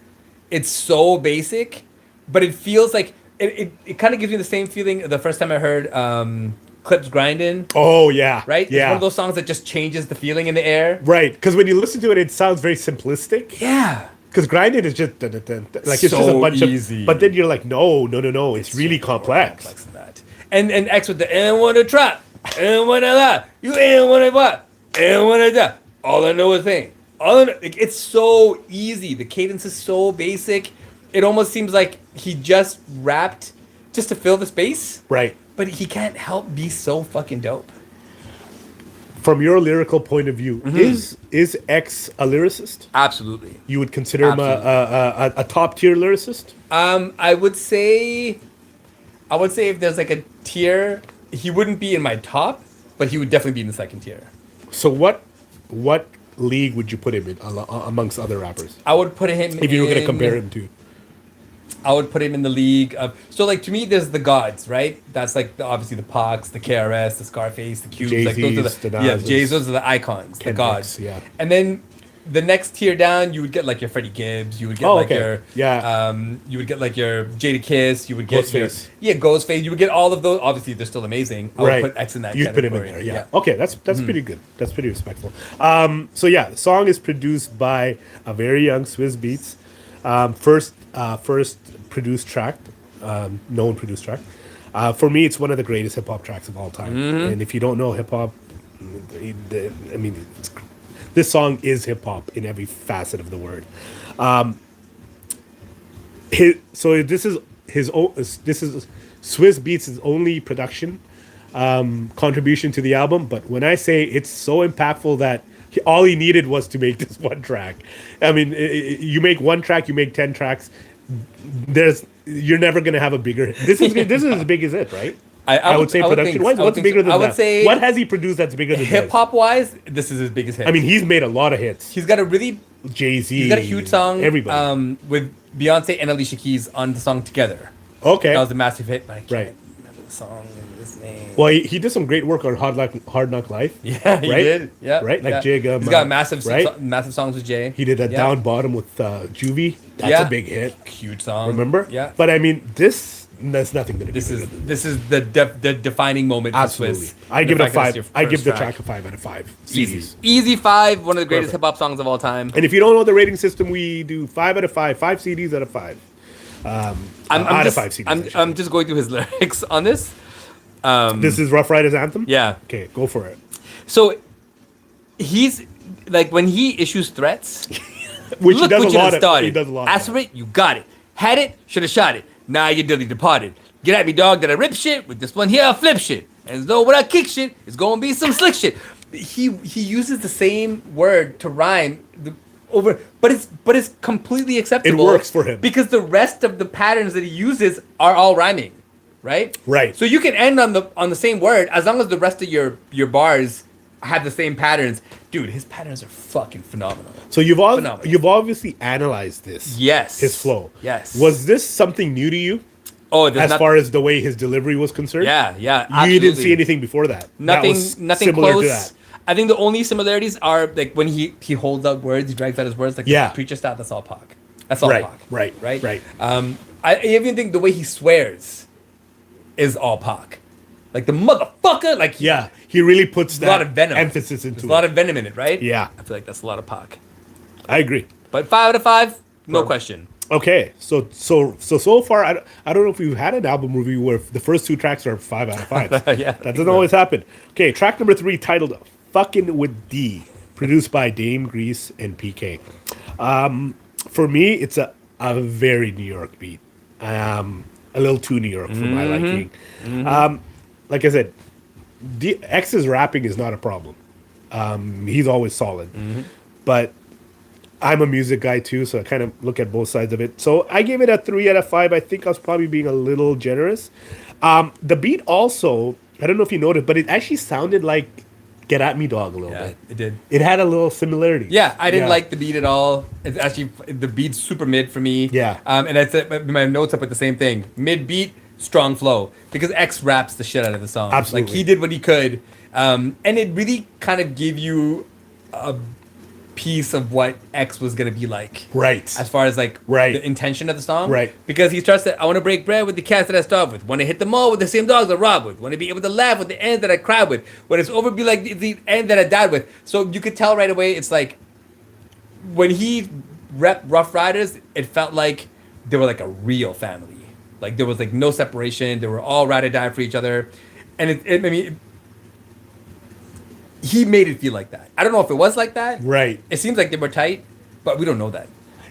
It's so basic, but it feels like it kind of gives me the same feeling the first time I heard Clips Grindin'. Oh, yeah. Right? Yeah. It's one of those songs that just changes the feeling in the air. Right. Because when you listen to it, it sounds very simplistic. Yeah. Because grinding is just like it's just a So bunch easy. of. But then you're like, no. It's really complex. Complex than that. And X with the and wanna trap, and wanna lie, you ain't wanna what, and wanna die. All I know is pain. It's so easy. The cadence is so basic. It almost seems like he just rapped just to fill the space. Right. But he can't help be so fucking dope. From your lyrical point of view, is X a lyricist? Absolutely. You would consider him a top tier lyricist? I would say if there's like a tier, he wouldn't be in my top, but he would definitely be in the second tier. So what league would you put him in amongst other rappers? I would put him If you were going to compare him to. I would put him in the league of, so like to me there's the gods, right? That's like obviously the Pacs, the KRS, the Scarface, the Cubes, like those are the Nazes, those are the icons, the gods. Yeah. And then the next tier down, you would get like your Freddie Gibbs, you would get you would get like your Jadakiss, you would get Ghostface. Ghostface, you would get all of those. Obviously, they're still amazing. I would put X in that You'd category. put him in there, yeah. Okay, that's pretty good. That's pretty respectful. So yeah, the song is produced by a very young Swizz Beatz. First produced track, known produced track. For me, it's one of the greatest hip hop tracks of all time. And if you don't know hip hop, I mean, this song is hip hop in every facet of the word. So this is Swizz Beatz' only production contribution to the album. But when I say it's so impactful that all he needed was to make this one track. I mean, you make one track, you make 10 tracks. You're never gonna have a bigger. This is as big as it, right? I would say production wise. What's bigger than that? Say what has he produced that's bigger than hip hop wise? This is his biggest hit. I mean, he's made a lot of hits. He's got a really Jay-Z. He's got a huge song. Everybody with Beyonce and Alicia Keys on the song Together. Okay, that was a massive hit. But I can't right. remember the song and his name. Well, he did some great work on Hard Knock Life. Yeah, he did. Yeah, right. Like Jig. He's got massive songs with Jay. He did a Down Bottom with Juvie. That's a big hit. Huge song. Remember? Yeah. But I mean, that's nothing to do. This is the defining moment. Absolutely. For Swizz. I give it a 5. I give the track a 5 out of 5. Easy 5. One of the greatest hip hop songs of all time. And if you don't know the rating system, we do 5 out of 5. 5 CDs out of 5. I'm out of just, 5 CDs. I'm just going through his lyrics on this. This is Ruff Ryders Anthem? Yeah. Okay, go for it. So he's like when he issues threats. Which Look he does what a you lot done of. started. He does a lot Asked of for it, you got it. Had it, should have shot it. Now you're dilly departed. Get at me, dog. Did I rip shit? With this one here, I'll flip shit. As though when I kick shit, it's gonna be some slick shit. He uses the same word to rhyme but it's completely acceptable. It works for him. because the rest of the patterns that he uses are all rhyming, right? Right. So you can end on the same word as long as the rest of your bars have the same patterns. Dude, his patterns are fucking phenomenal. So Phenomenal. you've obviously analyzed this. Yes. His flow. Yes. Was this something new to you? Oh, As far as the way his delivery was concerned? yeah, You absolutely. didn't see anything before that? Nothing, That was nothing similar close. to that. I think the only similarities are like when he holds out words, he drags out his words, like Yeah. the preacher style. That's all Pac. That's all Right, Pac. right, right, right. I even think the way he swears is all Pac. Like the motherfucker, like Yeah, he really puts a lot of that venom. emphasis into There's it. a lot of venom in it, right? Yeah. I feel like that's a lot of Pac. I agree. But 5 out of 5, no question. Okay, so far, I don't know if we've had an album review where the first 2 tracks are 5 out of 5. Yeah. That doesn't always happen. Okay, track number 3 titled "Fucking with D," produced by Dame Grease and PK. For me, it's a very New York beat. A little too New York for my liking. Like I said, X's rapping is not a problem. He's always solid. But I'm a music guy too, so I kind of look at both sides of it. So I gave it a 3 out of 5. I think I was probably being a little generous. The beat also, I don't know if you noticed, but it actually sounded like Get At Me Dog a little Yeah, bit. it did. It had a little similarity. Yeah, I didn't like the beat at all. It's actually the beat's super mid for me. Yeah. And I said my notes up with the same thing. Mid beat, strong flow, because X raps the shit out of the song. Absolutely. Like he did what he could, and it really kind of gave you a piece of what X was gonna be like. Right. As far as like Right. the intention of the song. Right. Because he starts to, I want to break bread with the cats that I starve with. Want to hit the mall with the same dogs I rob with. Want to be able to laugh with the end that I cried with. When it's over, be like the end that I died with. So you could tell right away, it's like, when he repped Ruff Ryders, it felt like they were like a real family. Like there was like no separation. They were all ride or die for each other. And he made it feel like that. I don't know if it was like that. Right. It seems like they were tight, but we don't know that.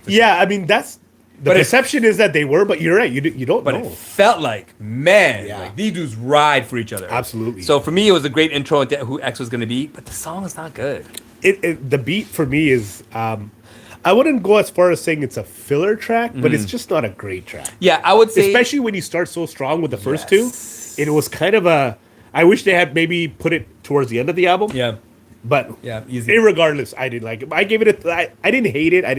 Yeah, I mean, that's... The But it- perception is that they were, but you're right. You don't But know. it felt like, man, Yeah. like these dudes ride for each other. Absolutely. So for me, it was a great intro into who X was going to be, but the song is not good. The beat for me is... I wouldn't go as far as saying it's a filler track, but it's just not a great track. Yeah, I would say... Especially when you start so strong with the first Yes. 2. It was kind of a... I wish they had maybe put it towards the end of the album. Yeah. But Yeah, easy. irregardless, I didn't like it. I gave it I didn't hate it. I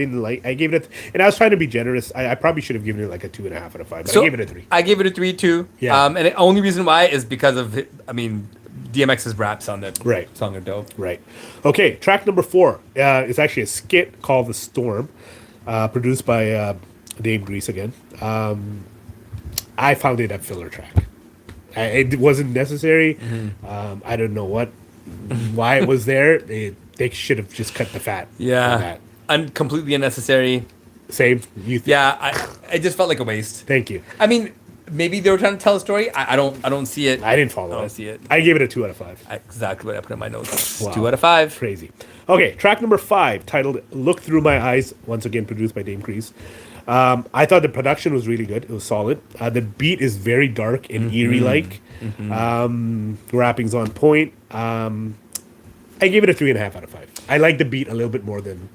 gave it and I was trying to be generous. I probably should have given it like a 2.5 out of 5. But I gave it a 3. I gave it a 3 too. Yeah. And the only reason why is because of, DMX's raps on that Right. song are dope. Right. Okay, track number 4 is actually a skit called "The Storm," produced by Dame Grease again. I found it a filler track. It wasn't necessary. I don't know why it was there. They should have just cut the fat. on Yeah. that. Completely unnecessary. Same. Yeah, I just felt like a waste. Thank you. I mean, maybe they were trying to tell a story. I don't see it. I didn't follow I don't it. see it. I gave it a 2 out of 5. Exactly what I put in my notes. Wow. 2 out of 5. Crazy. Okay, track number 5, titled "Look Through My Eyes," once again produced by Dame Grease. I thought the production was really good. It was solid. The beat is very dark and eerie-like. Rapping's on point. I gave it a 3.5 out of 5. I like the beat a little bit more than...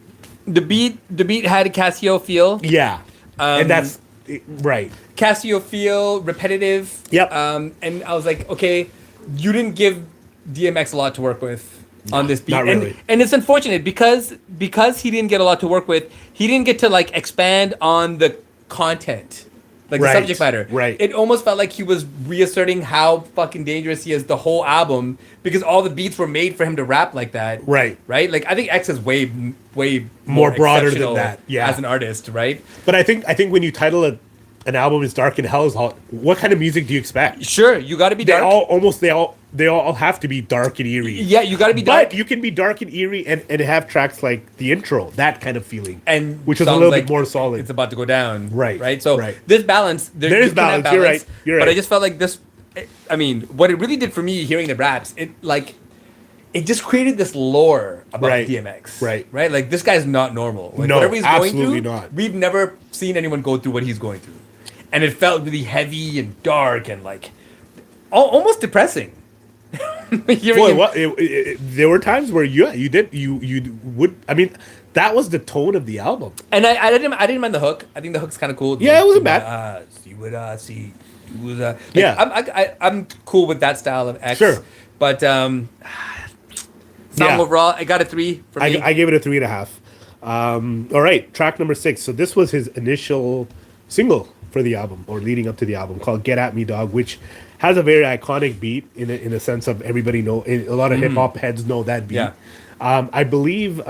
The beat had a Casio feel. Yeah. And that's... Right. Casio feel, repetitive. Yep. And I was like, okay, you didn't give DMX a lot to work with on this beat. not really. And it's unfortunate because he didn't get a lot to work with, he didn't get to like expand on the content. Like Right, the subject matter. right. It almost felt like he was reasserting how fucking dangerous he is the whole album because all the beats were made for him to rap like that. Right. Right? Like I think X is way More broader than exceptional that, yeah. as an artist, right? But I think when you title an album is dark and hell is hot, what kind of music do you expect? Sure, you got to be They dark. they all have to be dark and eerie. Yeah, you got to be dark. But you can be dark and eerie and have tracks like the intro, that kind of feeling, And which is a songs little like bit more solid. It's about to go down. Right, Right. So right. this balance, There's you can have balance. You're right. You're But right. I just felt like this. I mean, what it really did for me hearing the raps, it just created this lore about Right. DMX. Right. Right. Like this guy's not normal. Like, No, whatever he's going absolutely through, not. We've never seen anyone go through what he's going through, and it felt really heavy and dark and like almost depressing. Hearing Boy, him- there were times where you would. I mean, that was the tone of the album. And I didn't mind the hook. I think the hook's kind of cool. Yeah, it wasn't bad. See what I see. Like, Yeah. I'm cool with that style of X. Sure. But song Yeah. overall, I got a 3 for me. I gave it a 3.5. All right, track number 6. So this was his initial single for the album, or leading up to the album, called "Get at Me, Dog," which has a very iconic beat in a sense of everybody know. A lot of hip hop heads know that beat. Yeah. I believe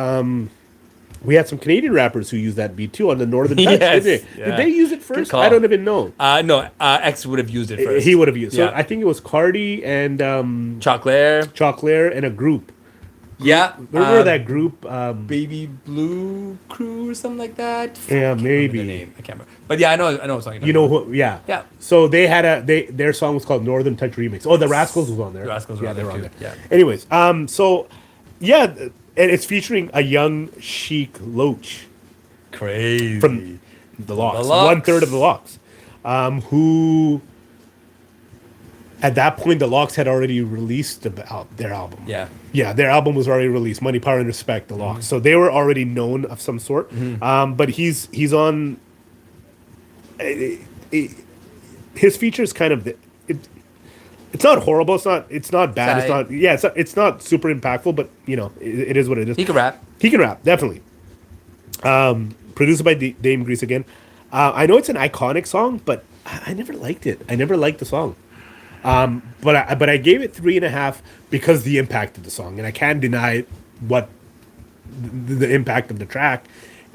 we had some Canadian rappers who used that beat too on the Northern Touch. Yes, Did they? yeah. Did they use it first? call. I don't even know. No, X would have used it first. He would have used. So Yeah. I think it was Cardi and Chocolate. Choclair and a group. Yeah. Remember that group? Baby Blue Crew or something like that? Yeah, I can't remember maybe. the name. I can't remember. But yeah, I know what song You know who? Yeah. Yeah. So they had their song was called Northern Touch Remix. Oh, the Rascals was on there. The Rascals were on they there were too, yeah. Anyways, so yeah, and it's featuring a young Chic Loach Crazy. from the Locks, The Lox. 1/3 of the Locks, who at that point the Locks had already released their album. Yeah. Yeah, their album was already released. Money, Power, and Respect, the Locks. So they were already known of some sort. But he's on. His features kind of. It's not horrible. It's not bad. Side. It's not super impactful. But it is what it is. He can rap. He can rap, definitely. Produced by Dame Grease again. I know it's an iconic song, but I never liked it. I never liked the song. But I gave it 3.5 because the impact of the song, and I can't deny what the impact of the track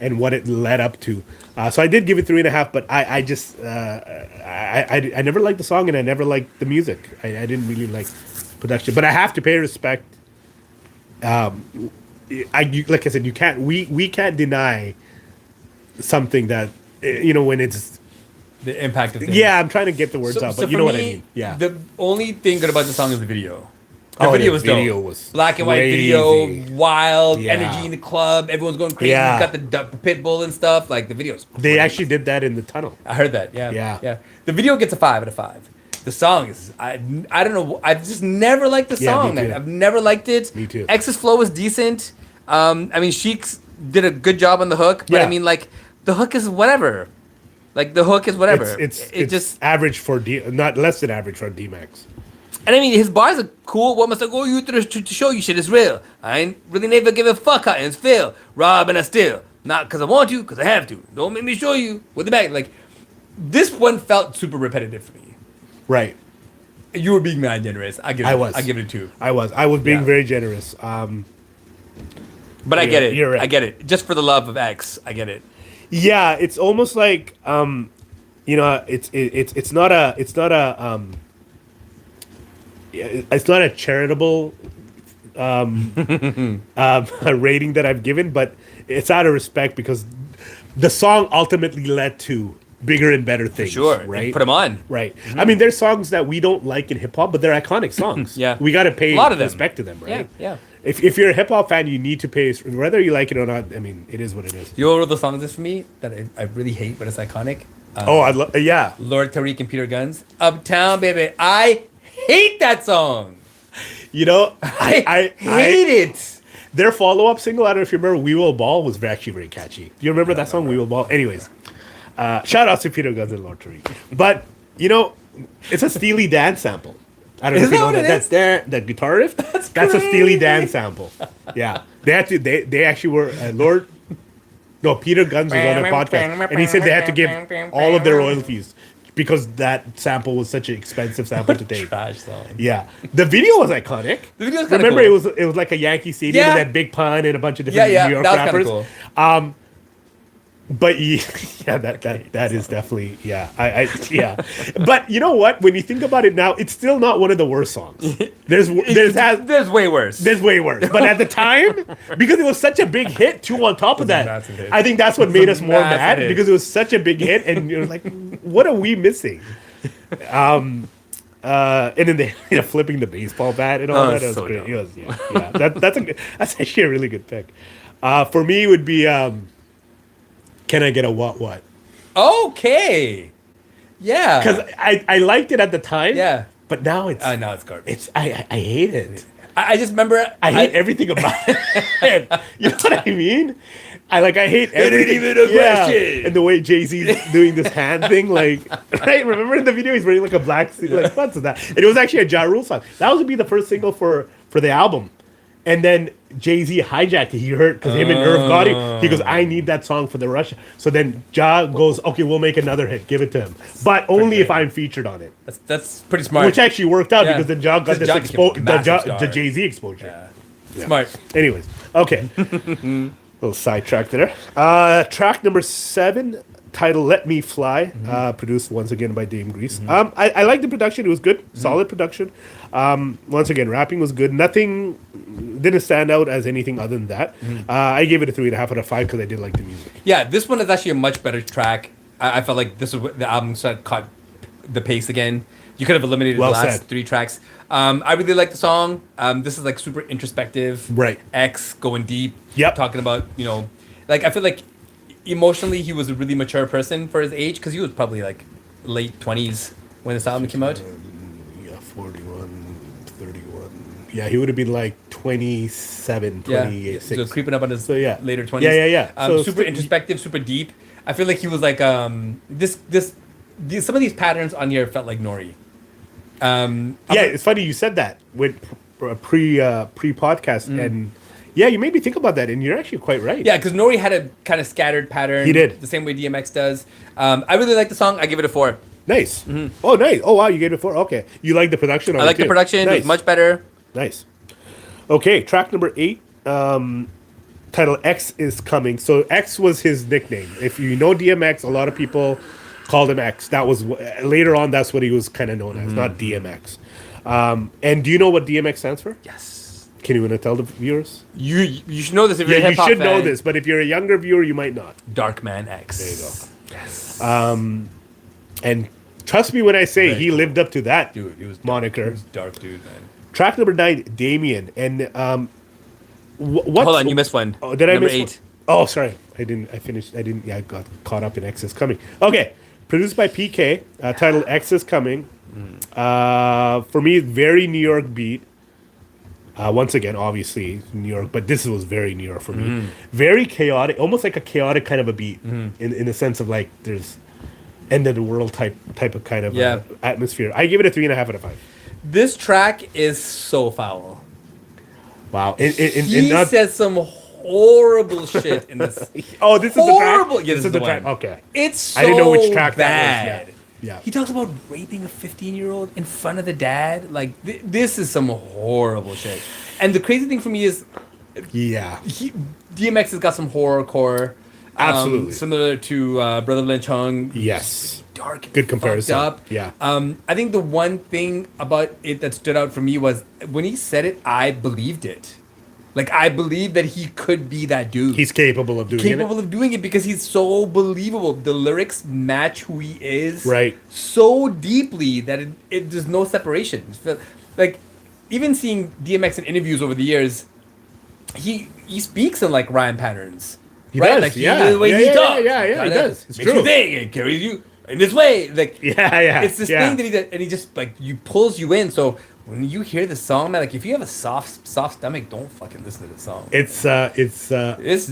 and what it led up to. So I did give it 3.5, but I just I never liked the song and I never liked the music. I didn't really like production, but I have to pay respect. Like I said, we can't deny something that when it's. The impact of things. Yeah, I'm trying to get the words out, but you for know what I me, mean. Yeah. The only thing good about the song is the video. The Oh, video the was video dope. was Black and white crazy. video, wild Yeah. energy in the club. Everyone's going crazy. Yeah. You got the pit bull and stuff. Like the video's. They great. actually did that in the tunnel. I heard that. Yeah. Yeah. The video gets a 5 out of 5. The song is I don't know. I've just never liked the Yeah, song. me too. Man. I've never liked it. Me too. X's flow is decent. I mean, Sheik's did a good job on the hook, but Yeah. I mean, like the hook is whatever. Like the hook is whatever. It's it just average for not less than average for DMX. And I mean, his bars are cool. What must I go you to show you shit is real? I ain't really never give a fuck how it's feel. Rob and I steal. Not because I want to, because I have to. Don't make me show you with the bag. Like, this one felt super repetitive for me. Right. You were being mad generous. I give it a 2. I was being Yeah. very generous. But I get it. you're right. I get it. Just for the love of X, I get it. Yeah, it's almost like it's not a charitable rating that I've given, but it's out of respect because the song ultimately led to bigger and better things. Sure. Right. Put them on. Right. I mean, there's songs that we don't like in hip hop, but they're iconic songs. Yeah. We got to pay A lot of them. respect to them, right? Yeah. If you're a hip hop fan, you need to pay, whether you like it or not. I mean, it is what it is. You know what the song is for me that I really hate, but it's iconic? Yeah. Lord Tariq and Peter Guns. Uptown, baby. I hate that song. You know, I hate it. Their follow-up single, I don't know if you remember, We Will Ball was actually very catchy. Do you remember that song, We Will Ball? Anyways, shout out to Peter Guns and Lord Tariq. But, it's a Steely Dan sample. I don't know Is if you that know what that. it That's that guitar riff. That's a Steely Dan sample. Yeah. They actually were, Peter Guns was on a podcast, and he said they had to give all of their royalties because that sample was such an expensive sample to take. Trash song. Yeah, the video was iconic. The video was kinda Remember, cool. it was like a Yankee Stadium Yeah. with that big pun and a bunch of different Yeah, New York that was rappers. kinda cool. But yeah, that is definitely yeah. But you know what? When you think about it now, it's still not one of the worst songs. There's way worse. There's way worse. But at the time, because it was such a big hit, too, on top of that, massive hit. I think that's what made us more mad hit. because it was such a big hit, and you're like, what are we missing? And then they flipping the baseball bat and all that. That was so great. dumb. It was, that's actually a really good pick. For me, it would be. Can I get a what? Okay. Yeah. Because I liked it at the time. Yeah. But now it's now it's garbage. I hate it. I just remember I hate everything about it. You know what I mean? I hate everything. even a question. And the way Jay-Z's doing this hand thing, like, right? Remember in the video he's wearing like a black suit, like, what's that? And it was actually a Ja Rule song. That was to be the first single for the album. And then Jay-Z hijacked it. He heard, because him and Irv got it. He goes, I need that song for the rush. So then Ja goes, okay, we'll make another hit. Give it to him. But only if I'm featured on it. That's pretty smart. Which actually worked out Yeah. because then Ja got this Ja became a massive star. the Jay-Z exposure. Yeah. Smart. Anyways, okay. Little sidetrack there. Track number 7, titled Let Me Fly, produced once again by Dame Grease. I like the production. It was good. Solid production. Once again, rapping was good. Nothing didn't stand out as anything other than that. I gave it a 3.5 out of 5 because I did like the music. Yeah, this one is actually a much better track. I felt like this was the album caught the pace again. You could have eliminated Well the last said. 3 tracks. I really like the song. This is like super introspective. Right. X going deep. Yep. Talking about, like I feel like emotionally he was a really mature person for his age because he was probably like late 20s when this album came out. Yeah, 41, 31. Yeah, he would have been like 27, 26. So creeping up on his So, yeah. later 20s. Yeah. So super introspective, super deep. I feel like he was like some of these patterns on here felt like Nori. It's funny you said that with pre-podcast and yeah, you made me think about that, and you're actually quite right. Yeah, because Nori had a kind of scattered pattern. He did. The same way DMX does. I really like the song. I give it a 4. Nice. Oh, nice. Oh, wow, you gave it 4. Okay. You like the production on I it like the too. production. It Nice. was much better. Nice. Okay, track number 8, title X is Coming. So X was his nickname. If you know DMX, a lot of people called him X. That was later on. That's what he was kind of known as, not DMX. And do you know what DMX stands for? Yes. Can you want to tell the viewers? You should know this if you're a Yeah, you hip hop should fan. know this, but if you're a younger viewer, you might not. Dark Man X. There you go. Yes. And trust me when I say he lived up to that Dude, he was moniker. He was dark, dude, man. Track number 9, Damien. And what? Hold on, you missed one. Oh, did I Number miss 8. one? Oh, sorry. I didn't. Yeah, I got caught up in X is Coming. Okay. Produced by PK. Titled X is Coming. For me, very New York beat. Once again, obviously New York, but this was very New York for me. Very chaotic, almost like a chaotic kind of a beat, in the sense of like there's end of the world type of kind of atmosphere. I give it a 3.5 out of 5. This track is so foul. Wow, He says some horrible shit in this. Oh, this is horrible. the track. Yeah, this is the the track. one. Okay, It's so I didn't know which track bad. that was. Yeah. He talks about raping a 15-year-old in front of the dad. Like, this is some horrible shit. And the crazy thing for me is, DMX has got some horrorcore. Absolutely. Similar to Brother Lynch Hung. Yes. Dark. Good comparison. Up. Yeah. I think the one thing about it that stood out for me was when he said it, I believed it. Like, I believe that he could be that dude. He's capable of doing it. Because he's so believable. The lyrics match who he is so deeply that there's no separation. Like, even seeing DMX in interviews over the years, he speaks in like rhyme patterns. He right? does, Like the way he talks. Yeah, he does. It's makes true. you think, it carries you in this way. Like, it's this thing that he does, and he just like pulls you in. So when you hear the song, man, like if you have a soft stomach, don't fucking listen to the song. It's a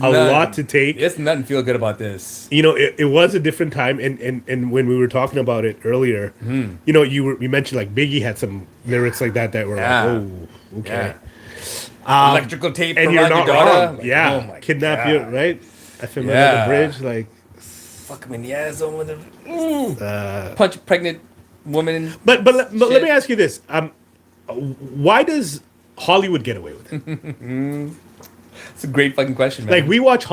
lot to take. It's nothing feel good about this. You know, it was a different time, and when we were talking about it earlier, you know, you mentioned like Biggie had some lyrics like that were like, oh, okay. Electrical tape and around you're your not daughter. wrong. Like, oh my Kidnap God. you, right? I feel like on the bridge, like fuck him in the ass with a punch a pregnant woman. But let me ask you this: why does Hollywood get away with it? It's a great fucking question, man. Like we watch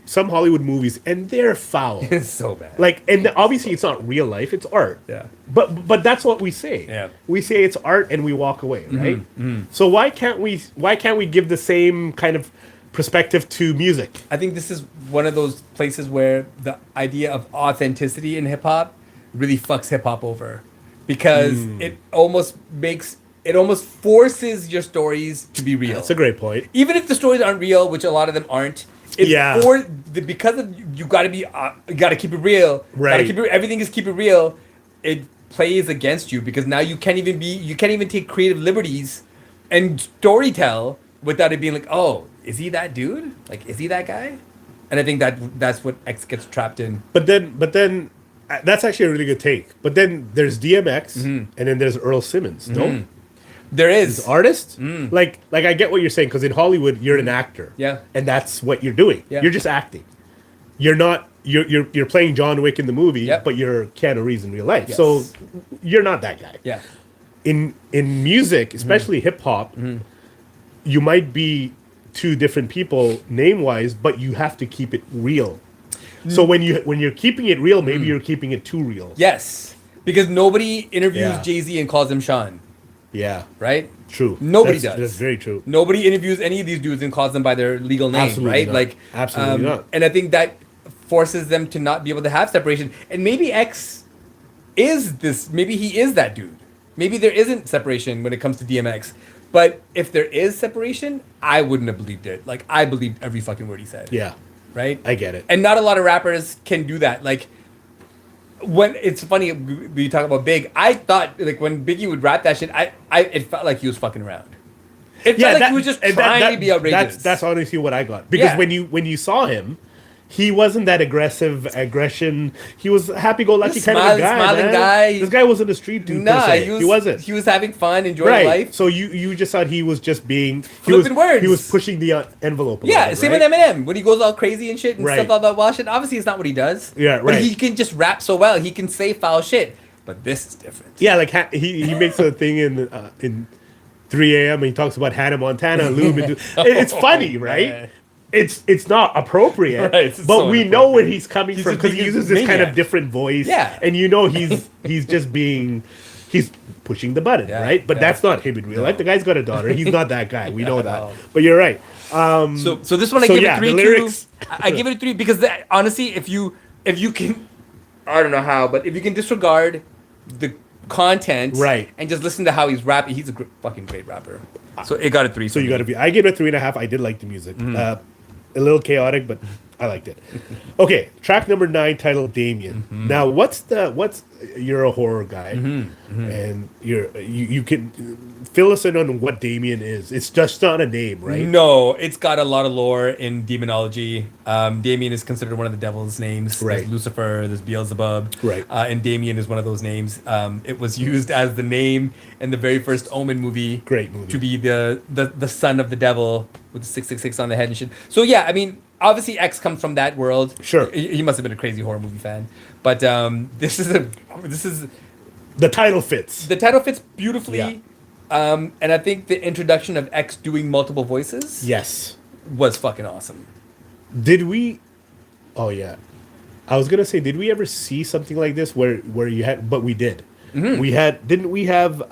some Hollywood movies, and they're foul. It's so bad. Like, and obviously it's not real life; it's art. Yeah. But that's what we say. Yeah. We say it's art, and we walk away, right? So why can't we give the same kind of perspective to music? I think this is one of those places where the idea of authenticity in hip hop really fucks hip hop over, because it almost forces your stories to be real. That's a great point. Even if the stories aren't real, which a lot of them aren't. Because of you got to keep it real. Right. Everything is keep it real. It plays against you because now you can't even take creative liberties and storytell without it being like, oh, is he that dude? Like, is he that guy? And I think that's what X gets trapped in. But then that's actually a really good take. But then there's DMX, and then there's Earl Simmons. No, There is artist. Like I get what you're saying, because in Hollywood you're an actor. Yeah. And that's what you're doing. Yeah. You're just acting. You're not. You're playing John Wick in the movie, Yep. but you're Keanu Reeves in real life. Yes. So you're not that guy. Yeah. In music, especially hip hop, you might be two different people name wise, but you have to keep it real. So when you're keeping it real, maybe you're keeping it too real. Yes. Because nobody interviews Yeah. Jay-Z and calls him Sean, Yeah. right? True. Nobody That's does. very true. Nobody interviews any of these dudes and calls them by their legal name, Absolutely right? not. Like, Absolutely not. And I think that forces them to not be able to have separation. And maybe X is this. Maybe he is that dude. Maybe there isn't separation when it comes to DMX. But if there is separation, I wouldn't have believed it. Like, I believed every fucking word he said. Yeah. Right? I get it. And not a lot of rappers can do that. Like, when it's funny, we talk about Big. I thought, like, when Biggie would rap that shit, it felt like he was fucking around. It felt like he was just trying to be outrageous. That's honestly what I got. Because Yeah. when you saw him, he wasn't that aggression. He was a happy-go-lucky He was kind of a guy, smiling man. guy. This guy wasn't a street dude per Nah, se. he He wasn't. He was having fun, enjoying Right. life. So you just thought he was just being... Flipping words. He was pushing the envelope a Yeah, little bit, same right? with Eminem when he goes all crazy and shit and Right. stuff, all that wild shit. Obviously, it's not what he does. Yeah, But right. he can just rap so well. He can say foul shit. But this is different. Yeah, like he makes a thing in 3 a.m. and he talks about Hannah Montana, Lube. It's funny, right? man. It's not appropriate, Right, it's but so we know where he's coming He's from a because he big uses this kind maniac. of different voice. Yeah. And you know he's just being... He's pushing the button, Yeah, right? But yeah. that's not him in real life. The guy's got a daughter. He's not that guy. We know that. No. But you're right. So this one I so give yeah, it 3 the 2. lyrics- I give it a 3 because honestly, if you can, I don't know how, but if you can disregard the content, Right. and just listen to how he's rapping, he's a fucking great rapper. So it got a 3. So you got to be... I gave it a 3.5. I did like the music. A little chaotic, but I liked it. Okay, track number 9, titled Damien. Now, you're a horror guy, and you can fill us in on what Damien is. It's just not a name, right? No, it's got a lot of lore in demonology. Damien is considered one of the devil's names. Right. There's Lucifer, there's Beelzebub. Right. And Damien is one of those names. It was used as the name in the very first Omen movie. Great movie. To be the son of the devil with the 666 on the head and shit. So yeah, I mean, obviously X comes from that world. Sure. He must have been a crazy horror movie fan. But this is The title fits. the title fits beautifully. Yeah. And I think the introduction of X doing multiple voices Yes. was fucking awesome. Did we? Oh yeah. I was gonna say, did we ever see something like this where you had? But we did. We had. Didn't we have?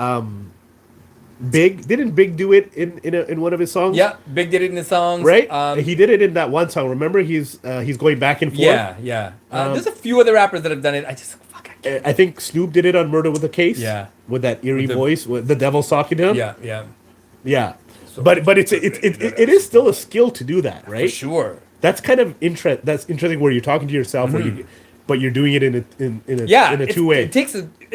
Big didn't Big do it in one of his songs? Yeah, Big did it in his songs. Right. He did it in that one song. Remember, he's going back and forth. Yeah. There's a few other rappers that have done it. I just fuck. I think Snoop did it on Murder with a Case. Yeah. With that eerie With the- voice, with the devil's talking to him. Yeah. Yeah. So But it is still a skill to do that, right? For sure. That's kind of that's interesting where you're talking to yourself, but you're doing it in a Yeah. two-way. It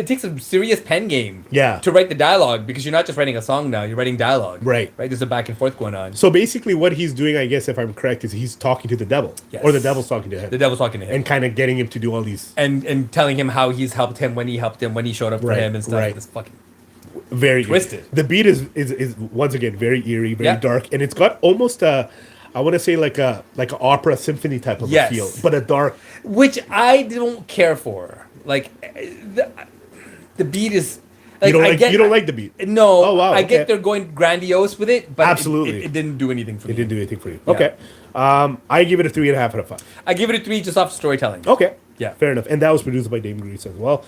takes a serious pen game. Yeah. To write the dialogue because you're not just writing a song now. You're writing dialogue. Right. Right. There's a back and forth going on. So basically, what he's doing, I guess, if I'm correct, is he's talking to the devil, Yes. or the devil's talking to him, The devil's talking to him. and kind of getting him to do all these And telling him how he's helped him, when he showed up for Right, him and stuff. right. It's fucking very Twisted. The beat is once again very eerie, very Yeah. dark, and it's got almost I want to say like a opera symphony type of Yes. a feel, but a dark. which I don't care for. Like the beat is, You don't like the beat. No. Oh, wow, I okay. get they're going grandiose with it, but Absolutely. it didn't do anything for me. It didn't do anything for you. Yeah. Okay. I give it a 3.5 out of 5. I give it a 3 just off storytelling. Okay. Yeah. Fair enough. And that was produced by Dame Grease as well.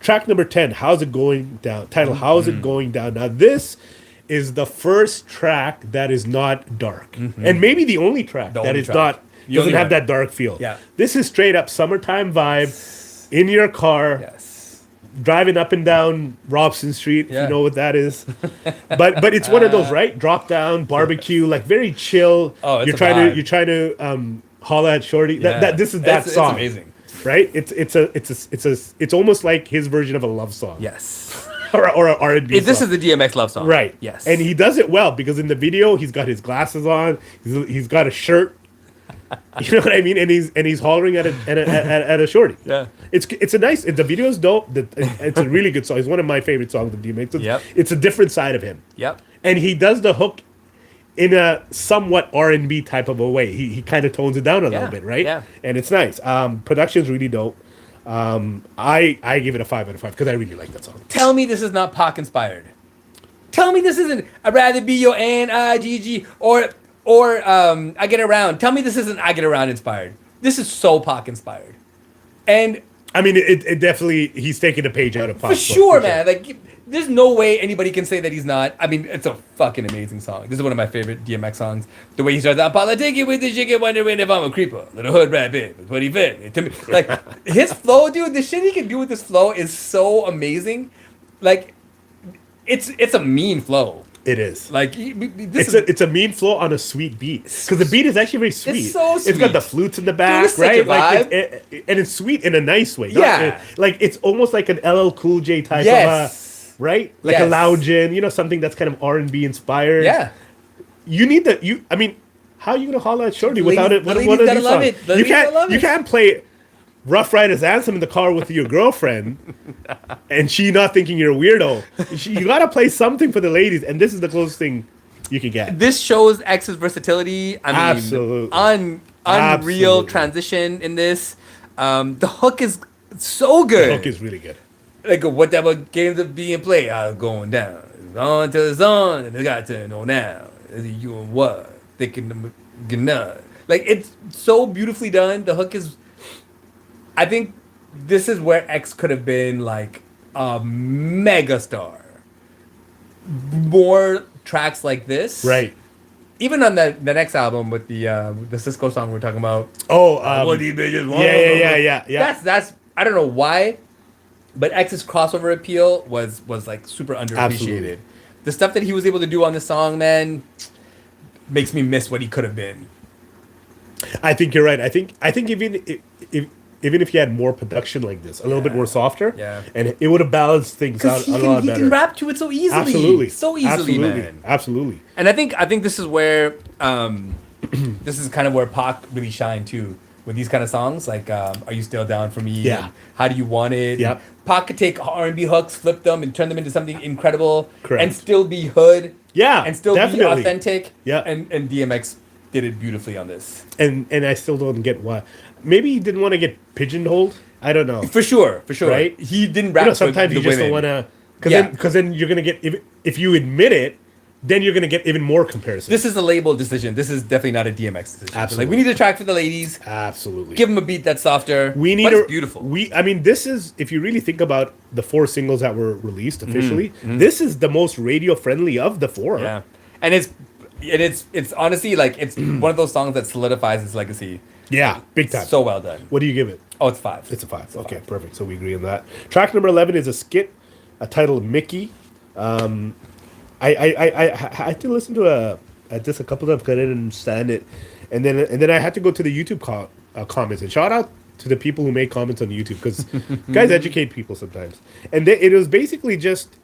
Track number 10, How's It Going Down? Title, How's It Going Down? Now, this is the first track that is not dark. And maybe the only track The that only is track. not, The doesn't only have one. that dark feel. Yeah. This is straight up summertime vibe in your car, Yes. driving up and down Robson Street, if Yeah. you know what that is. but it's one of those, right? Drop down, barbecue, like very chill. Oh, it's you're a trying vibe. to holla at Shorty. Yeah. This is that song. It's amazing. Right? It's almost like his version of a love song. Yes. or an R&B This song. is the DMX love song. Right. Yes. And he does it well because in the video he's got his glasses on, he's got a shirt. You know what I mean? And he's hollering at a shorty. Yeah. It's a nice. The video's dope. It's a really good song. It's one of my favorite songs of DMX. Yep. It's a different side of him. Yep. And he does the hook in a somewhat R&B type of a way. He kind of tones it down a little bit, right? Yeah. And it's nice. Production's really dope. I give it a 5 out of 5 because I really like that song. Tell me this is not Pac inspired. Tell me this isn't I'd rather be your N-I-G-G or I Get Around. Tell me this isn't I Get Around inspired. This is so Pac inspired. And I mean, it definitely, he's taking a page out of Pac's for book, sure, man. Like, there's no way anybody can say that he's not. I mean, it's a fucking amazing song. This is one of my favorite DMX songs. The way he starts out, politicking with the chicken, wondering if I'm a creeper. Little hood rat bitch, what he fit. To me, like, his flow, dude, the shit he can do with this flow is so amazing. Like, it's a mean flow. It is. Like, It's a mean flow on a sweet beat because the beat is actually very sweet. so It's got sweet. the flutes in the back, it's such a right? Like vibe. and it's sweet in a nice way. Yeah. Like it's almost like an LL Cool J type Yes. of right, like a Yes. lounging, something that's kind of R&B inspired. Yeah. You need that. I mean, how are you gonna holler at Shorty Ladies- without it? the One ladies of gotta these love songs. it. The You ladies gotta love you it. can't play Ruff Ryders Anthem in the car with your girlfriend and she not thinking you're a weirdo. You gotta play something for the ladies, and this is the closest thing you can get. This shows X's versatility. I mean, Absolutely. Unreal Absolutely. transition in this. The hook is so good. The hook is really good. Like, whatever games are being played, I was going down. It's on till it's on, and it's got to know now. You and what? Thinking the nut. Like, it's so beautifully done. The hook is. I think this is where X could have been like a mega star. More tracks like this, Right. Even on the next album with the Cisco song we're talking about. Oh, What these bitches want. yeah. That's I don't know why, but X's crossover appeal was like super underappreciated. Absolutely. The stuff that he was able to do on this song, man, makes me miss what he could have been. I think you're right. I think even if he had more production like this, a little bit more softer, Yeah. and it would have balanced things out Because a lot he better. can rap to it so easily. Absolutely, So easily, absolutely, man. absolutely. And I think this is where this is kind of where Pac really shined too with these kind of songs like "Are You Still Down for Me?" Yeah. and "How Do You Want It?" Yep. Pac could take R&B hooks, flip them, and turn them into something incredible, Correct. and still be hood, Yeah, and still definitely. be authentic. Yeah. and DMX did it beautifully on this. And I still don't get why. Maybe he didn't want to get pigeonholed. I don't know. For sure. Right? He didn't rap. Sometimes for you the just don't women. want to, Yeah. because then you're gonna get if you admit it, then you're gonna get even more comparisons. This is a label decision. This is definitely not a DMX decision. Absolutely. Like, we need a track for the ladies. Absolutely. Give them a beat that's softer. We need but it's beautiful. I mean, this is, if you really think about the 4 singles that were released officially, this is the most radio friendly of the 4. Yeah, and it's honestly like it's one of those songs that solidifies its legacy. Yeah, big time. So well done. What do you give it? Oh, it's 5. It's a 5. Okay, perfect. So we agree on that. Track number 11 is a skit, titled Mickey. I had to listen to just a couple of times because I didn't understand it, and then I had to go to the YouTube comments, and shout out to the people who make comments on YouTube because guys educate people sometimes, and it was basically just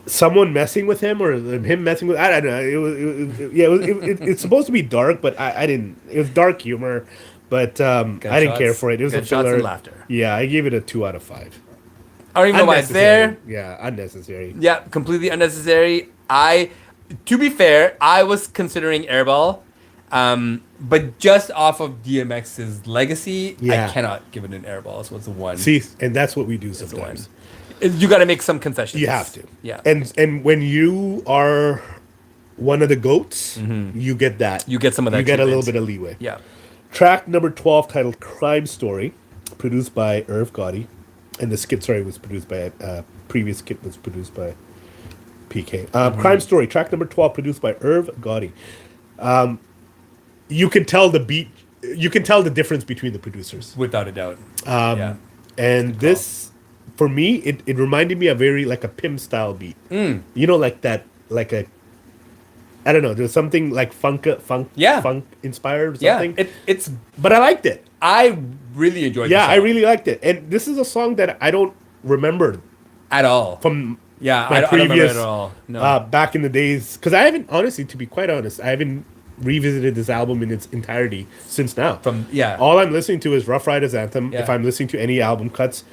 someone messing with him or him messing with, I don't know. It's supposed to be dark, but I didn't. It was dark humor, but I didn't care for it. It was a gunshots filler. and laughter. Yeah, I gave it a 2 out of 5. I don't even know why it's there. Yeah, unnecessary. Yeah, completely unnecessary. To be fair, I was considering Airball, But just off of DMX's legacy, Yeah. I cannot give it an airball. So it's a 1. See, and that's what we do It's a 1. sometimes. You got to make some concessions. You have to. Yeah. And when you are one of the goats, you get that. You get some of that You get a little treatment. bit of leeway. Yeah. Track number 12, titled "Crime Story," produced by Irv Gotti, and the skit, was produced by previous skit was produced by PK. "Crime Story," track number 12, produced by Irv Gotti. You can tell the beat. You can tell the difference between the producers. Without a doubt. And this, for me, it reminded me of very like a Pim style beat. You know, like that, like a. I don't know. There's something like funk inspired or something. Yeah, it's. But I liked it. I really enjoyed. Yeah, the song I really liked it. And this is a song that I don't remember at all. from Yeah, my I don't remember previous it at all. No. back in the days, because I haven't, honestly, to be quite honest, I haven't revisited this album in its entirety since now. All I'm listening to is Ruff Ryders Anthem. Yeah. If I'm listening to any album cuts,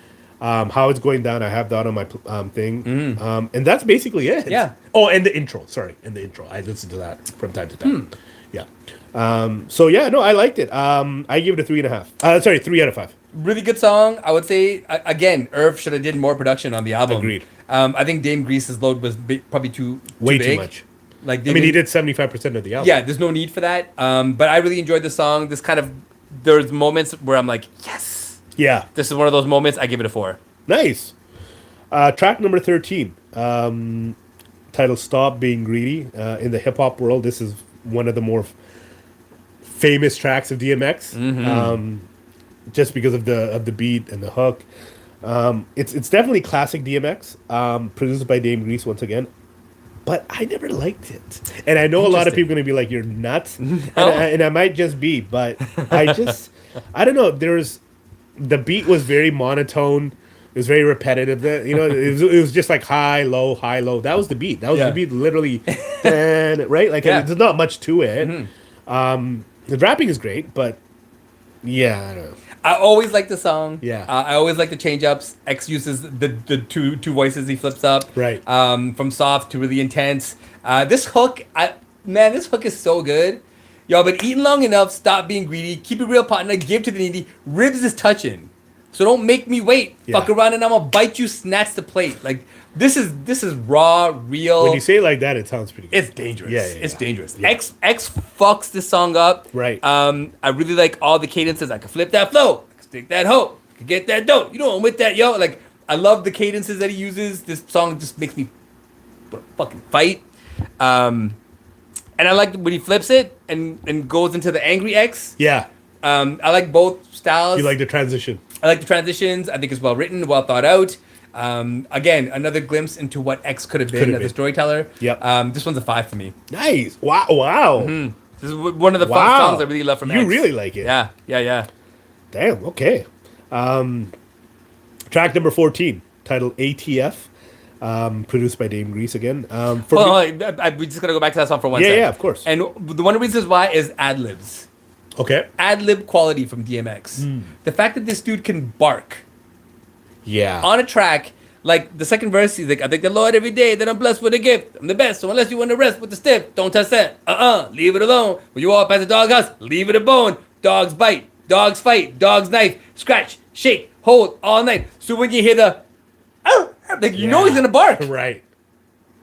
How It's Going Down, I have that on my thing, and that's basically it. Yeah. Oh, and the intro. Sorry, and the intro. I listen to that from time to time. Yeah. So yeah, no, I liked it. I give it a 3.5. 3 out of 5. Really good song. I would say again, Irv should have did more production on the album. Agreed. I think Dame Grease's load was probably Way too big. too much. Like I mean, he did 75% of the album. Yeah, there's no need for that. But I really enjoyed the song. There's moments where I'm like, yes. Yeah. This is one of those moments. I give it a 4. Nice. Track number 13, titled "Stop Being Greedy." In the hip hop world, this is one of the more famous tracks of DMX, just because of the beat and the hook. It's definitely classic DMX, produced by Dame Grease once again. But I never liked it, and I know a lot of people are gonna be like, "You're nuts," and I might just be, but I don't know. The beat was very monotone. It was very repetitive. It was just like high, low, high, low. That was the beat. That was the beat, literally, right? Like there's not much to it. The rapping is great, but yeah, I don't know. I always like the song. Yeah. I always like the change ups. X uses the two voices he flips up. Right. From soft to really intense. This hook, this hook is so good. Y'all been eating long enough. Stop being greedy. Keep it real, partner. Give to the needy. Ribs is touching. So don't make me wait. Yeah. Fuck around and I'm gonna bite you. Snatch the plate. Like this is raw, real. When you say it like that, it sounds pretty good. It's dangerous. Yeah, It's dangerous. Yeah. X fucks this song up. Right. I really like all the cadences. I can flip that flow. I can stick that hoe. I can get that dope. You know I'm with that, yo. Like I love the cadences that he uses. This song just makes me fucking fight. And I like when he flips it and goes into the angry X. Yeah. I like both styles. You like the transition. I like the transitions. I think it's well written, well thought out. Again, another glimpse into what X could have been as a storyteller. Yep. This one's a 5 for me. Nice. Wow. This is one of the fun songs I really love from X. You really like it. Yeah. Damn. Okay. Track number 14, titled "ATF," produced by Dame Grease again. We just gotta go back to that song for one second. Yeah, of course. And the one of the reasons why is ad-libs. Okay. Ad-lib quality from DMX. The fact that this dude can bark Yeah. on a track, like the second verse, he's like, I thank the Lord every day that I'm blessed with a gift. I'm the best, so unless you want to rest with the stiff, don't touch that. Leave it alone. When you walk past the doghouse, leave it a bone. Dogs bite, dogs fight, dogs knife, scratch, shake, hold all night. So when you hear the, you know he's gonna bark. Right.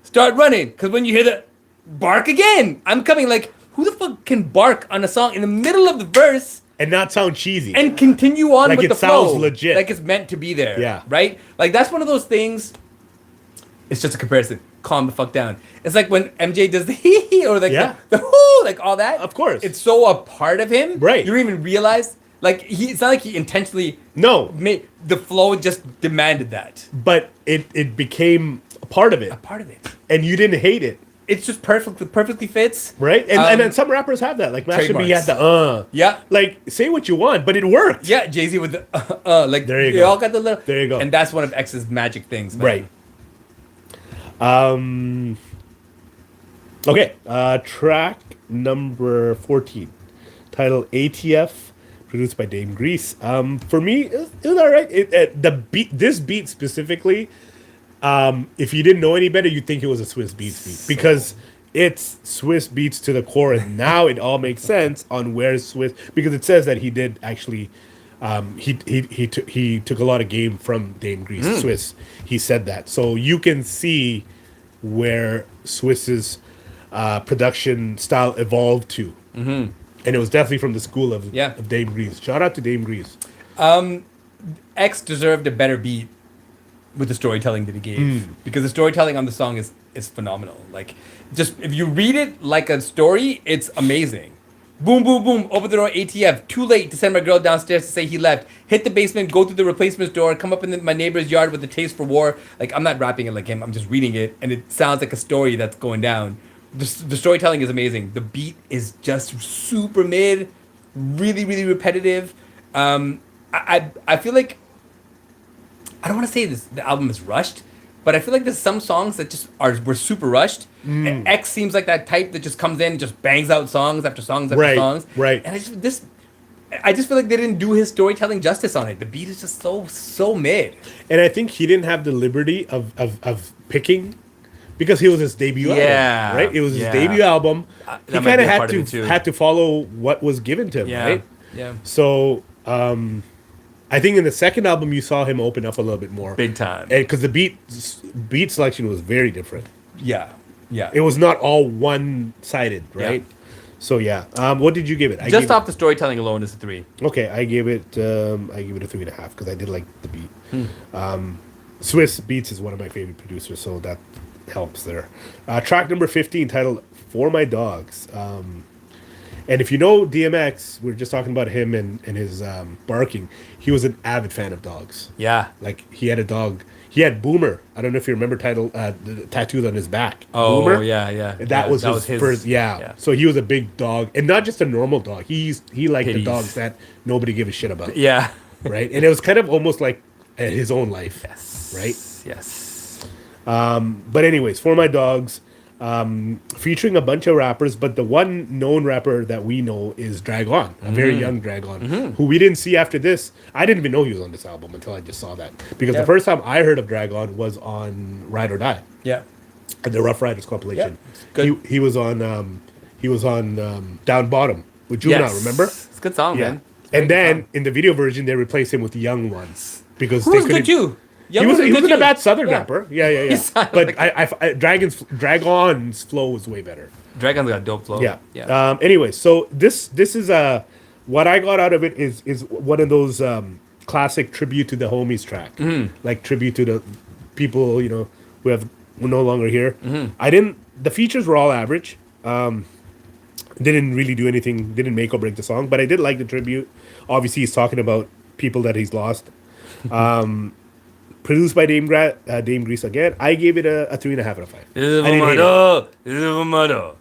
Start running, because when you hear the bark again, I'm coming. Like, who the fuck can bark on a song in the middle of the verse And not sound cheesy. and continue on Like with it the flow? sounds legit. Like it's meant to be there. Yeah. Right? Like that's one of those things. It's just a comparison. Calm the fuck down. It's like when MJ does the hee hee or like the whoo, like all that. Of course. It's so a part of him. Right. You don't even realize. Like it's not like he intentionally made the flow just demanded that. But it became a part of it. A part of it. And you didn't hate it. It's just perfectly fits. Right? And then some rappers have that. Like Master B had the Yeah. Like, say what you want, but it worked. Yeah, Jay-Z with the like There you they go. all got the little There you go. And that's one of X's magic things, man. Right. Okay. Track number 14, titled "ATF," produced by Dame Grease. For me, it was all right. This beat specifically, if you didn't know any better, you'd think it was a Swiss Beats beat because it's Swiss beats to the core, and now it all makes sense on where Swiss, because it says that he did actually, he took a lot of game from Dame Grease. Swiss, he said that, so you can see where Swiss's production style evolved to, and it was definitely from the school of Dame Grease. Shout out to Dame Grease. X deserved a better beat with the storytelling that he gave, because the storytelling on the song is phenomenal. Like, just if you read it like a story, it's amazing. Boom, boom, boom, open the door, ATF, too late to send my girl downstairs to say he left, hit the basement, go through the replacement door, come up in my neighbor's yard with a taste for war. Like, I'm not rapping it like him, I'm just reading it, and it sounds like a story that's going down. The storytelling is amazing. The beat is just super mid, really, really repetitive. I feel like, I don't want to say the album is rushed, but I feel like there's some songs that just were super rushed. And X seems like that type that just comes in and just bangs out songs after songs after songs. Right. And I just feel like they didn't do his storytelling justice on it. The beat is just so mid. And I think he didn't have the liberty of picking, because he was his debut album, right? It was his debut album. He kind of had to follow what was given to him, right? Yeah. So I think in the second album you saw him open up a little bit more, Big time. and because the beat selection was very different. Yeah. It was not all one-sided, right? Yeah. So yeah, what did you give it? Just off the storytelling alone, is a 3. Okay, I gave it a 3.5 because I did like the beat. Swiss Beats is one of my favorite producers, so that helps there. Track number 15, titled "For My Dogs." And if you know DMX, we were just talking about him and his barking. He was an avid fan of dogs. Yeah. Like, he had a dog. He had Boomer. I don't know if you remember the tattoos on his back. Oh, Boomer. yeah. That was his first. Yeah. So he was a big dog, and not just a normal dog. He liked the dogs that nobody gave a shit about. Yeah. Right. And it was kind of almost like his own life. Yes. Right. Yes. But anyways, For My Dogs, featuring a bunch of rappers, but the one known rapper that we know is Dragon, a very young Dragon, who we didn't see after this. I didn't even know he was on this album until I just saw that, because the first time I heard of Dragon was on Ride or Die, the Ruff Ryders compilation. Good. He was on Down Bottom with Juvenile. Remember? It's a good song, man. And then in the video version, they replaced him with the Young Ones, because Who they was couldn't. good too. He wasn't a bad Southern rapper. Yeah. But like Dragon's flow was way better. Dragon's got a dope flow. Yeah. Anyway, so this is what I got out of it is one of those classic tribute to the homies track, like tribute to the people who are no longer here. The features were all average. Didn't really do anything. Didn't make or break the song, but I did like the tribute. Obviously, he's talking about people that he's lost. Produced by Dame Grease again. I gave it a 3.5 out of 5. This is for my dog.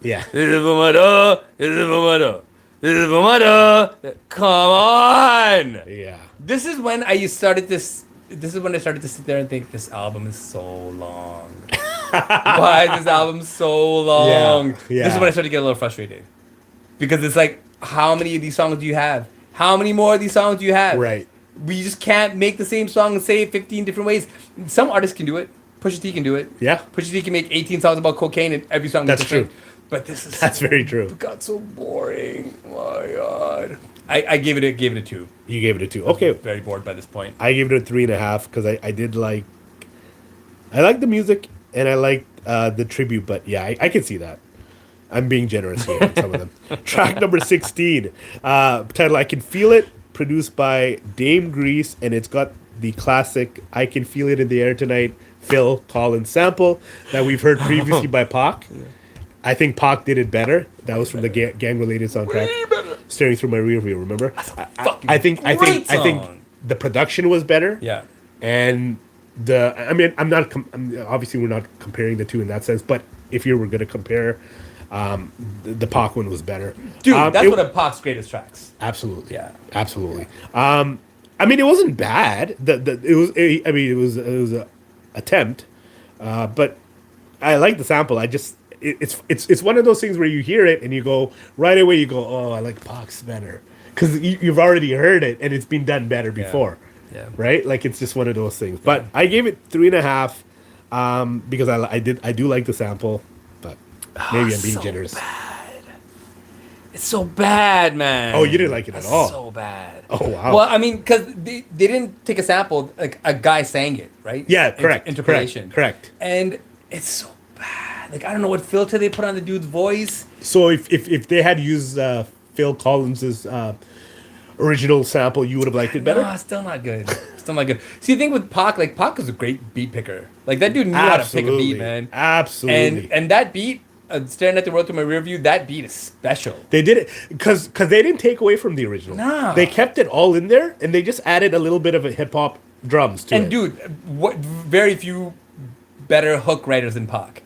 Yeah. This is for my dog. This is for my dog. This is for my dog. Come on. Yeah. This is when I started to sit there and think, this album is so long. Why is this album so long? Yeah. This is when I started to get a little frustrated. Because it's like, how many of these songs do you have? How many more of these songs do you have? Right. We just can't make the same song and say it 15 different ways. Some artists can do it. Pusha T can do it. Yeah. Pusha T can make 18 songs about cocaine and every song. That's true. But that's very true. It got so boring. Oh my god. I gave it a 2. You gave it a 2. Okay. Very bored by this point. I gave it a 3.5 because I did like. I like the music and I like the tribute, but yeah, I can see that. I'm being generous here on some of them. Track number 16, title "I Can Feel It," produced by Dame Grease, and it's got the classic "I Can Feel It in the Air Tonight" Phil Collins sample that we've heard previously by Pac. I think Pac did it better. That was from the gang-related soundtrack. Staring Through My Rear View, remember? I think the production was better. Yeah. And obviously we're not comparing the two in that sense, but if you were going to compare, the Pac one was better. Dude, that's one of Pac's greatest tracks. Absolutely. Yeah. Absolutely. It wasn't bad. It was an attempt, but I like the sample. It's one of those things where you hear it and you go right away. You go, oh, I like Pac's better because you've already heard it and it's been done better before. Yeah. Right. Like, it's just one of those things. But I gave it 3.5 because I do like the sample. But Maybe I'm being so generous. bad. It's so bad, man. Oh, you didn't like it at all. So bad. Oh, wow. Well, I mean, because they didn't take a sample. Like a guy sang it, right? Yeah, correct. Interpolation. Correct. And it's so bad. Like I don't know what filter they put on the dude's voice. So if they had used Phil Collins's original sample, you would have liked it better? No, still not good. Still not good. See, the thing with Pac, like Pac was a great beat picker. Like that dude knew how to pick a beat, man. Absolutely. And that beat, staring at the world through my rear view, that beat is special. They did it because they didn't take away from the original. No. They kept it all in there, and they just added a little bit of a hip hop drums to it. And dude, what very few better hook writers than Pac.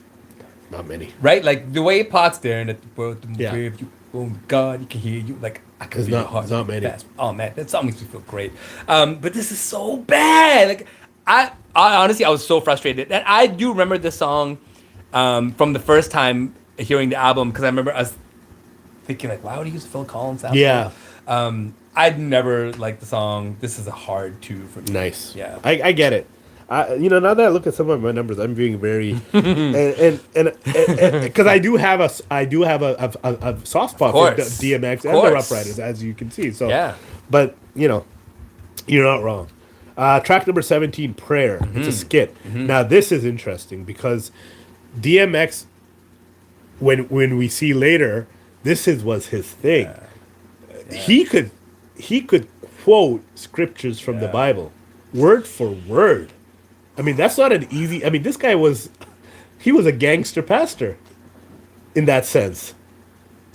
Not many. Right? Like the way Pac's there and the world through my Yeah. rear view. Oh God, you can hear you. Like I can There's feel not- your heart. there's not many. Fast. Oh man, that song makes me feel great. But this is so bad. Like I honestly I was so frustrated. And I do remember this song from the first time hearing the album because I remember us thinking like, why would he use Phil Collins sample? Yeah. I'd never liked the song. This is a hard 2 for me. Nice. Yeah. I get it. Now that I look at some of my numbers, I'm being very and because I do have a soft spot for DMX and the Ruff Ryders, as you can see. So Yeah. but you're not wrong. Track number 17, Prayer. It's a skit. Now this is interesting because DMX, when we see later, was his thing. He could quote scriptures from the Bible word for word. I mean, that's not an easy. I mean, this guy was a gangster pastor in that sense.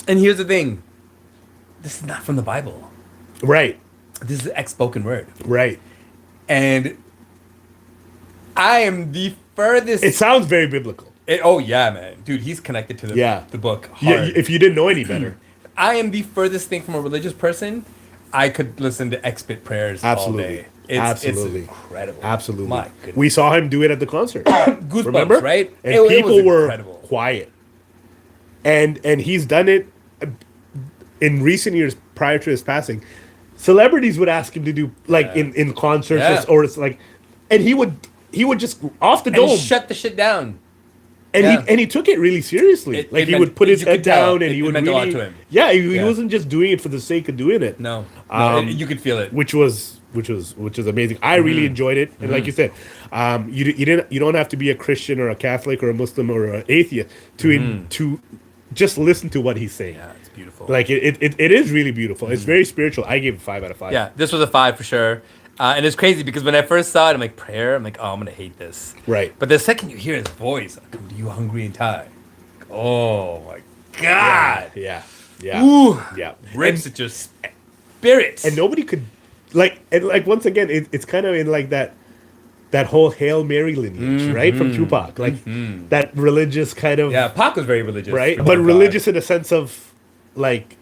And here's the thing. This is not from the Bible. Right. This is spoken word. Right. And I am the furthest. It sounds very biblical. Oh yeah, man, dude, he's connected to the book hard. Yeah, if you didn't know any better. I am the furthest thing from a religious person. I could listen to X-Bit prayers Absolutely. all day. Absolutely. It's incredible. Absolutely. My goodness. We saw him do it at the concert. Goosebumps, Remember? right? And It was people were incredible. quiet. And he's done it in recent years prior to his passing. Celebrities would ask him to do in concerts Yeah. or it's like, and he would just off the dome And shut the shit down. and he took it really seriously. He would put his head down and he would meant a really lot to him. Yeah, he wasn't just doing it for the sake of doing it. No, you could feel it. Which was amazing. I really enjoyed it, and like you said, you don't have to be a Christian or a Catholic or a Muslim or an atheist to just listen to what he's saying. Yeah, it's beautiful. Like it is really beautiful. It's very spiritual. I gave it 5 out of 5. Yeah, this was a 5 for sure. And it's crazy because when I first saw it, I'm like, prayer? I'm like, oh, I'm going to hate this. Right. But the second you hear his voice, I come to you hungry and tired. Oh, my God. Yeah. Ooh. Yeah. Rips at your spirit. And nobody could once again, it's kind of in like that whole Hail Mary lineage, right? From Tupac, that religious kind of yeah, Pac was very religious. right, for but Pac. religious in a sense of like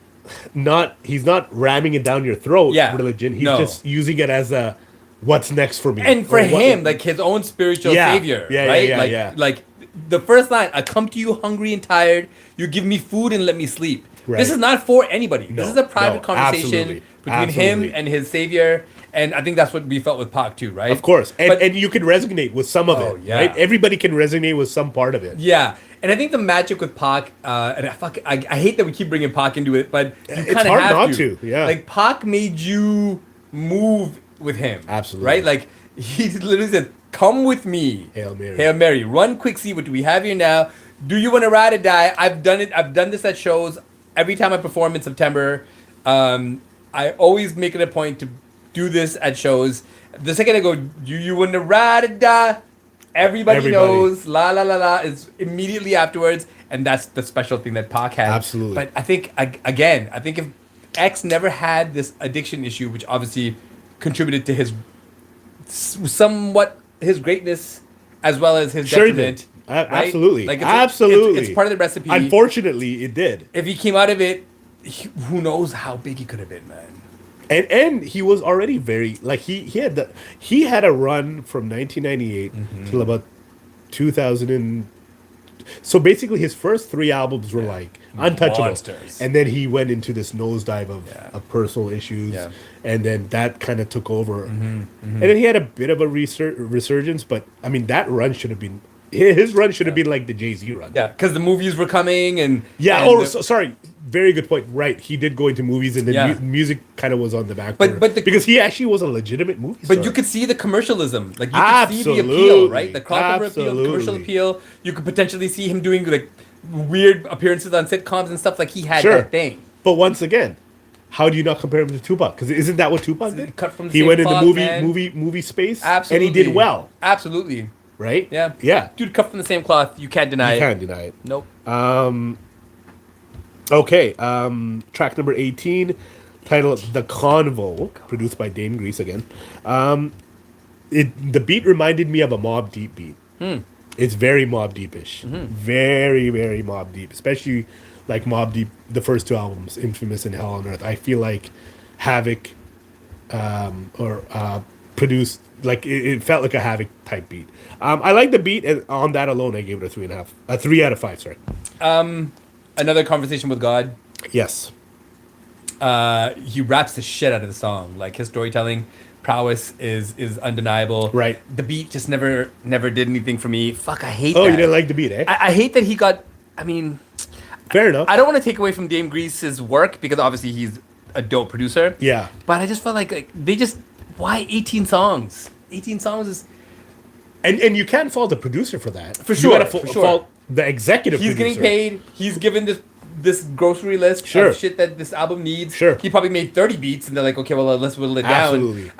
he's not ramming it down your throat. Yeah, religion. He's no. just using it as a what's next for me. And for Or what- him, like his own spiritual Yeah. savior, Yeah, right? yeah, like, yeah. like the first line, I come to you hungry and tired. You give me food and let me sleep. Right. This is not for anybody. No, This is a private no, conversation absolutely. between him Absolutely. and his savior. And I think that's what we felt with Pac too, right? Of course, and But- and you can resonate with some of Oh, it, yeah. right? Everybody can resonate with some part of it. Yeah, and I think the magic with Pac, and I hate that we keep bringing Pac into it, but you It's kind of hard have not to, yeah. Like Pac made you move with him, Absolutely. right? Like he literally said, "Come with me, Hail Mary. Hail Mary, run quick, see what we have here now. Do you want to ride or die?" I've done it. I've done this at shows every time I perform in September. I always make it a point to do this at shows. The second I go, "Do you want to ride or die?" Everybody knows, la la la la, is immediately afterwards, and that's the special thing that Pac had. Absolutely. But I think, again, if X never had this addiction issue, which obviously contributed to his greatness as well as his Sure he detriment. did. right? Absolutely. Like Absolutely. it's part of the recipe. Unfortunately, it did. If he came out of it, who knows how big he could have been, man. And he was already very like he had a run from 1998 till about 2000 and so basically his first 3 albums were like untouchable, Monsters. and then he went into this nosedive of personal issues, and then that kind of took over, and then he had a bit of a resurgence, but I mean that run should have been his run should have been like the Jay-Z run. Yeah, because the movies were coming and Yeah. and Sorry. Very good point. Right. He did go into movies, and then Yeah. music kind of was on the back But- burner. but because he actually was a legitimate movie star. But you could see the commercialism, like you could see the appeal, right? The crossover appeal, the commercial Absolutely. appeal. You could potentially see him doing like weird appearances on sitcoms and stuff. Like he had Sure. that thing. But once again, how do you not compare him to Tupac? Because isn't that what Tupac did? Cut from the He same went in the cloth, movie man. movie space, Absolutely, and he did well, Absolutely, right? yeah, Yeah. Dude, cut from the same cloth. You can't deny You it. can't deny it. Nope. Okay, track number 18, titled "The Convo," produced by Dame Grease again. The beat reminded me of a Mobb Deep beat. It's very Mobb Deepish, very very Mobb Deep, especially like Mobb Deep, the first two albums, Infamous and Hell on Earth. I feel like Havoc produced like it felt like a Havoc type beat. I like the beat, and on that alone, I gave it a 3.5, a 3 out of 5. Sorry. Another conversation with God. Yes. He raps the shit out of the song. Like his storytelling prowess is undeniable. Right. The beat just never did anything for me. Fuck, I hate Oh, that. you didn't like the beat, eh? I hate that he got. I mean, Fair enough. I don't want to take away from Dame Grease's work because obviously he's a dope producer. Yeah. But I just felt like they just why 18 songs? 18 songs is And you can't fault the producer for that. For You sure, gotta for sure. fault the executive he's producer. getting paid. He's given this grocery list Sure. of shit that this album needs. Sure. He probably made 30 beats and they're like, okay, well let's whittle it down. Absolutely.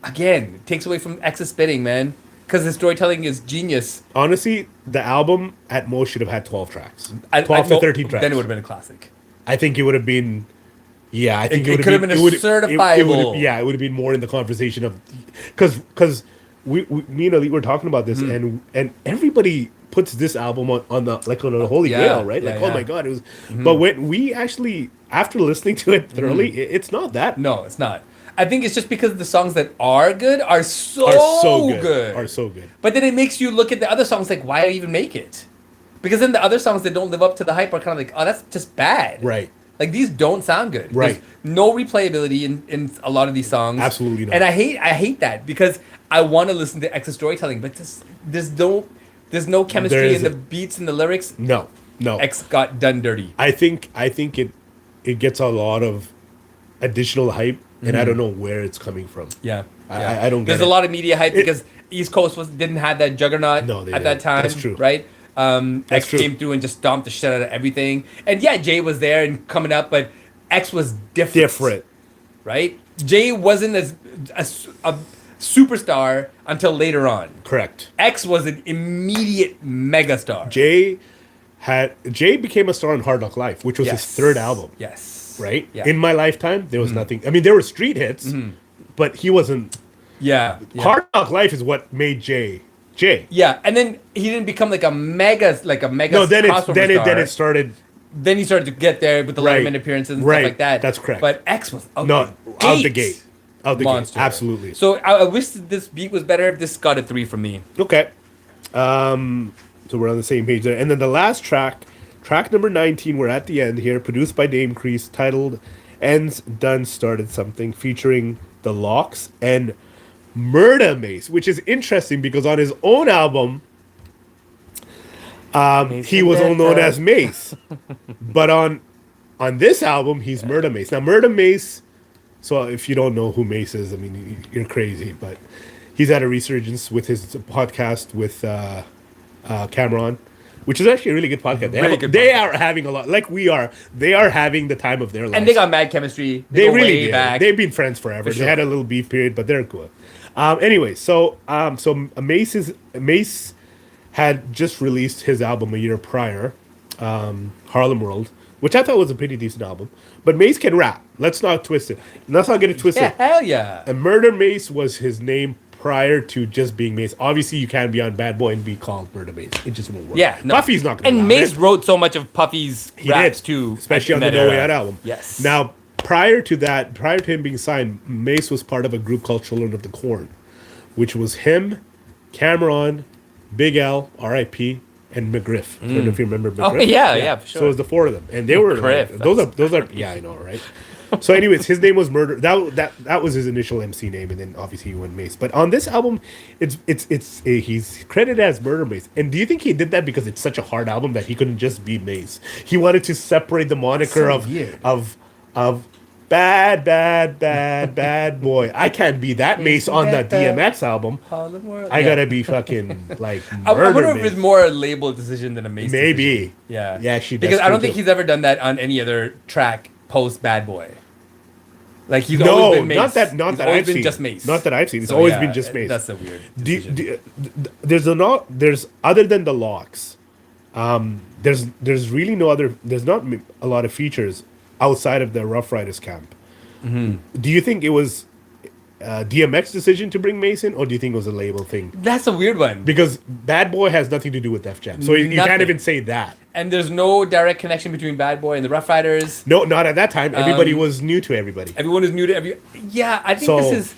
Again, it takes away from X's spitting, man. Because his storytelling is genius. Honestly, the album at most should have had 12 tracks. 12 I to know- 13 tracks. Then it would have been a classic. I think it would have been... Yeah, I think It would could have been a certifiable- yeah, it would have been more in the conversation of... Because me and Ali were talking about this, Hmm. and everybody puts this album on the like on a holy Yeah, grail, right? yeah, Like, oh yeah. my God, it was... But when we actually, after listening to it thoroughly, it's not that... No, it's not. I think it's just because the songs that are good are so, good. Are so good. But then it makes you look at the other songs like, why even make it? Because then the other songs that don't live up to the hype are kind of like, oh, that's just bad. Right. Like these don't sound good. Right. There's no replayability in a lot of these songs. Absolutely not. And I hate that because I want to listen to X's storytelling, but there's no chemistry There in the isn't. beats and the lyrics. No. X got done dirty. I think it gets a lot of additional hype, and I don't know where it's coming from. Yeah. I don't get There's it. a lot of media hype because East Coast didn't have that juggernaut No, they at that didn't. time. That's true. Right? That's X true. came through and just stomped the shit out of everything. And yeah, Jay was there and coming up, but X was different. Right? Jay wasn't a superstar until later on. Correct. X was an immediate megastar. Jay became a star on Hard Knock Life, which was his third album. Yes. Right? Yeah. In my lifetime, there was nothing. I mean, there were street hits, but he wasn't. Yeah. Hard Knock Life is what made Jay. Yeah, and then he didn't become like a mega No, then it started. Then he started to get there with the Right. Letterman appearances and Right. stuff like that. That's correct. But X was out No, the out the gate. Out the monster. gate. Absolutely. So I wish that this beat was better. This got a 3 from me. Okay. So we're on the same page there. And then the last track number 19, we're at the end here, produced by Dame Grease, titled Ends Done Started Something, featuring The Locks and Murda Mace, which is interesting because on his own album, he was all known as Mace. But on this album, he's Murda Mace. Now, Murda Mace, so if you don't know who Mace is, I mean, you're crazy, but he's had a resurgence with his podcast with Cameron, which is actually a really good podcast. They are having a lot, like we are. They are having the time of their lives. And they got mad chemistry. They go really way did. back. They've been friends forever. For They had a little beef period, but they're cool. Anyway, so Mace had just released his album a year prior, Harlem World, which I thought was a pretty decent album. But Mace can rap. Let's not twist it. Let's not get it twisted. Yeah, hell yeah. And Murder Mace was his name prior to just being Mace. Obviously, you can't be on Bad Boy and be called Murder Mace. It just won't work. Yeah, no. Puffy's not going to And Mace wrote so much of Puffy's raps did, too, especially on in the that No Way era. Out album. Yes. Now, prior to him being signed, Mace was part of a group called Children of the Corn, which was him, Cameron, Big L, R.I.P., and McGriff. I don't know if you remember McGriff. Oh yeah, for sure. So it was the four of them, and they were McGriff, those are yeah, I know, right? So, anyways, his name was Murder. That was his initial MC name, and then obviously he went Mace. But on this album, he's credited as Murder Mace. And do you think he did that because it's such a hard album that he couldn't just be Mace? He wanted to separate the moniker of bad boy. I can't be that Mace on the DMX album. I gotta be fucking like I Murder wonder if Mace. it's more a label decision than a Mace Maybe. decision. Yeah. Yeah, she Because that's I don't true think too. he's ever done that on any other track post Bad Boy. Like he's No, always been Mace. not that He's always always been seen. just Mace. Not that I've seen. It's So, always yeah, been just Mace. That's a weird decision. There's other than the locks. There's really no other. There's not a lot of features outside of the Ruff Ryders camp. Mm-hmm. Do you think it was DMX decision to bring Mason, or do you think it was a label thing? That's a weird one. Because Bad Boy has nothing to do with Def Jam, so you can't Nothing. even say that. And there's no direct connection between Bad Boy and the Rough Riders. No, not at that time. Everybody was new to everybody. Everyone is new to every. Yeah, I think So- this is.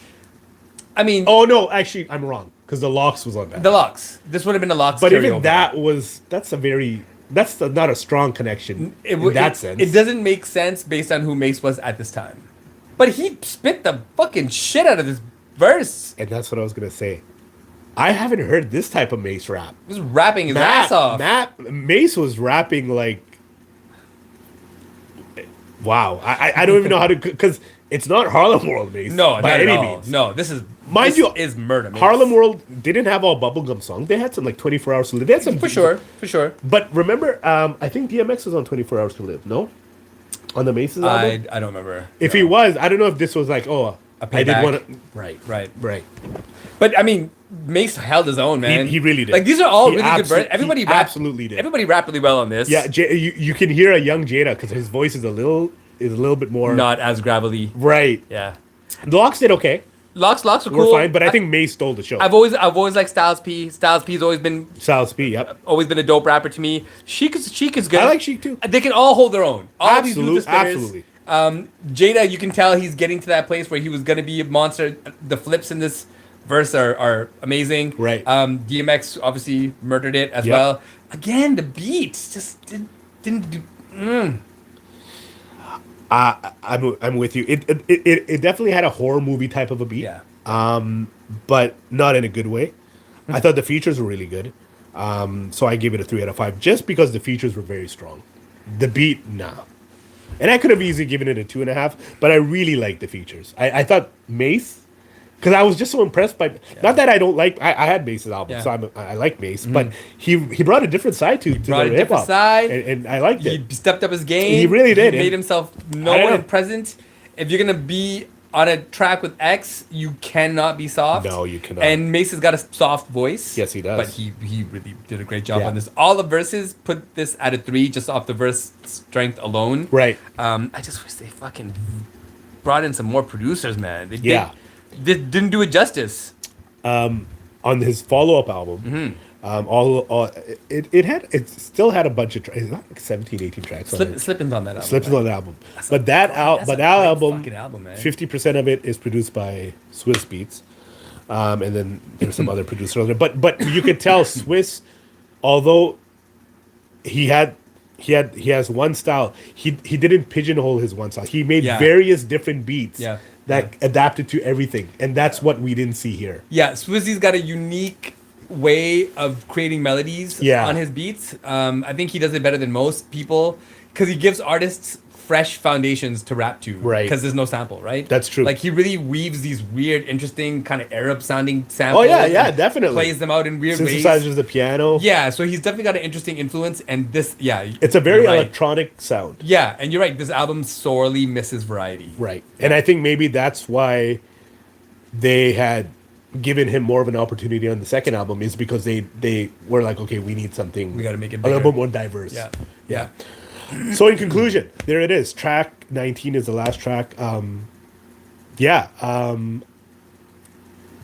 I mean, Oh no, actually, I'm wrong because the locks was on that. the Locks. This would have been the Locks. But even carryover. that's not a strong connection in that sense. It doesn't make sense based on who Mace was at this time. But he spit the fucking shit out of this verse. And that's what I was gonna say. I haven't heard this type of Mace rap. He was rapping his ass off. Mace was rapping like, wow. I don't even know how to, because it's not Harlem World Mace. No, by not any at all. means. No, this is Mind this you, is murder. Mace. Harlem World didn't have all bubblegum songs. They had some like 24 Hours to Live. They had some for sure. But remember, I think DMX was on 24 Hours to Live. No, on the Mace's album. I don't remember. If he was, I don't know if this was like, A I did payback. want to. Right. But I mean, Mace held his own, man. He really did. Like these are all He really good verses. he Everybody rapped, absolutely did. Everybody rapped really well on this. Yeah, you can hear a young Jada because his voice is a little bit more Not as gravelly. right. Yeah. The Locks did okay. Locks were We're cool. fine, but I think Mace stole the show. I've always liked Styles P. Styles P's always been Yep. a dope rapper to me. Chic is good. I like Chic too. They can all hold their own. All these dudes are Absolutely. spitters. Jada, you can tell he's getting to that place where he was gonna be a monster. The flips in this verse are amazing. Right. DMX obviously murdered it as Yep. well. Again, the beats just didn't do. I'm with you. It definitely had a horror movie type of a beat. Yeah. But not in a good way. I thought the features were really good. So I gave it a 3 out of 5 just because the features were very strong. The beat, nah. And I could have easily given it a 2.5, but I really liked the features. I thought Mace, because I was just so impressed by. Not that I don't like. I had Mace's album, Yeah. so I like Mace, but he brought a different side to brought the a hip different hop, side. and I liked it. He stepped up his game. He really did. He made And himself I known don't know. and present. If you're gonna be on a track with X, you cannot be soft. No, you cannot. And Mace has got a soft voice. Yes, he does. But he really did a great job Yeah. on this. All the verses put this at a 3 just off the verse strength alone. Right. I just wish they fucking brought in some more producers, man. Yeah. They didn't do it justice. On his follow-up album, it still had a bunch of tracks. It's not like 17, 18 tracks on it. Slippin's on that album. Slips man. on the album. But that That's a great album, fucking album, man. 50% of it is produced by Swiss Beats. And then there's some other producers on there. But you could tell Swiss, although he has one style, he didn't pigeonhole his one style. He made Yeah. various different beats Yeah. that adapted to everything. And that's what we didn't see here. Yeah, Swizzy's got a unique way of creating melodies Yeah. on his beats. I think he does it better than most people because he gives artists fresh foundations to rap to. Right. Because there's no sample, right? That's true. Like he really weaves these weird, interesting, kind of Arab sounding samples. Oh, yeah, and definitely. Plays them out in weird ways. Synthesizers, the piano. Yeah, so he's definitely got an interesting influence. And this, yeah. It's a very you're right. electronic sound. Yeah, and you're right. This album sorely misses variety. Right. And I think maybe that's why they had given him more of an opportunity on the second album, is because they were like, okay, we need something. We gotta make it a little bigger. bit more diverse. Yeah. Yeah. So in conclusion, there it is. Track 19 is the last track.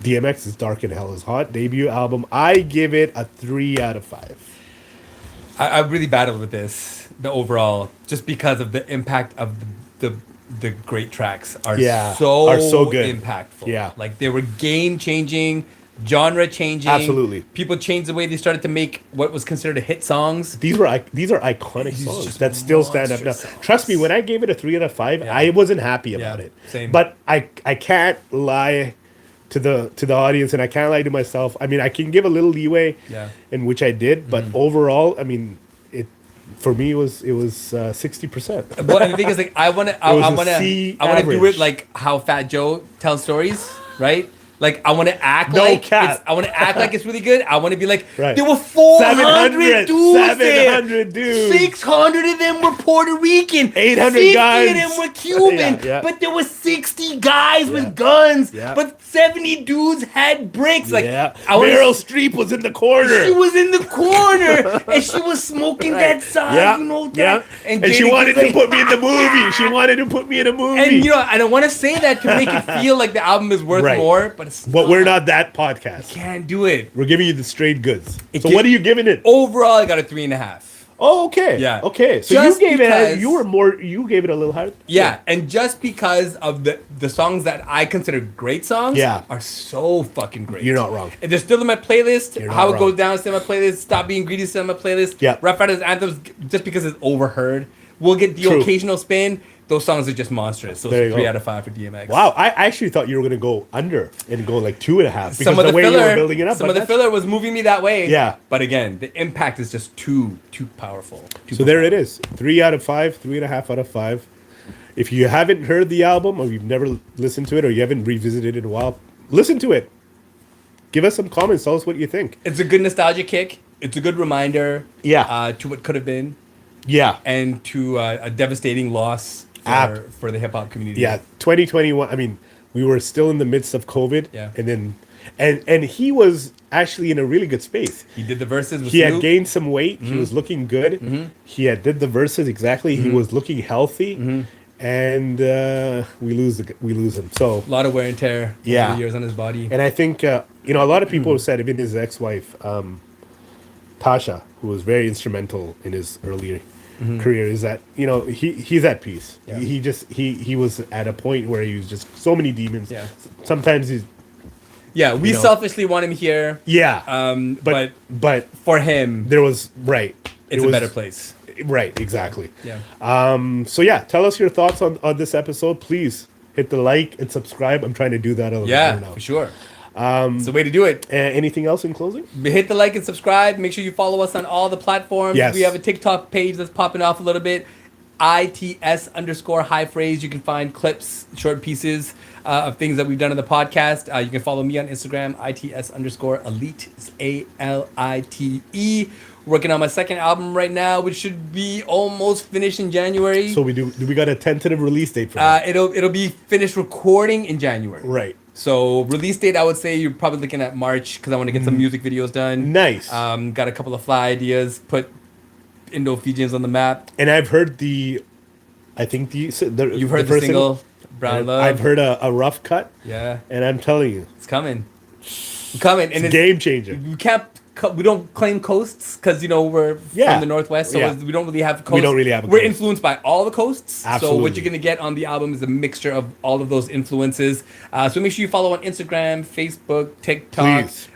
DMX's Dark and Hell is Hot debut album. I give it a 3 out of 5. I really battled with this, the overall, just because of the impact of the great tracks are Yeah, so are so good. impactful. Yeah. Like they were game changing. genre changing. Absolutely. People changed the way they started to make what was considered hit songs. These are iconic songs that still stand up now. Trust me, when I gave it a 3 out of 5, Yeah. I wasn't happy about it. Same. But I can't lie to the audience, and I can't lie to myself. I mean, I can give a little leeway, in which I did, but overall, I mean, it for me it was 60%. But the thing is, like, I want to do average. it like how Fat Joe tells stories, right? Like, I want to act I want to act like it's really good. I want to be like, Right. there were 400 dudes there. 700 dudes. 600 of them were Puerto Rican. 800 50 guys. of them were Cuban. Yeah. But there were 60 guys with guns. Yeah. But 70 dudes had bricks. Like, Meryl Streep was in the corner. She was in the corner and she was smoking that side, you know that. And she wanted to put me in the movie. She wanted to put me in a movie. And you know, I don't want to say that to make it feel like the album is worth more, but it's But we're not that podcast. Can't do it. We're giving you the straight goods. So what are you giving it? Overall, I got a 3.5. Oh, okay. Yeah. Okay. So Just you gave because- you gave it a little higher. Yeah, and just because of the songs that I consider great songs are so fucking great. You're not wrong. And they're still in my playlist. You're not How It wrong. Goes Down is still in my playlist. Stop Being Greedy is still in my playlist. Yeah. Ruff Ryders Anthems, just because it's overheard. We'll get the True. occasional spin. Those songs are just monstrous. So There it's you 3 go. out of 5 for DMX. Wow, I actually thought you were going to go under and go like 2.5 because Some of the way you filler, were building it up. some but of the that's- filler was moving me that way. Yeah. But again, the impact is just too powerful. So there it is. 3 out of 5, 3.5 out of 5. If you haven't heard the album or you've never listened to it or you haven't revisited it in a while, listen to it. Give us some comments. Tell us what you think. It's a good nostalgia kick. It's a good reminder. Yeah. To what could have been. Yeah. And to a devastating loss for the hip hop community. Yeah. 2021. I mean, we were still in the midst of COVID. Yeah. And then, and he was actually in a really good space. He did the verses with He had Snoop. gained some weight. He was looking good. He had did the verses exactly. He was looking healthy. And we lose him. So A lot of wear and tear over the years on his body. And I think a lot of people have said, even his ex-wife, Tasha, who was very instrumental in his earlier career, is that he's at peace. Yeah. He was at a point where he was just so many demons. Yeah. Sometimes he's We selfishly want him here. But but for him, there was it's a better place. Right, exactly. Yeah. So yeah, tell us your thoughts on this episode. Please hit the like and subscribe. I'm trying to do that a little bit now. For sure. It's the way to do it. Anything else in closing? Hit the like and subscribe. Make sure you follow us on all the platforms. Yes. We have a TikTok page that's popping off a little bit. ITS_high phrase. You can find clips, short pieces of things that we've done on the podcast. You can follow me on Instagram, ITS_elite. It's ALITE. Working on my second album right now, which should be almost finished in January. So do we got a tentative release date for that? It'll be finished recording in January. Right. So release date, I would say you're probably looking at March because I want to get some music videos done. Nice. Got a couple of fly ideas. Put Indo-Fijians on the map. And I've heard you've heard the first single, Brown Love. I've heard a rough cut. Yeah. And I'm telling you, It's coming. And it's a game changer. We don't claim coasts because we're from the Northwest, so we don't really have coasts. We don't really have a We're coast. influenced by all the coasts. Absolutely. So what you're gonna get on the album is a mixture of all of those influences. So make sure you follow on Instagram, Facebook, TikTok. Please.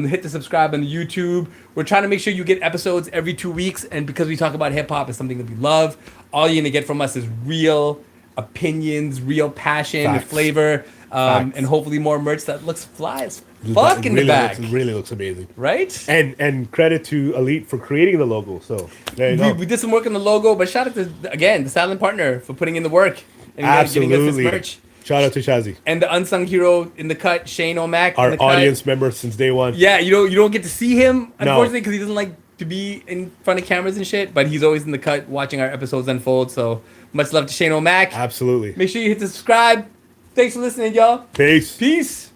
Hit the subscribe on YouTube. We're trying to make sure you get episodes every 2 weeks, and because we talk about hip hop, it's something that we love. All you're gonna get from us is real opinions, real passion, Facts. flavor, Facts. and hopefully more merch that looks fly as fuck in the back. It really looks amazing. Right? And credit to Elite for creating the logo. So there you go. We did some work on the logo, but shout out to, again, the silent partner for putting in the work and getting us this merch. Shout out to Shazi, And the unsung hero in the cut, Shane O'Mac. our in the cut. audience member since day one. Yeah, you don't get to see him, No. unfortunately, because he doesn't like to be in front of cameras and shit, but he's always in the cut watching our episodes unfold. So much love to Shane O'Mac. Absolutely. Make sure you hit the subscribe. Thanks for listening, y'all. Peace. Peace.